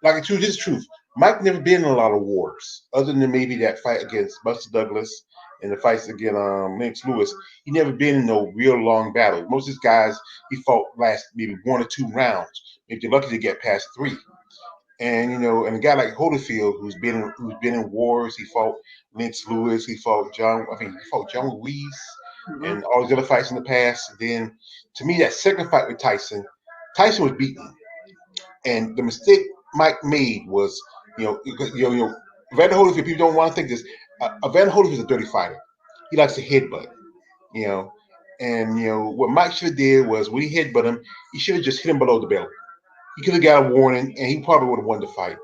like the truth is truth. Mike never been in a lot of wars, other than maybe that fight against Buster Douglas and the fights against Lennox Lewis. He never been in no real long battle. Most of his guys he fought last maybe 1 or 2 rounds. If you're lucky to get past three. And and a guy like Holyfield, who's been in wars, he fought Lynch Lewis, he fought John, I think he fought John Ruiz, Hmm. and all these other fights in the past. Then, to me, that second fight with Tyson, Tyson was beaten, and the mistake Mike made was, Evander Holyfield. People don't want to think this. Evander Holyfield is a dirty fighter. He likes to headbutt, you know, and what Mike should have did was when he headbutt him, he should have just hit him below the belt. He could have got a warning, and he probably would have won the fight.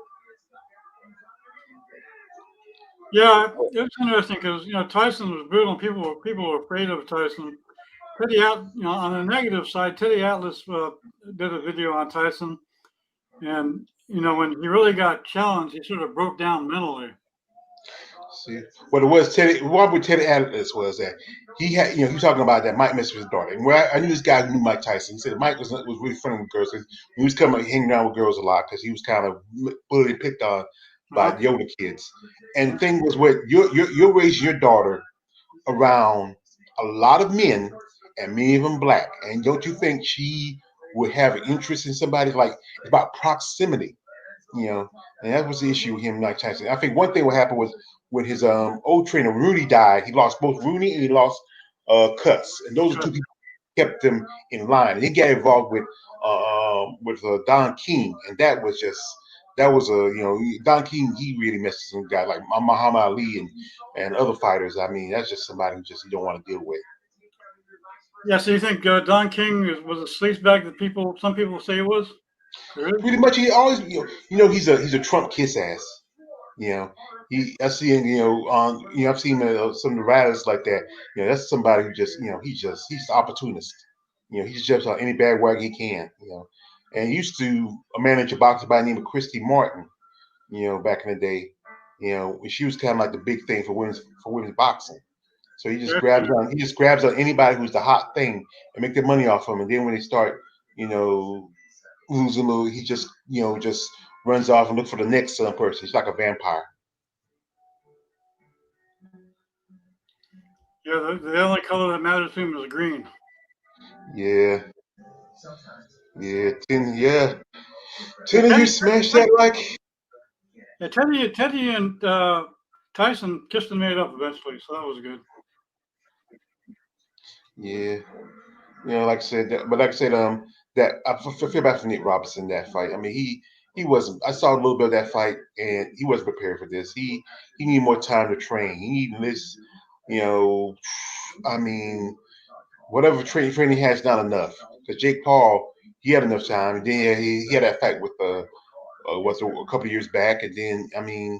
Yeah, it's interesting because Tyson was brutal. And people were afraid of Tyson. On the negative side, Teddy Atlas did a video on Tyson, and when he really got challenged, he sort of broke down mentally. See, what it was, what with Teddy Atlas was that he had, he was talking about that Mike messed with his daughter. And where I knew this guy who knew Mike Tyson. He said Mike was really funny with girls. 'Cause he was coming, hanging around with girls a lot because he was kind of bullied, picked on by Uh-huh. the older kids. And the thing was, what you're raising your daughter around a lot of men, and many of them black. And don't you think she would have an interest in somebody like it's about proximity? you know, and that was the issue with him, Mike Tyson. I think one thing what happened was when his old trainer Rooney died, he lost both Rooney and he lost Cuts, and those are two people who kept them in line. And he got involved with Don King, and that was Don King. He really messed with some guy like Muhammad Ali and other fighters. I mean, that's just somebody who just you don't want to deal with. Yeah, so you think Don King was a sleazebag that some people say he was? Really? Pretty much, he always he's a Trump kiss ass. You know, I see him. I've seen some of the writers like that. That's somebody who just he's an opportunist. He just jumps on any bandwagon he can. And he used to manage a boxer by the name of Christy Martin. Back in the day. She was kind of like the big thing for women's boxing. So he just grabs on anybody who's the hot thing and make their money off them. And then when they start, you know, losing a little, he just runs off and look for the next person. He's like a vampire. Yeah, the only color that matters to him is green. Yeah, yeah, yeah. Tina, Teddy, you smashed that like. yeah, Teddy and Tyson kissed and made up eventually, so that was good. Yeah, like I said, but like I said, that I feel bad for Nick Robinson that fight. I mean, he wasn't. I saw a little bit of that fight, and he wasn't prepared for this. He needed more time to train. He needed this, you know. I mean, whatever training he has not enough. Because Jake Paul, he had enough time. And then he had that fight with what's a couple of years back, and then I mean,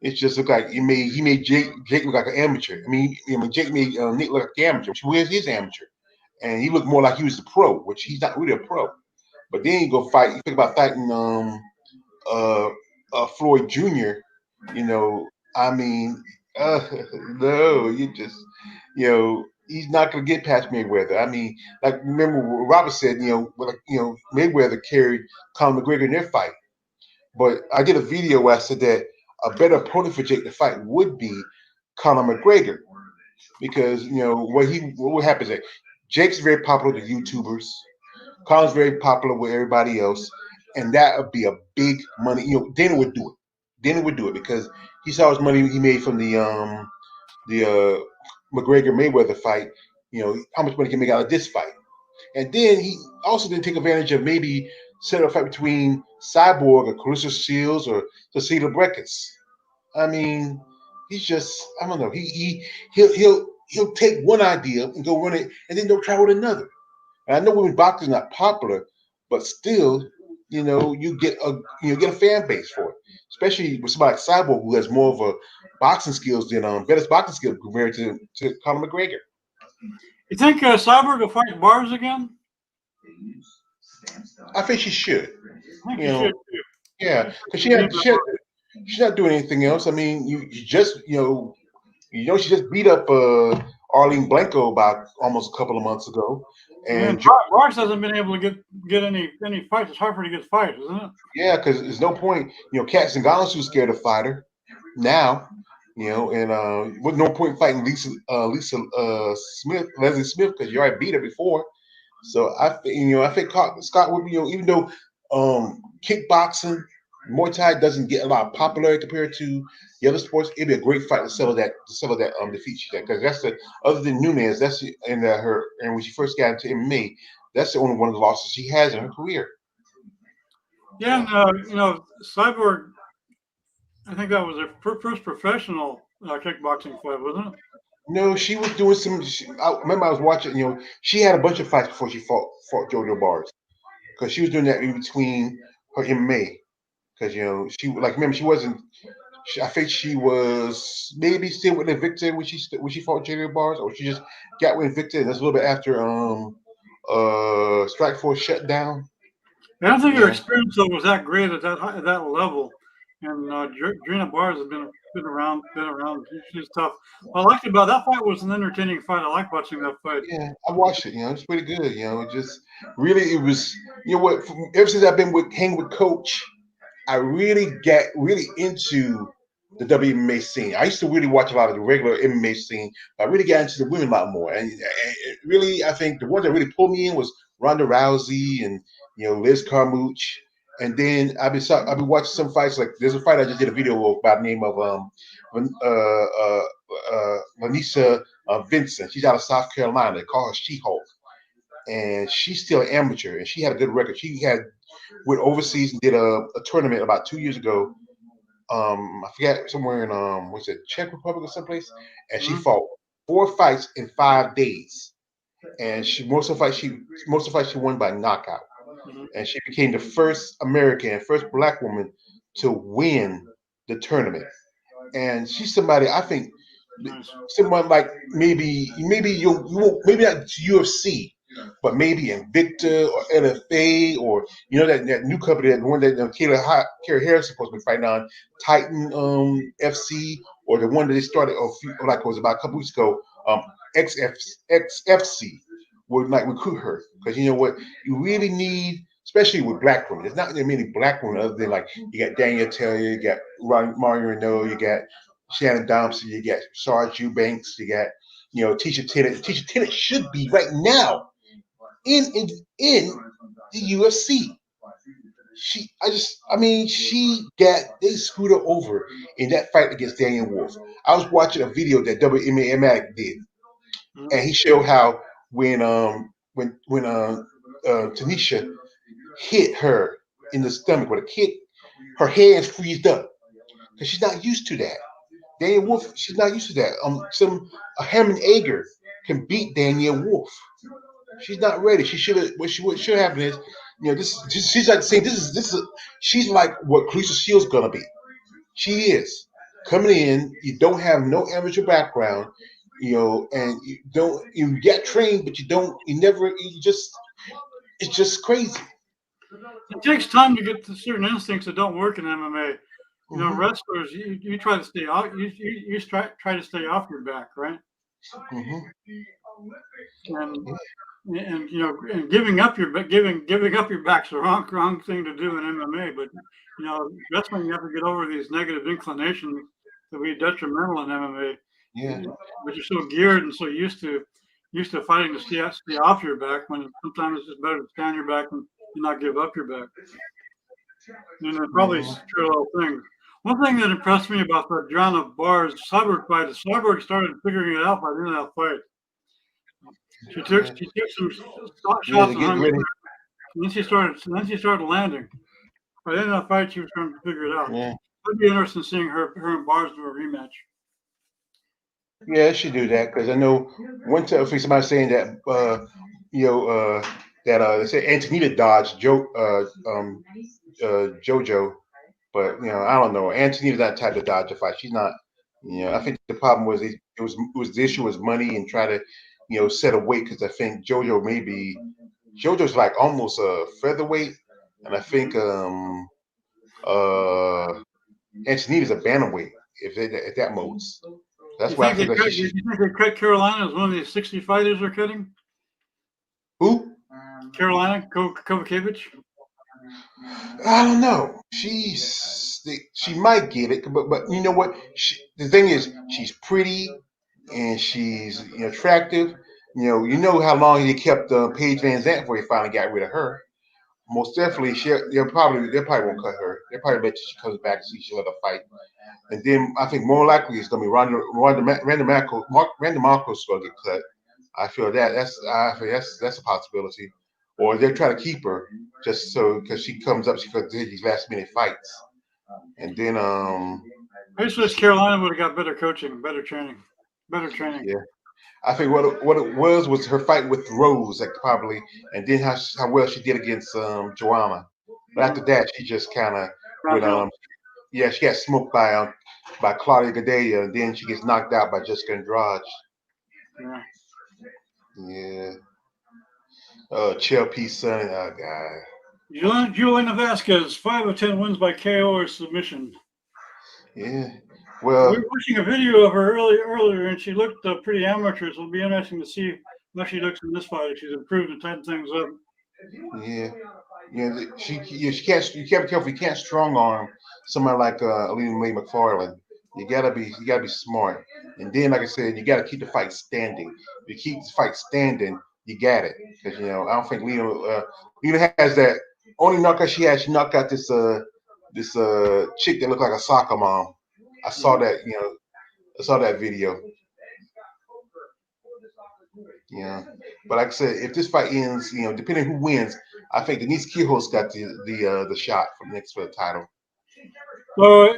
it just looked like he made Jake look like an amateur. I mean Jake made Nick look like the amateur, which was his amateur, and he looked more like he was the pro, which he's not really a pro. But then you go fight. You think about fighting uh, Floyd Jr. You know, I mean, uh, no, you just he's not going to get past Mayweather. I mean, like remember what Robert said. Mayweather carried Conor McGregor in their fight. But I did a video where I said that a better opponent for Jake to fight would be Conor McGregor because what happens is Jake's very popular with YouTubers. Conor's very popular with everybody else, and that would be a big money. Dana would do it. Dana would do it because he saw his money he made from the McGregor Mayweather fight. How much money he can make out of this fight, and then he also didn't take advantage of maybe set a fight between Cyborg or Clarissa Shields or Cecilia Breckus. I mean, he's just I don't know. He'll take one idea and go run it, and then they'll try with another. And I know women's boxing is not popular, but still, you get a fan base for it, especially with somebody like Cyborg who has more of a boxing skills than better boxing skills compared to Conor McGregor. You think Cyborg will fight Bars again? I think she should. I think You he should know, too. yeah, because Being the she's not doing anything else. I mean, you just she just beat up Arlene Blanco about almost a couple of months ago, And and Bars hasn't been able to get any fights. It's hard for her to get fights, isn't it? yeah, because there's no point. Kat Zingano's too scared to fight her now. And with no point fighting Lisa Smith, Leslie Smith, because you already beat her before. So I think Scott would be, even though kickboxing, Muay Thai doesn't get a lot of popularity compared to the other sports, it'd be a great fight to settle that defeat she had because that's the other than Nunez, that's her and when she first got into MMA, that's the only one of the losses she has in her career. Yeah, and Cyborg. I think that was her first professional kickboxing fight, wasn't it? No, she was doing some. I remember I was watching. She had a bunch of fights before she fought Jojo Bars because she was doing that in between her MMA. Because she like remember she wasn't. I think she was maybe still with Invicta when she fought Jojo Bars, or she just got with Invicta. And that's a little bit after Strike Force shut down. I don't think her Yeah, experience though was that great at that level. And Drina Bars has been around. She's tough. What I liked about that fight was an entertaining fight. I like watching that fight. yeah, I watched it. It's pretty good. Just really, it was. What? Ever since I've been hanging with Coach. I really get really into the WMA scene. I used to really watch a lot of the regular MMA scene, but I really got into the women a lot more. And really, I think the ones that really pulled me in was Ronda Rousey and Liz Carmouche. And then I've been watching some fights. Like there's a fight I just did a video of by the name of Vanessa Vincent. She's out of South Carolina. They call her She-Hulk, and she's still an amateur, and she had a good record. She had went overseas and did a tournament about 2 years ago. I forget somewhere in was it Czech Republic or someplace, and she Mhm. fought 4 fights in 5 days, and most of the fights she won by knockout, Mhm. and she became the first American, first Black woman to win the tournament. And she's somebody I think Nice. someone like maybe you won't, maybe not UFC, but maybe Invicta or LFA or that new company that one that Kayla Harris is supposed to be fighting on Titan FC or the one that they started like it was about a couple weeks ago XFC would like recruit her because you know what you really need. Especially with black women, there's not that many black women other than like you got Daniel Taylor, you got Mario Renault, you got Shannon Thompson, you got Sarge Eubanks, you got Tisha Tennant. Tisha Tennant should be right now in the UFC. They screwed her over in that fight against Daniel Wolf. I was watching a video that WMA Matic did, Mhm. and he showed how when Tanisha hit her in the stomach with a kick, her hands freezed up because she's not used to that. Daniel Wolf, she's not used to that. Some Hammond Ager can beat Daniel Wolf. She's not ready. She should have. What should happen is, she's like saying this is. She's like what Clarissa Shields gonna be. She is coming in. You don't have no amateur background, and you get trained, but you don't. You never. You just. It's just crazy. It takes time to get to certain instincts that don't work in MMA. Mm-hmm. Wrestlers, you try to stay off. You try to stay off your back, right? Mm-hmm. And and giving up your back's the wrong thing to do in MMA. But wrestling, you have to get over these negative inclinations that be detrimental in MMA. Yeah. But you're so geared and so used to fighting to stay off your back, when sometimes it's just better to stand your back and not give up your back. And they're probably true little things. One thing that impressed me about the Joanna Bars Cyborg fight is Cyborg started figuring it out by the end of that fight. She took some shots and hung, and then she started landing. By the end of that fight, she was trying to figure it out. Yeah. It'd be interesting seeing her and Bars do a rematch. Yeah, she do that because I know one time somebody saying that they say Antonita dodged JoJo, but I don't know. Antonita's not the type to dodge a fight. She's not. I think the problem was the issue was money and try to set a weight because I think JoJo's like almost a featherweight, and I think Antonita's a bantamweight if that most. That's why I think you think they cut Carolina as one of these 60 fighters they're cutting? Who? Carolina Kovacevic. I don't know. She might get it, but you know what? The thing is, she's pretty and she's attractive. You know how long he kept Paige Van Zandt before he finally got rid of her. Most definitely, they probably won't cut her. They'll probably wait till she comes back to see she'll let her fight. And then I think more likely it's gonna be Randy Marco's gonna get cut. I feel that's a possibility. Or they're trying to keep her just so because she comes up, she could do these last minute fights. And then I just wish Carolina would have got better coaching, better training. Yeah. I think what it was her fight with Rose, like probably, and then how well she did against Joanna. But after that, she just kind of went she got smoked by Claudia Gadelha, and then she gets knocked out by Jessica Andrade. Yeah. Chael P. Son, oh god. Juliana Vasquez, 5 of 10 wins by KO or submission. Yeah. Well, we were watching a video of her earlier, and she looked pretty amateur. So it'll be interesting to see how she looks in this fight. If she's improved and tightened things up. Yeah. She can't. You can't be careful. You can't strong arm somebody like Alina May McFarland. You gotta be smart. And then, like I said, you gotta keep the fight standing. If you keep the fight standing, you got it. Because I don't think Lena has that. Only knockout she had, she knocked out this chick that looked like a soccer mom. I saw that. I saw that video. Yeah, but like I said, if this fight ends, depending who wins, I think Denise Kijo's got the shot for the title. So,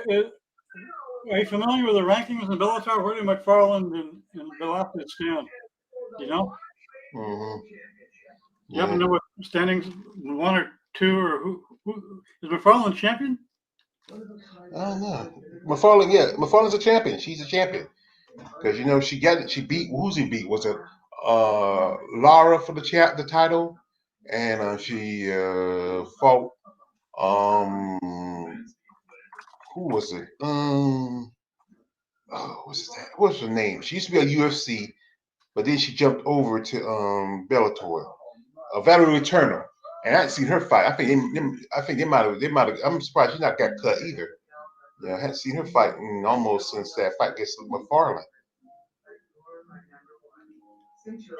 are you familiar with the rankings in Bellator? Where do McFarland and Velasquez stand? Mm-hmm. You happen to know what standings, 1 or 2, or who is McFarland champion? I don't know. McFarland's a champion. She's a champion because she beat was it Lara for the title, and she fought who was it? What's her name? She used to be on UFC, but then she jumped over to Bellator. Valerie Turner, and I hadn't seen her fight. I think they might have. I'm surprised she's not got cut either. I hadn't seen her fight almost since that fight against McFarland.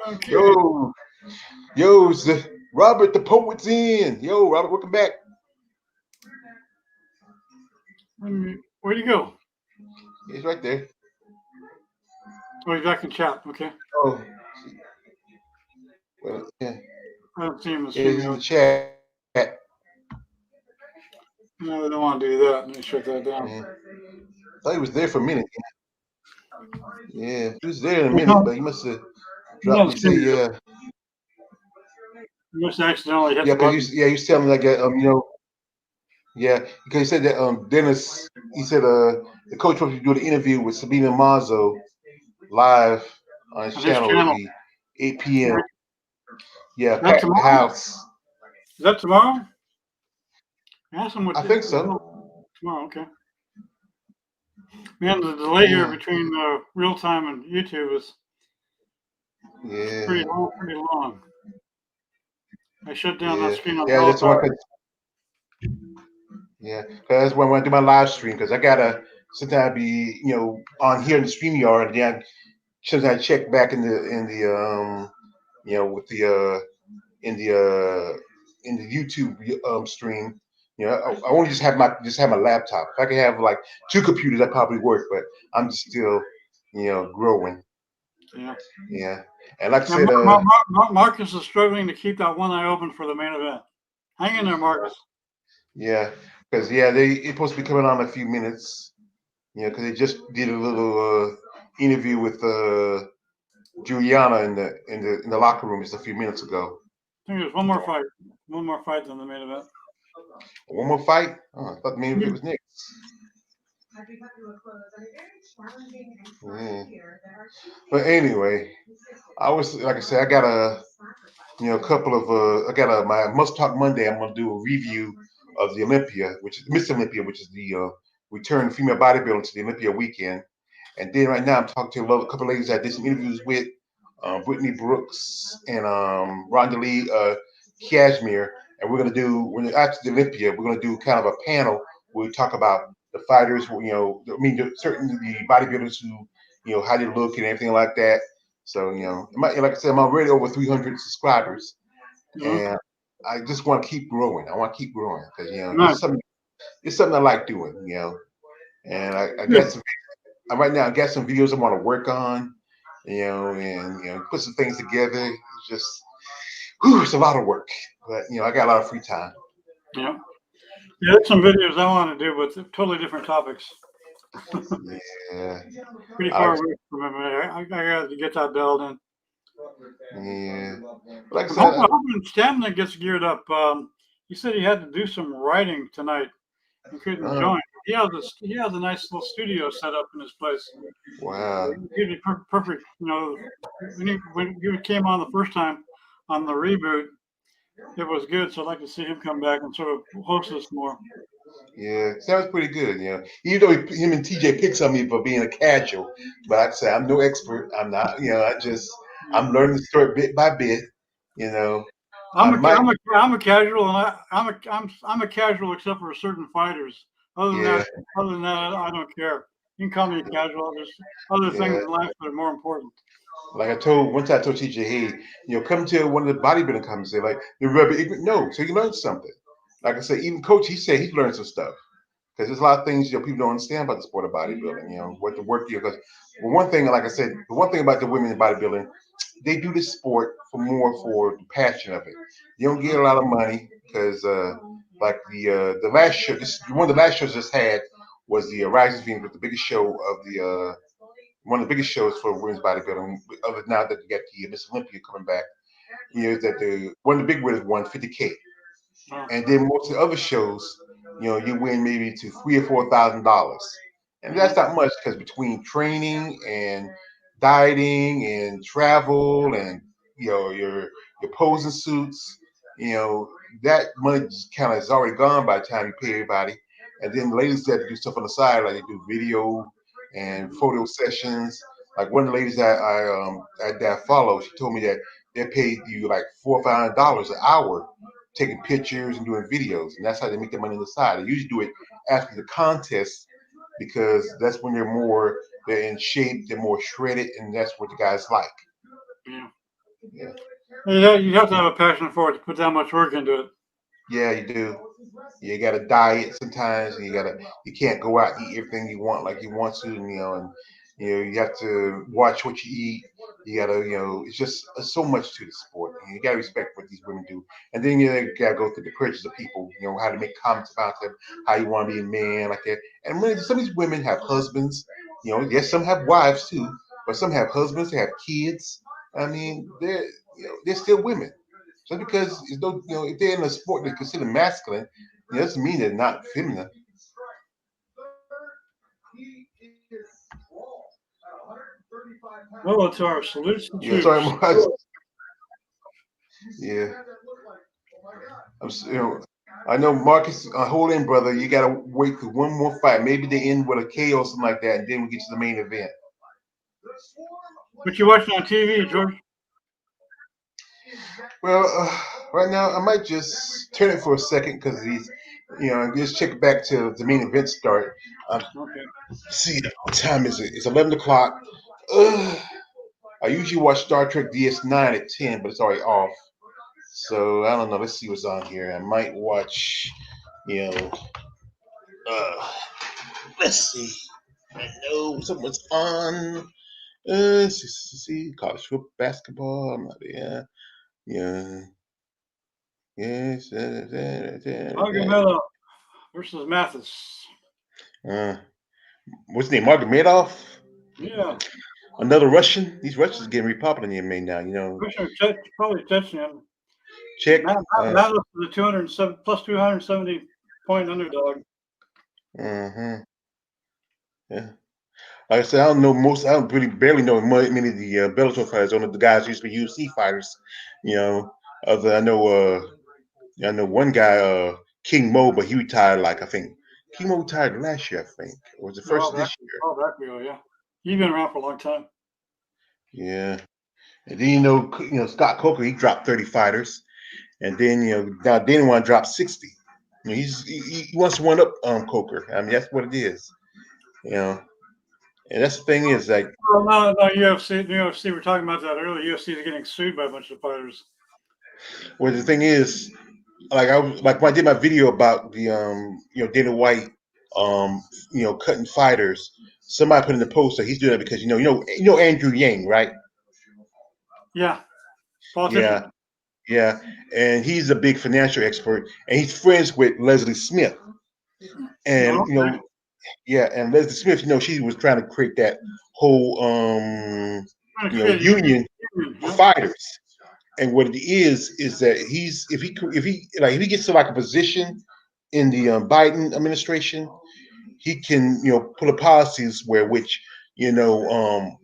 Okay. Yo, Robert the Poet's in. Yo, Robert, welcome back. Where'd he go? He's right there. Oh, he's back in chat. Okay. Oh. Well, yeah. I don't see him in the chat. No, they don't want to do that. Let me shut that down. Yeah. I thought he was there for a minute. Yeah, he was there in a minute, but he must have dropped. Yeah. You must accidentally hit Yeah, the button. you was telling me like yeah, because he said that Dennis, he said the coach wants to do the interview with Sabina Mazo live on his On his channel. It'll channel. be 8 p.m. Yeah, Is that pack the tomorrow? house. Is that tomorrow? Ask him what I the think so. tomorrow. Okay. Man, the delay here Yeah, between real time and YouTube is yeah, pretty long. Pretty long. I shut down that yeah, screen on yeah. That's one. Peloton. Yeah, 'cause that's when I do my live stream because I gotta sometimes be on here in the stream yard and then sometimes I check back in the with the in the YouTube stream. I want to just have my laptop. If I could have like two computers, that probably work. But I'm just still growing. Yeah. Yeah, and like I Yeah. said, Marcus is struggling to keep that one eye open for the main event. Hang in there, Marcus. yeah, because it's supposed to be coming on in a few minutes. Because they just did a little interview with Juliana in the locker room just a few minutes ago. I think there's one more fight. One more fight than the main event. One more fight? Oh, I thought maybe it was next. Yeah. But anyway, I was like I said, I got a couple of I got my Must Talk Monday. I'm gonna do a review of the Olympia, which is Miss Olympia, which is the return female bodybuilding to the Olympia weekend. And then right now I'm talking to a couple of ladies I did some interviews with, Brittany Brooks and Rhonda Lee Cashmere, and we're gonna do after the Olympia, we're gonna do kind of a panel where we talk about the fighters, certain the bodybuilders who, how they look and everything like that. So like I said, I'm already over 300 subscribers, Mm-hmm. and I just want to keep growing. I want to keep growing because Nice. it's something I like doing, and I Good. got some right now. I got some videos I want to work on, and put some things together. It's just, it's a lot of work, but I got a lot of free time. Yeah. Yeah, there's some videos I want to do, but totally different topics. Yeah, Pretty I, far away from MMA. I got to get that dialed in. yeah. Like I I'm said, hoping Stamina gets geared up. He said he had to do some writing tonight and couldn't join. He has a nice little studio set up in his place. wow. He'd be perfect. When he came on the first time on the reboot, it was good. So I'd like to see him come back and sort of host us more. Yeah, sounds pretty good. Even though him and TJ picks on me for being a casual, but like I say I'm no expert. I'm not. I'm learning the story bit by bit. You know, I might. I'm a casual, and I'm a casual except for certain fighters. Other than Yeah, that, I don't care. You can call me a casual. There's other things yeah. in life that are more important. Like once I told TJ, hey, come to one of the bodybuilding companies. Say like the rubber. No, so you learn something. Like I said, even Coach, he said he learned some stuff. Because there's a lot of things people don't understand about the sport of bodybuilding. What the work here. Because one thing, like I said, the one thing about the women in bodybuilding, they do this sport for the passion of it. You don't get a lot of money because, like the last show, one of the last shows just had was the Rising Phoenix, was the biggest show of the one of the biggest shows for women's bodybuilding. Other now that you got the Miss Olympia coming back, that the one of the big winners won 50K. And then most of the other shows, you win maybe to $3,000 or $4,000, and that's not much because between training and dieting and travel and your posing suits, that money just kind of is already gone by the time you pay everybody. And then the ladies that do stuff on the side, like they do video and photo sessions. Like one of the ladies that I follow, she told me that they paid you like $4 or $5 an hour taking pictures and doing videos, and that's how they make their money on the side. They usually do it after the contest because that's when they're in shape, they're more shredded, and that's what the guys like. Yeah. Yeah, Yeah, you have to have a passion for it to put that much work into it. yeah, you do. You got to diet sometimes, and you can't go out and eat everything you want like you want to, and you have to watch what you eat. You gotta, it's just so much to the sport. You gotta respect what these women do, and then you gotta go through the prejudice of people. How to make comments about them, how you want to be a man like that. And some of these women have husbands. Yes, some have wives too, but some have husbands. They have kids. I mean, they're still women. Just because it's no, if they're in a sport they consider masculine, it doesn't mean they're not feminine. Well, it's our salutes the Yeah, sorry, troops. yeah. I know Marcus, hold in, brother. You gotta wait for one more fight. Maybe they end with a KO or something like that, and then we get to the main event. What you watching on TV, George? Well, right now I might just turn it for a second because just check back till the main event start. Okay. See, what time is it? It's 11 o'clock. I usually watch Star Trek DS9 at 10, but it's already off. So I don't know. Let's see what's on here. I might watch, you know, uh, let's see. I know someone's on. See, college football, basketball. I'm not there. Yeah. Yes. Magomedov versus Mathis. What's his name? Magomedov? Yeah. Another Russian? These Russians are getting really popular in the MMA now, Probably Chechen. Check. Mathis is a 207 plus 270 point underdog. Yeah. Like I said, I don't know most. I don't really barely know many of the Bellator fighters. Only the guys who used to be UFC fighters. You know, other I know one guy, King Mo, but he retired I think King Mo retired last year. I think or was the first this year. Oh, back we go. Yeah, he's been around for a long time. Yeah, and then Scott Coker, he dropped 30 fighters, and then now Dana want to drop 60. He wants to one up Coker. I mean that's what it is. And that's the thing is Well, no, UFC. We were talking about that earlier. UFC is getting sued by a bunch of fighters. well the thing is like when I did my video about the Dana White cutting fighters. Somebody put in the post that he's doing it because Andrew Yang, right? Yeah, politician. Yeah, and he's a big financial expert, and he's friends with Leslie Smith, and Okay. and Leslie Smith, she was trying to create that whole union for fighters. And what it is that if he gets to like a position in the Biden administration, he can put a policies which MMA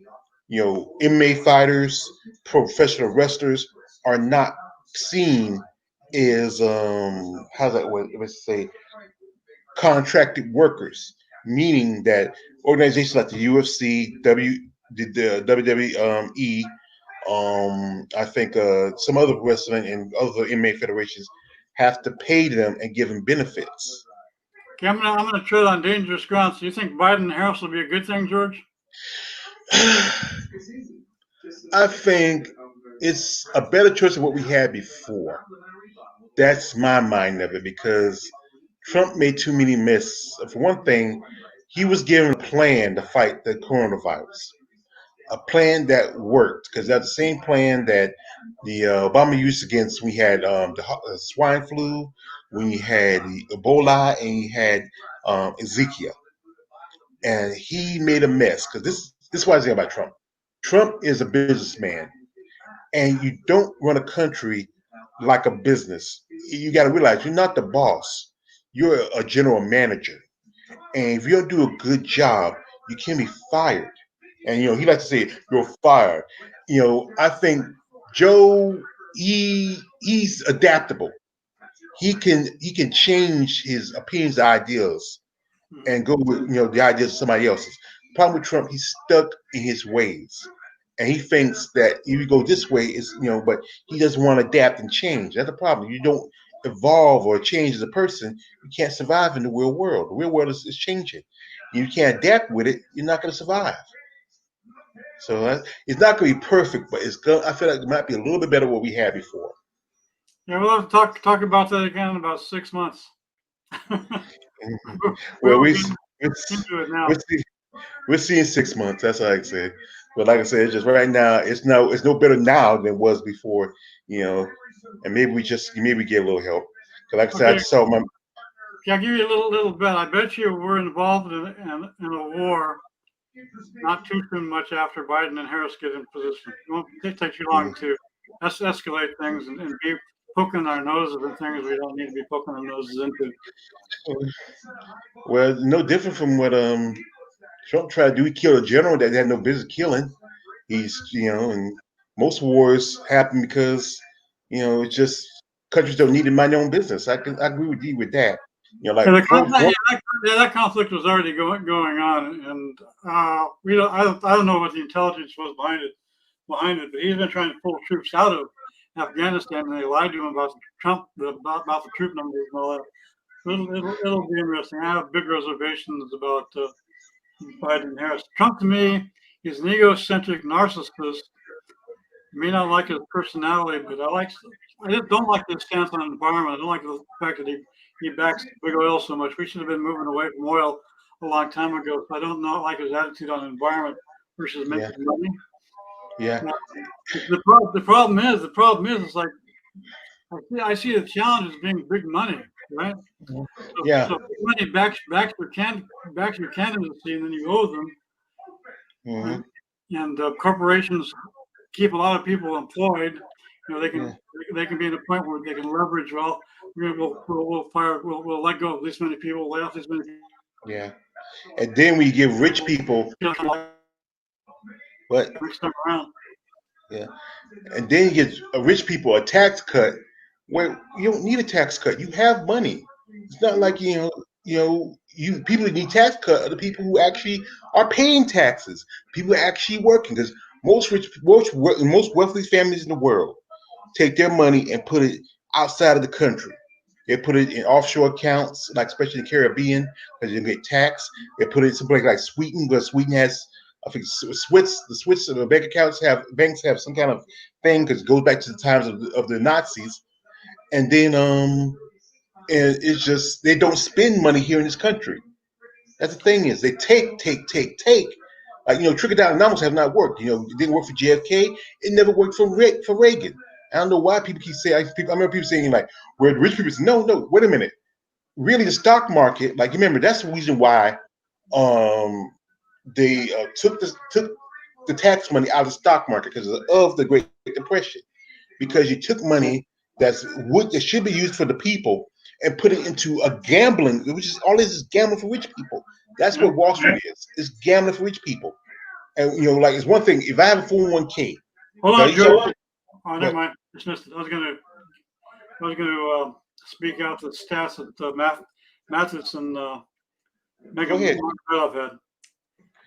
fighters, professional wrestlers are not seen as how's that word? Let's say contracted workers, meaning that organizations like the UFC, the WWE, I think some other wrestling and other MMA federations have to pay them and give them benefits. Okay, I'm gonna tread on dangerous ground. So you think Biden and Harris will be a good thing, George? I think it's a better choice than what we had before. That's my mind of it because Trump made too many misses. For one thing, he was given a plan to fight the coronavirus, a plan that worked because that's the same plan that the Obama used against. We had the swine flu, when you had the Ebola, and you had Ezekiel, and he made a mess because this is what I say about Trump. Trump is a businessman, and you don't run a country like a business. You got to realize you're not the boss. You're a general manager, and if you don't do a good job, you can be fired. And he likes to say you're fired. I think Joe he's adaptable. He can change his opinions, ideas, and go with the ideas of somebody else's. Problem with Trump, he's stuck in his ways, and he thinks that if you go this way is but he doesn't want to adapt and change. That's the problem. You don't evolve or change as a person, you can't survive in the real world. The real world is changing. You can't adapt with it, you're not going to survive. So it's not going to be perfect, but I feel like it might be a little bit better than what we had before. Yeah, we'll have to talk about that again in about 6 months. Well, into it now. we'll see in 6 months. That's all I can say. But like I said, it's just right now, it's no better now than it was before. And maybe we get a little help. Because like I said, I just saw my. Can I give you a little bet? I bet you we're involved in a war not too much after Biden and Harris get in position. It won't take too long to escalate things and poking our noses in things we don't need to be poking our noses into. Well, no different from what Trump tried to do. He killed a general that had no business killing. And most wars happen because it's just countries don't need to mind their own business. I agree with you with that. Like And that conflict was already going on, and we don't. I don't know what the intelligence was behind it, but he's been trying to pull troops out of Afghanistan, and they lied to him about about the troop numbers and all that. It'll be interesting. I have big reservations about Biden and Harris. Trump, to me, is an egocentric narcissist. May not like his personality, but I just don't like his stance on the environment. I don't like the fact that he backs big oil so much. We should have been moving away from oil a long time ago. So I don't not like his attitude on the environment versus making money. Yeah. The problem is it's like I see the challenge as being big money, right? So big money backs your candidacy, and then you owe them. Mm-hmm. And corporations keep a lot of people employed. They can be at a point where they can leverage. Well, we'll let go of this many people, lay off this many people. Yeah, and then we give rich people what? Yeah, and then you get rich people a tax cut. Well, you don't need a tax cut. You have money. It's not like you people who need tax cut are the people who actually are paying taxes. People who are actually working because most wealthy families in the world take their money and put it outside of the country. They put it in offshore accounts, like especially the Caribbean, because you get taxed. They put it someplace like Sweden, because Sweden has, I think, the Swiss banks have some kind of thing because it goes back to the times of the Nazis, and then and it's just they don't spend money here in this country. That's the thing is they take. Like trickle down numbers have not worked. It didn't work for JFK. It never worked for Reagan. I don't know why people keep saying. I remember people saying like, "Where the rich people say, no, wait a minute. Really, the stock market. Like, remember that's the reason why they took the tax money out of the stock market because of the Great Depression. Because you took money that should be used for the people and put it into a gambling, which is all this is gambling for rich people. That's what Wall Street is. It's gambling for rich people. And like it's one thing. If I have a 401k, hold on, Joe. Oh, never mind. Dismissed it. I was gonna speak out the stats that Mathis and Megan had,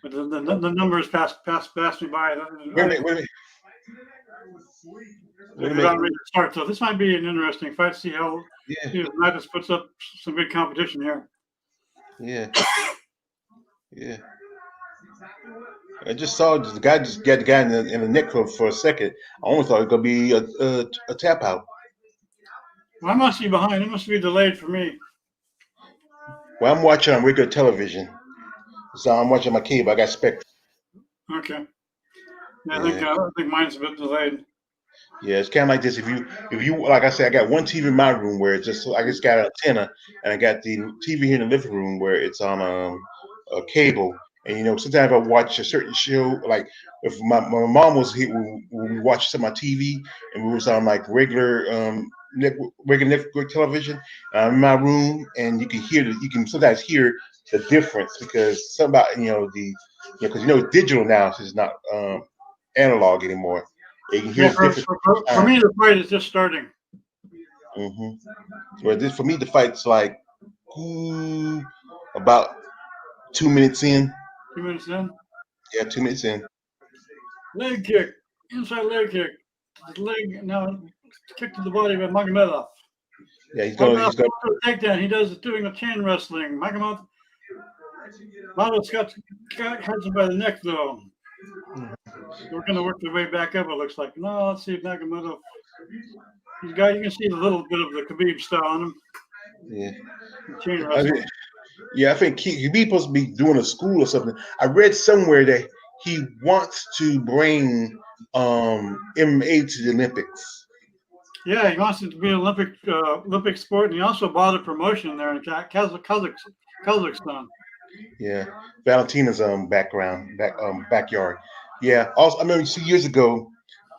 but the numbers passed me by. Wait a minute. About ready to start. So this might be an interesting fight. See how Mathis puts up some good competition here. Yeah. I just saw the guy just get the guy in the neck for a second. I almost thought it was gonna be a tap out. Well, I must be behind. It must be delayed for me. Well, I'm watching on regular television, so I'm watching my cable. I got Spectrum. Okay. Yeah, I think mine's a bit delayed. Yeah, it's kind of like this. If you like I said, I got one TV in my room where it's I just got an antenna, and I got the TV here in the living room where it's on a cable. And sometimes I watch a certain show, like if my mom was here, we watched some on TV, and we was on like regular network television. In my room, and you can sometimes hear the difference because something about because digital now, so it's not analog anymore. You can hear the difference. For me, the fight is just starting. Well, for me, the fight's like about 2 minutes in. 2 minutes in? Yeah, 2 minutes in. Leg kick. Inside leg kick. Leg now kick to the body by Magomedov. Yeah, he's going to take that. He does doing a chain wrestling. Magomedov has him by the neck though. We're going to work the way back up. It looks like. No, let's see if Magomedov. You can see a little bit of the Khabib style on him. Yeah. Chain wrestling. I think Khabib supposed to be doing a school or something. I read somewhere that he wants to bring MMA to the Olympics. Yeah, he wants it to be an Olympic sport, and he also bought a promotion there in Kazakhstan. Yeah, Valentina's backyard. Yeah. Also, I remember years ago,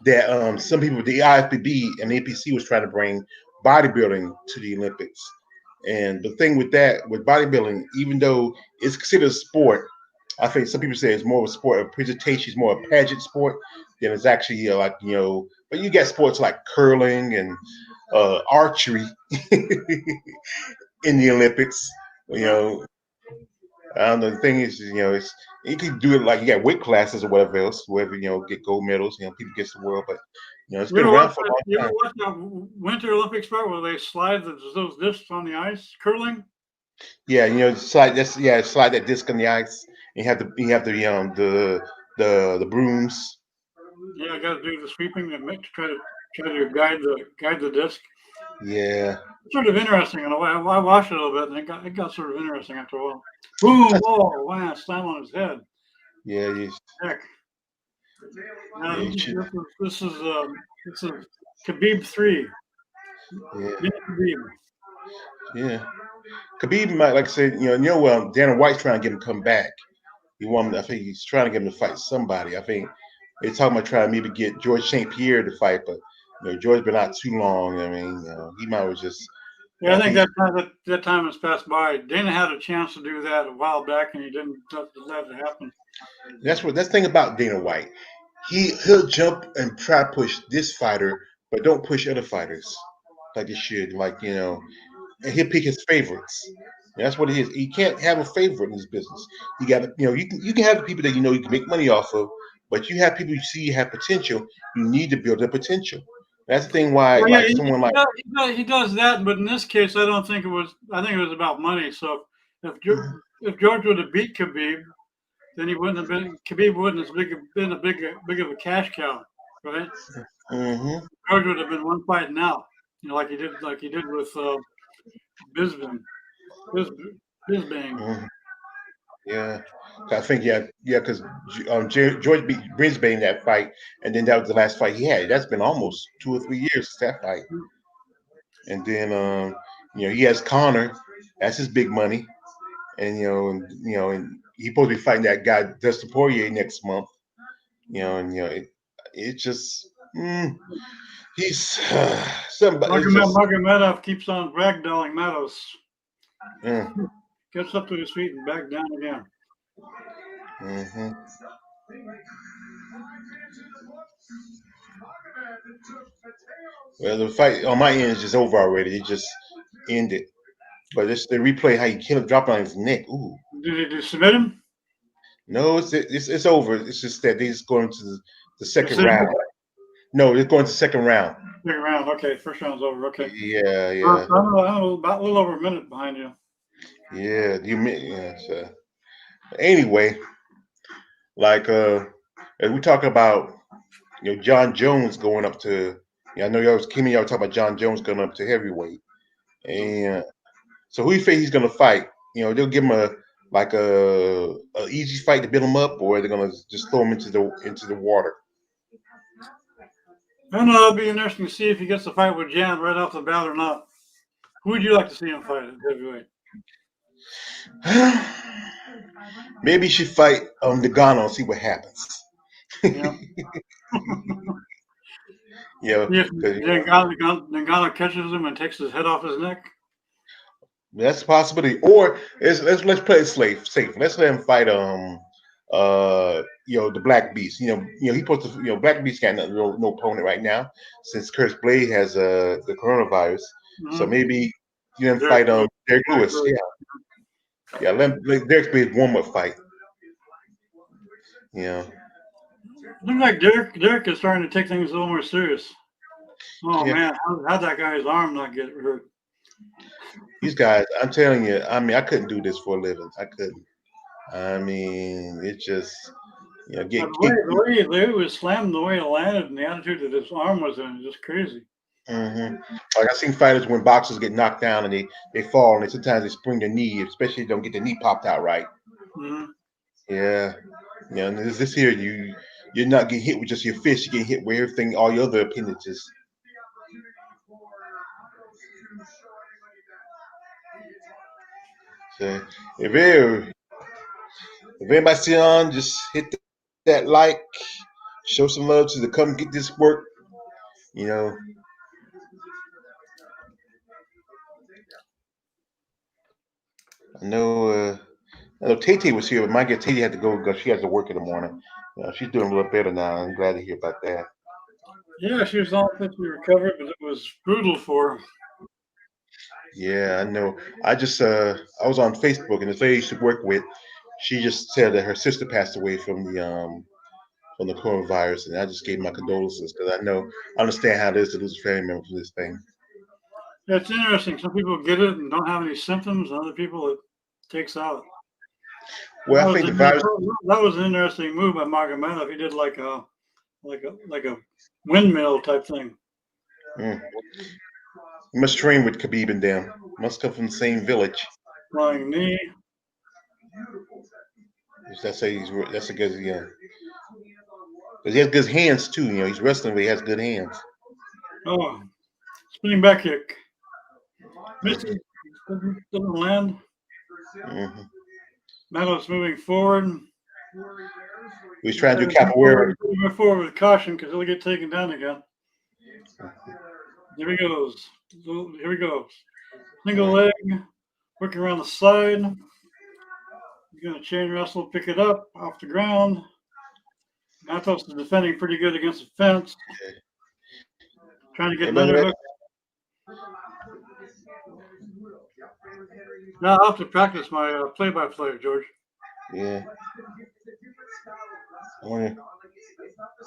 that some people, the IFBB and APC, was trying to bring bodybuilding to the Olympics. And the thing with that, with bodybuilding, even though it's considered a sport, I think some people say it's more of a sport of presentation, it's more a pageant sport than it's actually like, but you get sports like curling and archery in the Olympics. You Yeah. know, I don't know. The thing is, it's you can do it like you got weight classes or whatever else, wherever get gold medals. People get the world, but it's You been ever around watch for a that? long You ever time. watch that Winter Olympics part where they slide those discs on the ice, curling? Yeah, slide that disc on the ice. You have the brooms. Yeah, I got to do the sweeping and try to guide the disc. Yeah, It's sort of interesting in a way. I watched it a little bit, and it got sort of interesting after a while. Boom! Oh, wow! Slam on his head. yeah, Heck. yeah, Now you should, this is Khabib 3. yeah, Mini Khabib. yeah. Khabib might, like I said, well, Dana White's trying to get him to come back. I think he's trying to get him to fight somebody. I think they're talking about trying to maybe get George St. Pierre to fight, but George been out too long. I mean, he might as well just. Yeah, I I think think that time has passed by. Dana had a chance to do that a while back, and he didn't let it happen. that's the thing about Dana White. He'll jump and try to push this fighter, but don't push other fighters like he should. Like and he'll pick his favorites. And that's what it is. You can't have a favorite in this business. You got to, you can have people that you can make money off of, but you have people you see have potential. You need to build their potential. That's the thing. Why, Well, yeah, like someone like, he does that, but in this case, I don't think it was. I think it was about money. So if George would have beat Khabib, then he wouldn't have been. Khabib wouldn't have been a big of a cash cow, right? mm-hmm, George would have been one fight now, like he did with Bisbing, Bis, Bisbang. mm-hmm, yeah, I think because George beat Brisbane that fight, and then that was the last fight he had. That's been almost 2 or 3 years since that fight. And then he has Connor. That's his big money. And and he's supposed to be fighting that guy Dustin Poirier next month. And it just he's somebody. It's just Magomedov keeps on ragdolling Matos. mm, Gets up to his feet and back down again. hmm Well, the fight on my end is just over already. It just ended. But the replay how he killed dropped on his neck. Ooh, Did he submit him? no, it's over. It's just that they're just going to the second Decision. round. No, they're going to the second round. Second round. Okay, first round's over. Okay. Yeah, I'm yeah, about a little over a minute behind you. yeah. So anyway, like as we talk about John Jones going up to I know y'all talking about John Jones going up to heavyweight, and so who you think he's gonna fight? They'll give him a easy fight to build him up, or they're gonna just throw him into the water. I don't know. It'll be interesting to see if he gets to fight with Jan right off the bat or not. Who would you like to see him fight at heavyweight? Maybe he should fight Nagano and see what happens. Yeah. See if 'Cause, Ngannou catches him and takes his head off his neck. that's a possibility. Or let's play it safe. Let's let him fight the Black Beast. He supposed to Black Beast got no opponent right now since Curtis Blade has the coronavirus. So Mm-hmm. maybe fight Derek Lewis. Yeah, let Derek Blade warm up fight. Yeah. Looks like Derek is starting to take things a little more serious. Oh Yeah. man, how'd that guy's arm not get hurt? These guys, I'm telling you, I mean, I couldn't do this for a living. I couldn't. I mean, it just, The way it was slammed, the way it landed, and the attitude that his arm was in, is just crazy. hmm Like I've seen fighters when boxers get knocked down and they fall and sometimes they spring their knee, especially if they don't get the knee popped out right. Mm-hmm. Yeah. And this here, you're not getting hit with just your fist, you're getting hit with everything, all your other appendages. So if anybody's still on, just hit that like, show some love to the come get this work. You know, I know. I know Tay was here, but my guess Tay had to go because she has to work in the morning. She's doing a little better now. I'm glad to hear about that. Yeah, she was all fit to recover, but it was brutal for her. Yeah, I know. I was on Facebook, and this lady she worked with, she just said that her sister passed away from the coronavirus, and I just gave my condolences because I understand how it is to lose a family member from this thing. Yeah, it's interesting. Some people get it and don't have any symptoms, and other people it takes out. Well, I think the virus. That was an interesting move by Magomedov. He did like a windmill type thing. Mm, he must train with Khabib and them. Must come from the same village. Flying knee. That's a good because he has good hands too. He's wrestling, but he has good hands. Oh, spinning back kick. Misses. Doesn't land. Mm-hmm. Medov's moving forward. He's trying to do capoeira. Move forward with caution because he'll get taken down again. Here he goes. Here he goes. Single leg. Working around the side. He's going to chain wrestle, pick it up off the ground. Matos is defending pretty good against the fence. Trying to get an underhook. Now I'll have to practice my play-by-play, George. Yeah.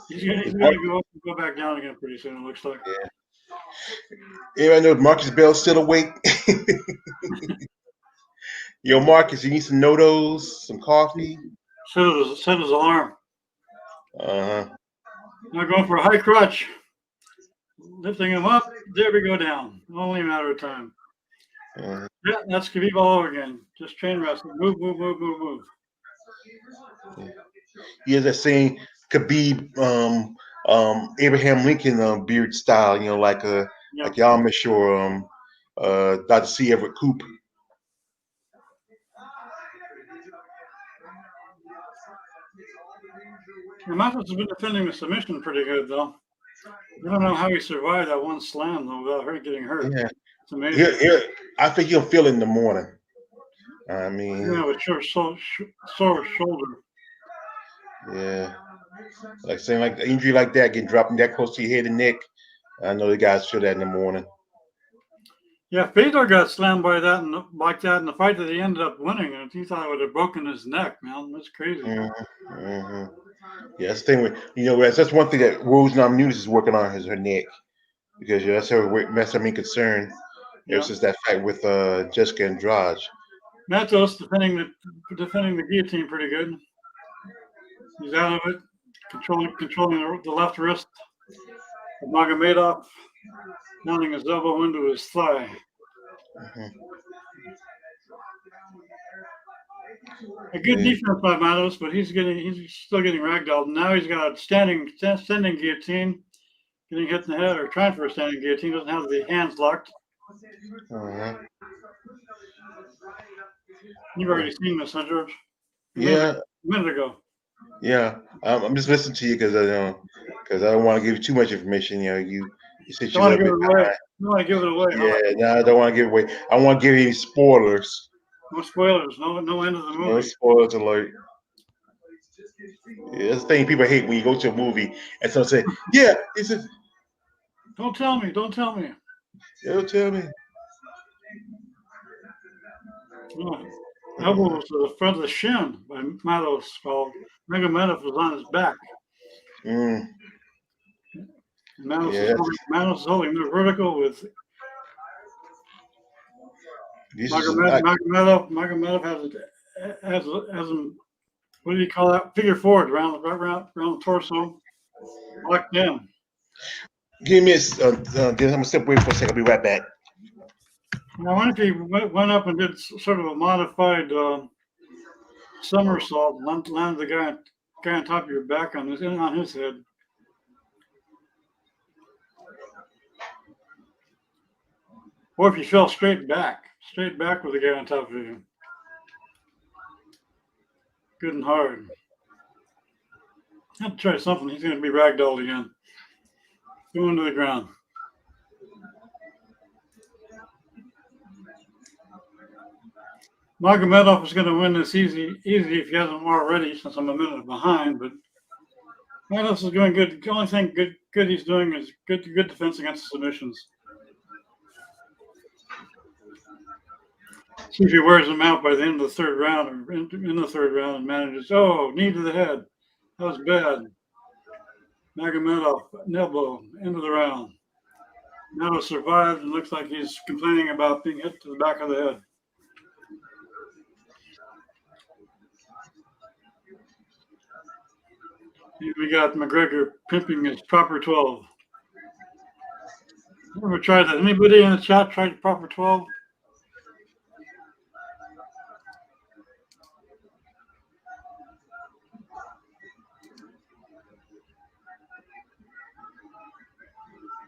He's going to go back down again pretty soon, it looks like. Yeah. Anybody know Marcus Bell's still awake? Yo, Marcus, you need some Notos, some coffee? Set his alarm. Uh-huh. Now going for a high crutch. Lifting him up. There we go down. Only a matter of time. Uh-huh. Yeah, that's Khabib all over again. Just chain wrestling. Move, move, move, move, move. Yeah. He has that same Khabib, Abraham Lincoln beard style, like Amish or Dr. C. Everett Koop. Matos has been defending the submission pretty good, though. I don't know how he survived that one slam, though, without her getting hurt. Yeah. It's amazing. I think he'll feel it in the morning. I mean, with sore shoulder. Yeah, like an injury like that, getting dropping that close to your head and neck. I know the guys feel that in the morning. Yeah, Fedor got slammed by that like that in the fight that he ended up winning, and he thought it would have broken his neck. Man, that's crazy. Mm-hmm. Mm-hmm. Yeah, that's the thing with that's one thing that Rose Namajunas is working on is her neck because that's her main concern ever since that fight with Jessica Andrade. Matos defending the guillotine pretty good. He's out of it, controlling the left wrist of Magomedov, mounting his elbow into his thigh. Mm-hmm. A good defense by Matos, but he's still getting ragdolled. Now he's got a standing guillotine, getting hit in the head or trying for a standing guillotine. Doesn't have the hands locked. Uh-huh. You've already seen this, huh, George? A minute ago. Yeah, I'm just listening to you because I don't want to give you too much information. You said you're a little bit behind. You want to give it away? Yeah, no, I don't want to give it away. I don't want to give you any spoilers. No spoilers. No end of the movie. No spoilers alert. Yeah, that's the thing people hate when you go to a movie and someone say, "Yeah, it's a." Don't tell me. Don't tell me. Don't tell me. No. Elbow was to the front of the shin by Matos. Called Magomedov was on his back. Matos is holding the vertical with Magomedov has him. What do you call that? Figure forward around the torso, locked in. Give me I'm gonna step away for a second. I'll be right back. Now, I wonder if he went up and did sort of a modified somersault, landed the guy on top of your back on his head. Or if you fell straight back with the guy on top of you. Good and hard. I have to try something. He's going to be ragdolled again. Going to the ground. Magomedov is going to win this easy if he hasn't already, since I'm a minute behind. But Magomedov is doing good. The only thing good he's doing is good defense against submissions. See if he wears him out by the end of the third round or in the third round and manages. Oh, knee to the head. That was bad. Magomedov, elbow, end of the round. Now survived and looks like he's complaining about being hit to the back of the head. We got McGregor pimping his proper 12. Never tried that. Anybody in the chat tried proper 12?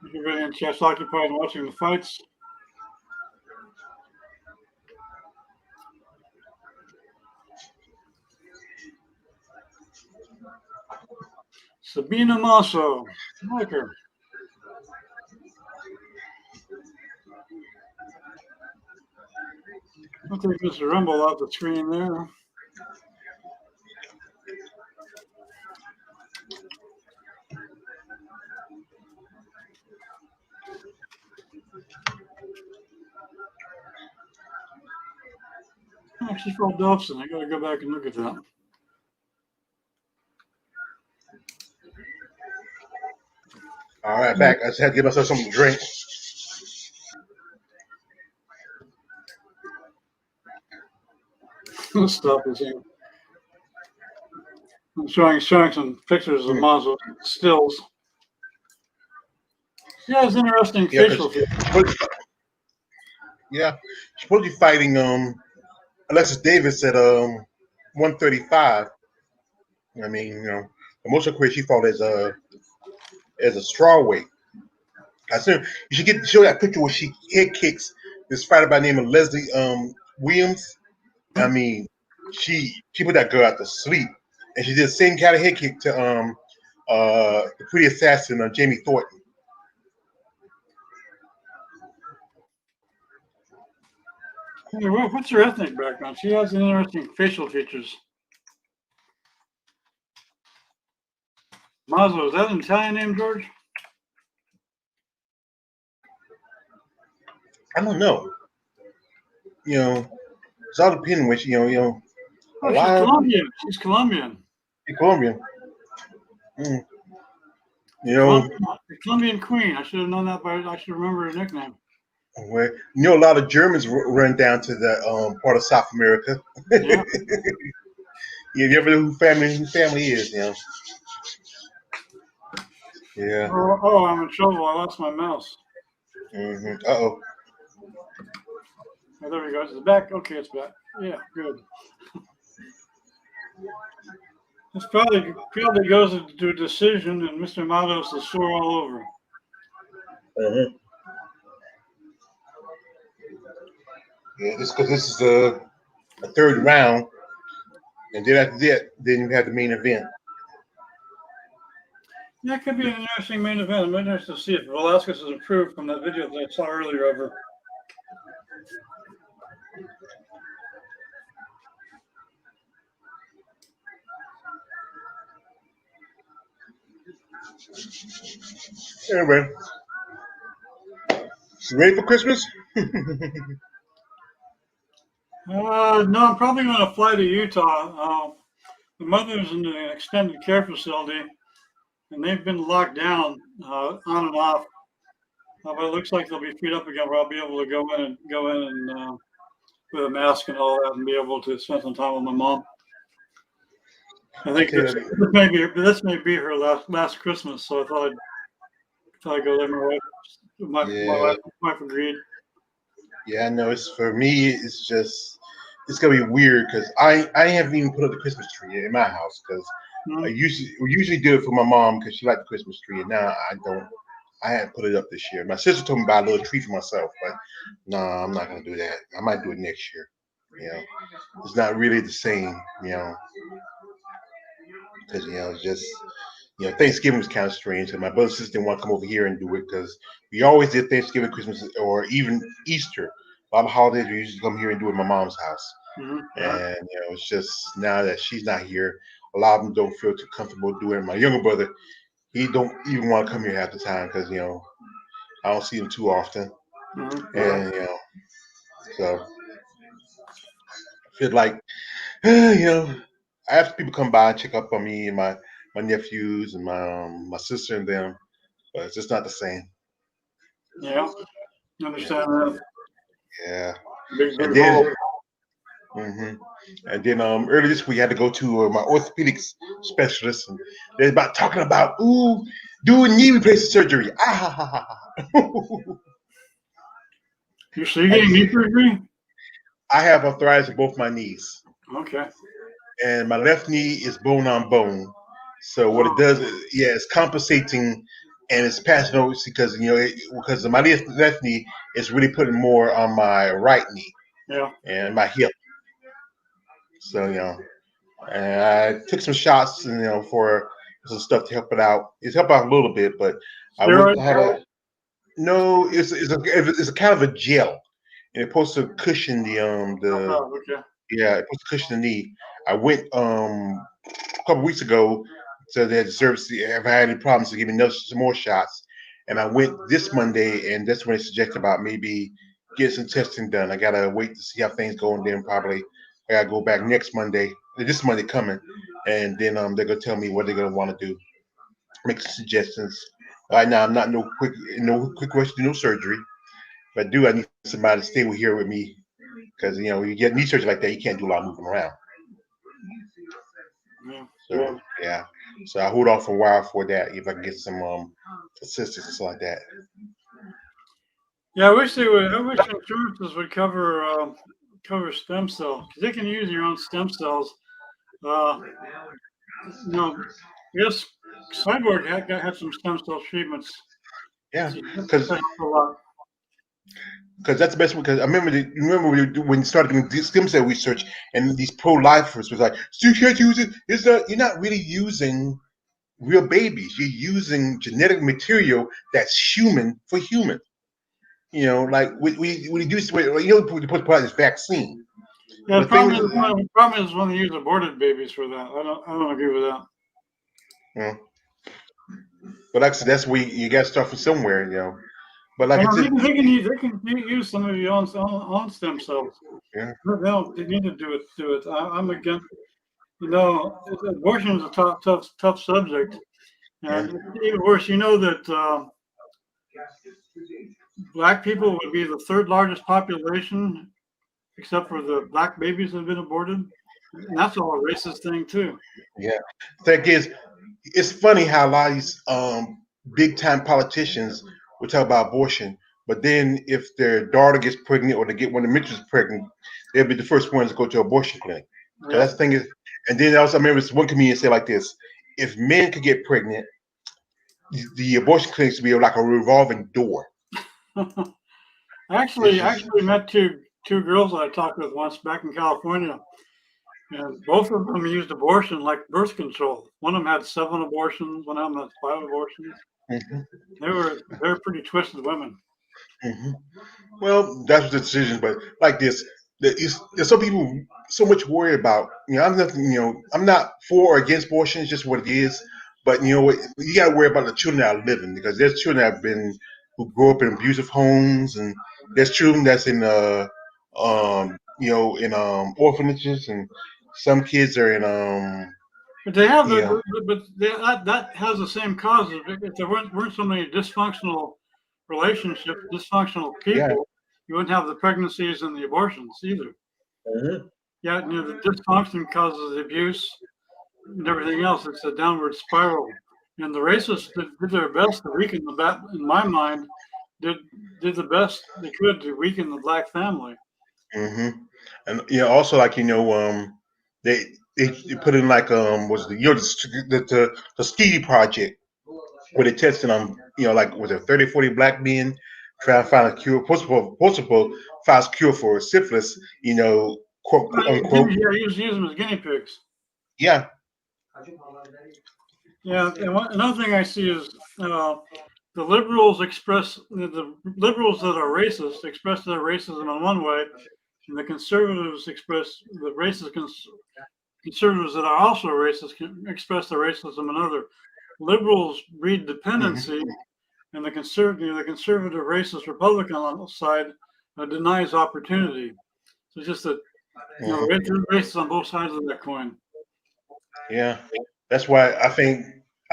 Everybody in the chat's occupied watching the fights. Sabina Masso, Sniper. I'll take Mr. Rumble off the screen there. Actually, fought Dobson. I got to go back and look at that. All right, back. I just had to give myself something to drink. Stop this here. I'm showing some pictures of Mazo stills. She has interesting facial features. Yeah, she's supposed to be fighting Alexis Davis at 135. I mean, you know, most of her career she fought as a strawweight. I said you should show that picture where she head kicks this fighter by the name of Leslie Williams. I mean, she put that girl out to sleep, and she did the same kind of head kick to the pretty assassin Jamie Thornton. What's her ethnic background? She has interesting facial features. Mazo, is that an Italian name, George? I don't know. You know, it's all depending which you know. Oh, she's Colombian. She's Colombian. She's Colombian. Mm. You know, the Colombian Queen. I should have known that, but I should remember her nickname. Where you know a lot of Germans run down to the part of South America. Yeah. You never know who family is, you know. Yeah. Oh, I'm in trouble. I lost my mouse. Mm-hmm. Uh-oh. Oh, there we go. Is it back? Okay, it's back. Yeah, good. This probably goes to a decision, and Mr. Matos is sore all over. Uh-huh. Yeah, just because this is a third round, and then after that, then you have the main event. That could be an interesting main event. I'm interested to see if Velasquez has improved from that video that I saw earlier of her. Anyway, so ready for Christmas? No, I'm probably going to fly to Utah. The mother's in an extended care facility, and they've been locked down on and off. But it looks like they'll be freed up again, where I'll be able to go in and with a mask and all that, and be able to spend some time with my mom. I think this may be her last Christmas, so I thought I'd go there. My wife agreed. Yeah, I know. It's for me. It's just it's gonna be weird because I haven't even put up the Christmas tree yet in my house because we usually do it for my mom because she liked the Christmas tree, and now I don't. I haven't put it up this year. My sister told me to buy a little tree for myself, but no, I'm not gonna do that. I might do it next year. You know, it's not really the same. You know, because it's just Thanksgiving was kind of strange, and my brother and sister didn't want to come over here and do it because we always did Thanksgiving, Christmas, or even Easter. A lot of holidays we usually come here and do it at my mom's house. Right. And it's just now that she's not here, a lot of them don't feel too comfortable doing it. My younger brother, he don't even want to come here half the time because I don't see him too often, Right. and so I feel like I have people come by and check up on me and my nephews and my sister and them, but it's just not the same. Yeah. Yeah, Understand that. yeah. Big, And big then hole. hmm and then earlier this week I had to go to my orthopedics specialist, and they're about talking about doing knee replacement surgery. Ah ha ha ha. Ha. So you I getting knee surgery? I have arthritis in both my knees, Okay. and my left knee is bone on bone. So what it Oh, does is, yeah, it's compensating and it's passing over because because my left knee is really putting more on my right knee yeah. and my hip. So and I took some shots, for some stuff to help it out. It's helped out a little bit, but I went Steroids? had a no. It's a kind of a gel, and it's supposed to cushion the Oh, okay. yeah, it's supposed to cushion the knee. I went a couple weeks ago to their service. If I had any problems, to give me some more shots, and I went this Monday, and that's when they suggested about maybe getting some testing done. I gotta wait to see how things go, and then probably I gotta go back next Monday. This Monday coming, and then they're gonna tell me what they're gonna want to do, make some suggestions. Right now, I'm not no quick rush to do no surgery. If I do, I need somebody to stay here with me because when you get knee surgery like that, you can't do a lot of moving around. Yeah. So yeah, so I hold off a while for that if I can get some assistance and stuff like that. Yeah, I wish they would. I wish insurances would cover stem cells because they can use your own stem cells. Uh, yes, Cyborg had some stem cell treatments. Yeah, So because that helped a lot. that's the best. Because I remember when you started doing this stem cell research, and these pro-lifers was like, so you can't use it. It's not. You're not really using real babies. You're using genetic material that's human for human. Like we do, we put out this vaccine. Yeah, The thing is, the problem is when they use aborted babies for that. I don't agree with that. you know, but like I said, that's where you got to start from somewhere. But like I Well, said, they can use some of your own stem cells. yeah, They need to do it. I'm against. Abortion is a tough subject, yeah, and it's even worse. You know that black people would be the third largest population, except for the black babies that have been aborted. And that's all a racist thing too. yeah. Thing is, it's funny how a lot of these big time politicians will talk about abortion, but then if their daughter gets pregnant or they get one of the mentors pregnant, they'll be the first ones to go to abortion clinic. Because Yeah. that's the thing is, and then also I remember this one comedian say like this: if men could get pregnant, the abortion clinics would be like a revolving door. It's I just actually met two girls that I talked with once back in California, and both of them used abortion like birth control. One of them had 7 abortions. One of them had 5 abortions. mhm, They're pretty twisted women. mhm. Well, that's the decision, but like this, there's some people so much worried about. I'm nothing. I'm not for or against abortion. It's just what it is. But what, you got to worry about the children that are living because there's children that have been who grow up in abusive homes, and there's children that's in orphanages, and some kids are in But they have you know that has the same causes. If there weren't so many dysfunctional relationships, dysfunctional yeah. people, you wouldn't have the pregnancies and the abortions either. Mhm. Yeah, the dysfunction causes the abuse and everything else. It's a downward spiral. And the racists did their best to weaken the bat. In my mind, did did the best they could to weaken the black family. hmm And also like they they put in like was the the Speedy Project where they tested on like was there 30 40 black men trying to find a cure possible find a cure for syphilis, quote unquote. Yeah, he was using them as guinea pigs. Yeah, Yeah, and another thing I see is the liberals express the liberals that are racist express their racism in one way, and the conservatives express the conservatives that are also racist can express their racism in another. Liberals breed dependency, and the conservative racist Republican on the side denies opportunity. So it's just that racists on both sides of that coin. Yeah, that's why I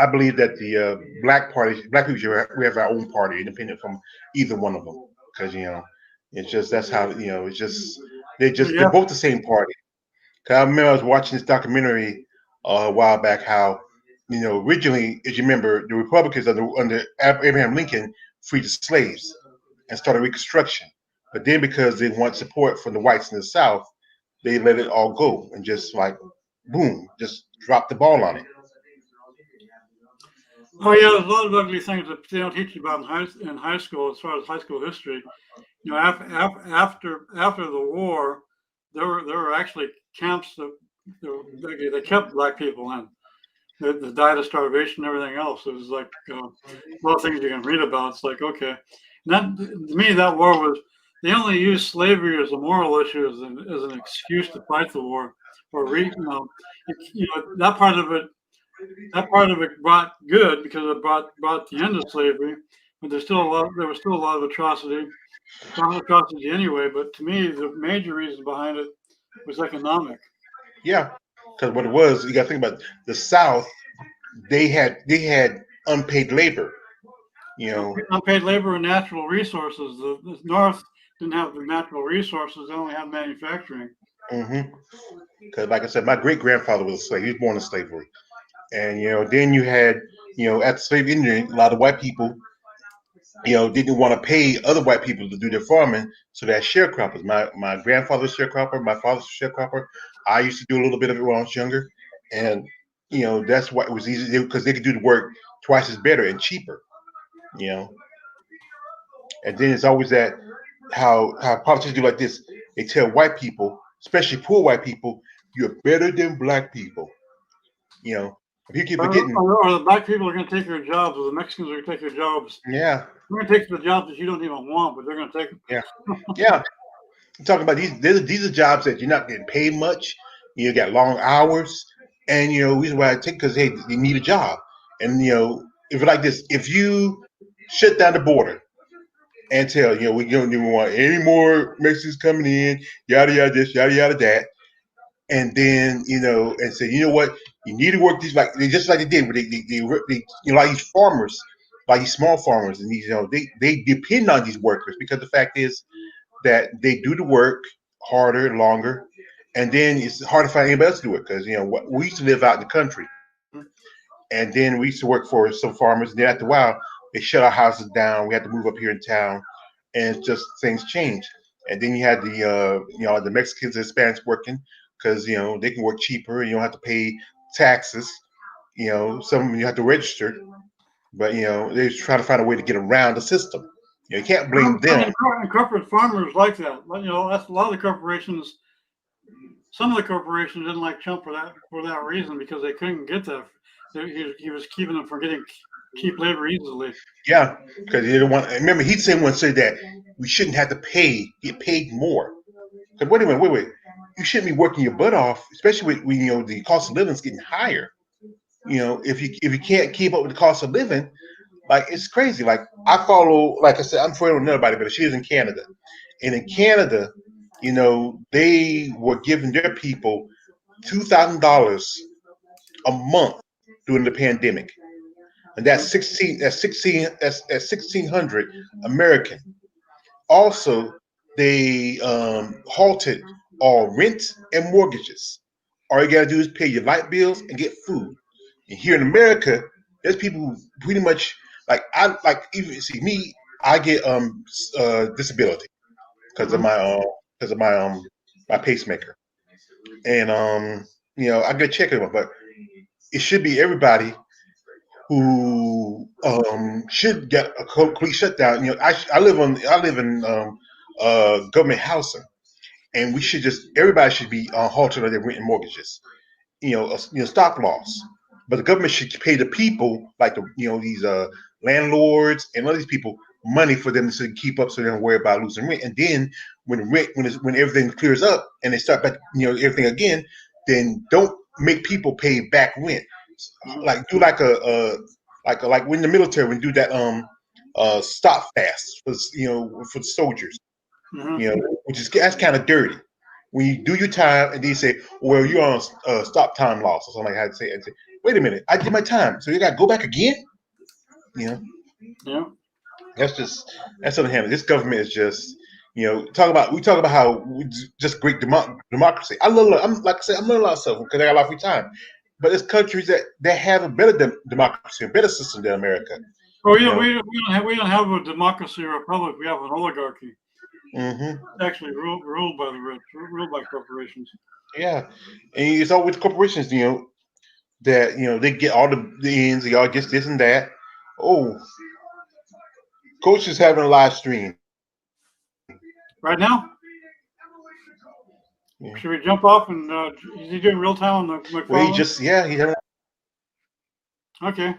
believe that the black people we have our own party, independent from either one of them, because it's just that's how it's just they're Yeah, both the same party. 'Cause I remember I was watching this documentary a while back how originally, as you remember, the Republicans under Abraham Lincoln freed the slaves and started Reconstruction, but then because they want support from the whites in the South, they let it all go and just like boom, just drop the ball on it. oh yeah, there's a lot of ugly things that they don't teach you about in high school as far as high school history. After the war, there were actually camps that they kept black people in. That died of starvation and everything else. It was like a lot of things you can read about. It's like okay, and that to me that war was they only used slavery as a moral issue as an excuse to fight the war or that part of it brought good because it brought the end of slavery, but there was still a lot of atrocity anyway. But to me, the major reason behind it was economic. Yeah, because what it was, you got to think about the South. They had unpaid labor. You know, Unpaid labor and natural resources. The North didn't have the natural resources; they only had manufacturing. because like I said, my great grandfather was a slave. He was born in slavery, and then you had at the slave industry, a lot of white people didn't want to pay other white people to do their farming, so that sharecroppers. My grandfather's sharecropper, my father's sharecropper. I used to do a little bit of it when I was younger, and that's why it was easy because they could do the work twice as better and cheaper. You know, and then it's always that how politicians do like this. They tell white people, especially poor white people, you're better than black people. You know, if you keep forgetting, Or the black people are going to take your jobs, or the Mexicans are going to take your jobs. yeah, They're going to take the jobs that you don't even want, but they're going to take them. yeah, yeah. I'm talking about these are jobs that you're not getting paid much. You got long hours, and reason why I take because hey, you need a job, and if like this, if you shut down the border and tell we don't even want any more Mexicans coming in, yada yada this, yada yada that, and then and say what you need to work these like they just like they did, but they like these farmers, like these small farmers, and these they depend on these workers because the fact is that they do the work harder, longer, and then it's hard to find anybody else to do it because we used to live out in the country, and then we used to work for some farmers. And then after a while, they shut our houses down. We had to move up here in town, and it's just things changed. And then you had the Mexicans and Hispanics working because they can work cheaper. And you don't have to pay taxes. Some of them you have to register, but they're trying to find a way to get around the system. You can't blame them. And corporate farmers like that. That's a lot of the corporations. Some of the corporations didn't like Trump for that reason because they couldn't get that. He was keeping them from getting cheap labor easily. Yeah, because he didn't want. Remember, he said once said that we shouldn't have to get paid more. Because wait a minute, wait. You shouldn't be working your butt off, especially when the cost of living is getting higher. If you can't keep up with the cost of living, like it's crazy. Like I follow, like I said, I'm friends with nobody, but she is in Canada, and in Canada, they were giving their people $2,000 a month during the pandemic, and that's 1,600 American. Also, they halted all rent and mortgages. All you gotta do is pay your light bills and get food. And here in America, there's people who pretty much like even see me. I get disability because of Mhm. my pacemaker, and I get checked on, but it should be everybody who should get a complete shutdown. I live in government housing, and we should just everybody should be halted on their rent and mortgages. stop loss. But the government should pay the people, like these landlords and all these people, money for them to keep up, so they don't worry about losing rent. And then when everything clears up and they start back, everything again, then don't make people pay back rent. Like do like like when the military when do that stop fast for the soldiers, which is that's kind of dirty. When you do your time and then you say, well, you're on stop time loss or something like that, I'd say, wait a minute, I did my time, so you got to go back again. Yeah. That's something happening. This government is just, we talk about how just great democracy. I'm like I said, I'm learning a lot of stuff because I got a lot of free time. But there's countries that have a better democracy, a better system than America. Well, we don't have a democracy or republic. We have an oligarchy. Mm-hmm. Actually, ruled by the rich, ruled by corporations. Yeah, and it's all with corporations, that they get all the ends, y'all gets this and that. Oh, Coach is having a live stream right now. Yeah. Should we jump off and is he doing real time on the McFarlane? Well, he's having. Okay.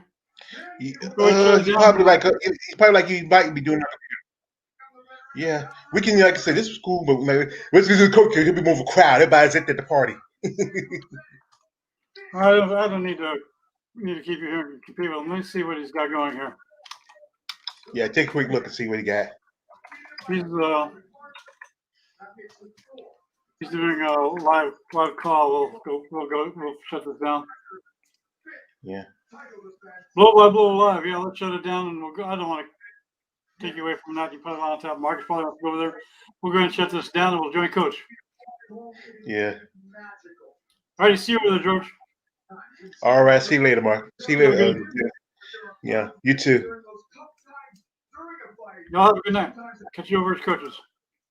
He's probably like he might be doing that. Yeah, we can, like I said, this was cool, but let's do the coach. He'll be more of a crowd. Everybody's at the party. I don't need to keep you here. People, let me see what he's got going here. Yeah, take a quick look and see what he got. He's doing a live call. We'll shut this down. Yeah. Blow by blow live. Yeah, let's shut it down and we'll go. I don't want to take you away from that. You put it on top. Marcus probably wants to go over there. We'll go ahead and shut this down and we'll join Coach. Yeah. All right, see you over there, George. All right, see you later, Mark. See you later. Yeah, you too. Y'all have a good night. Catch you over at Coach's.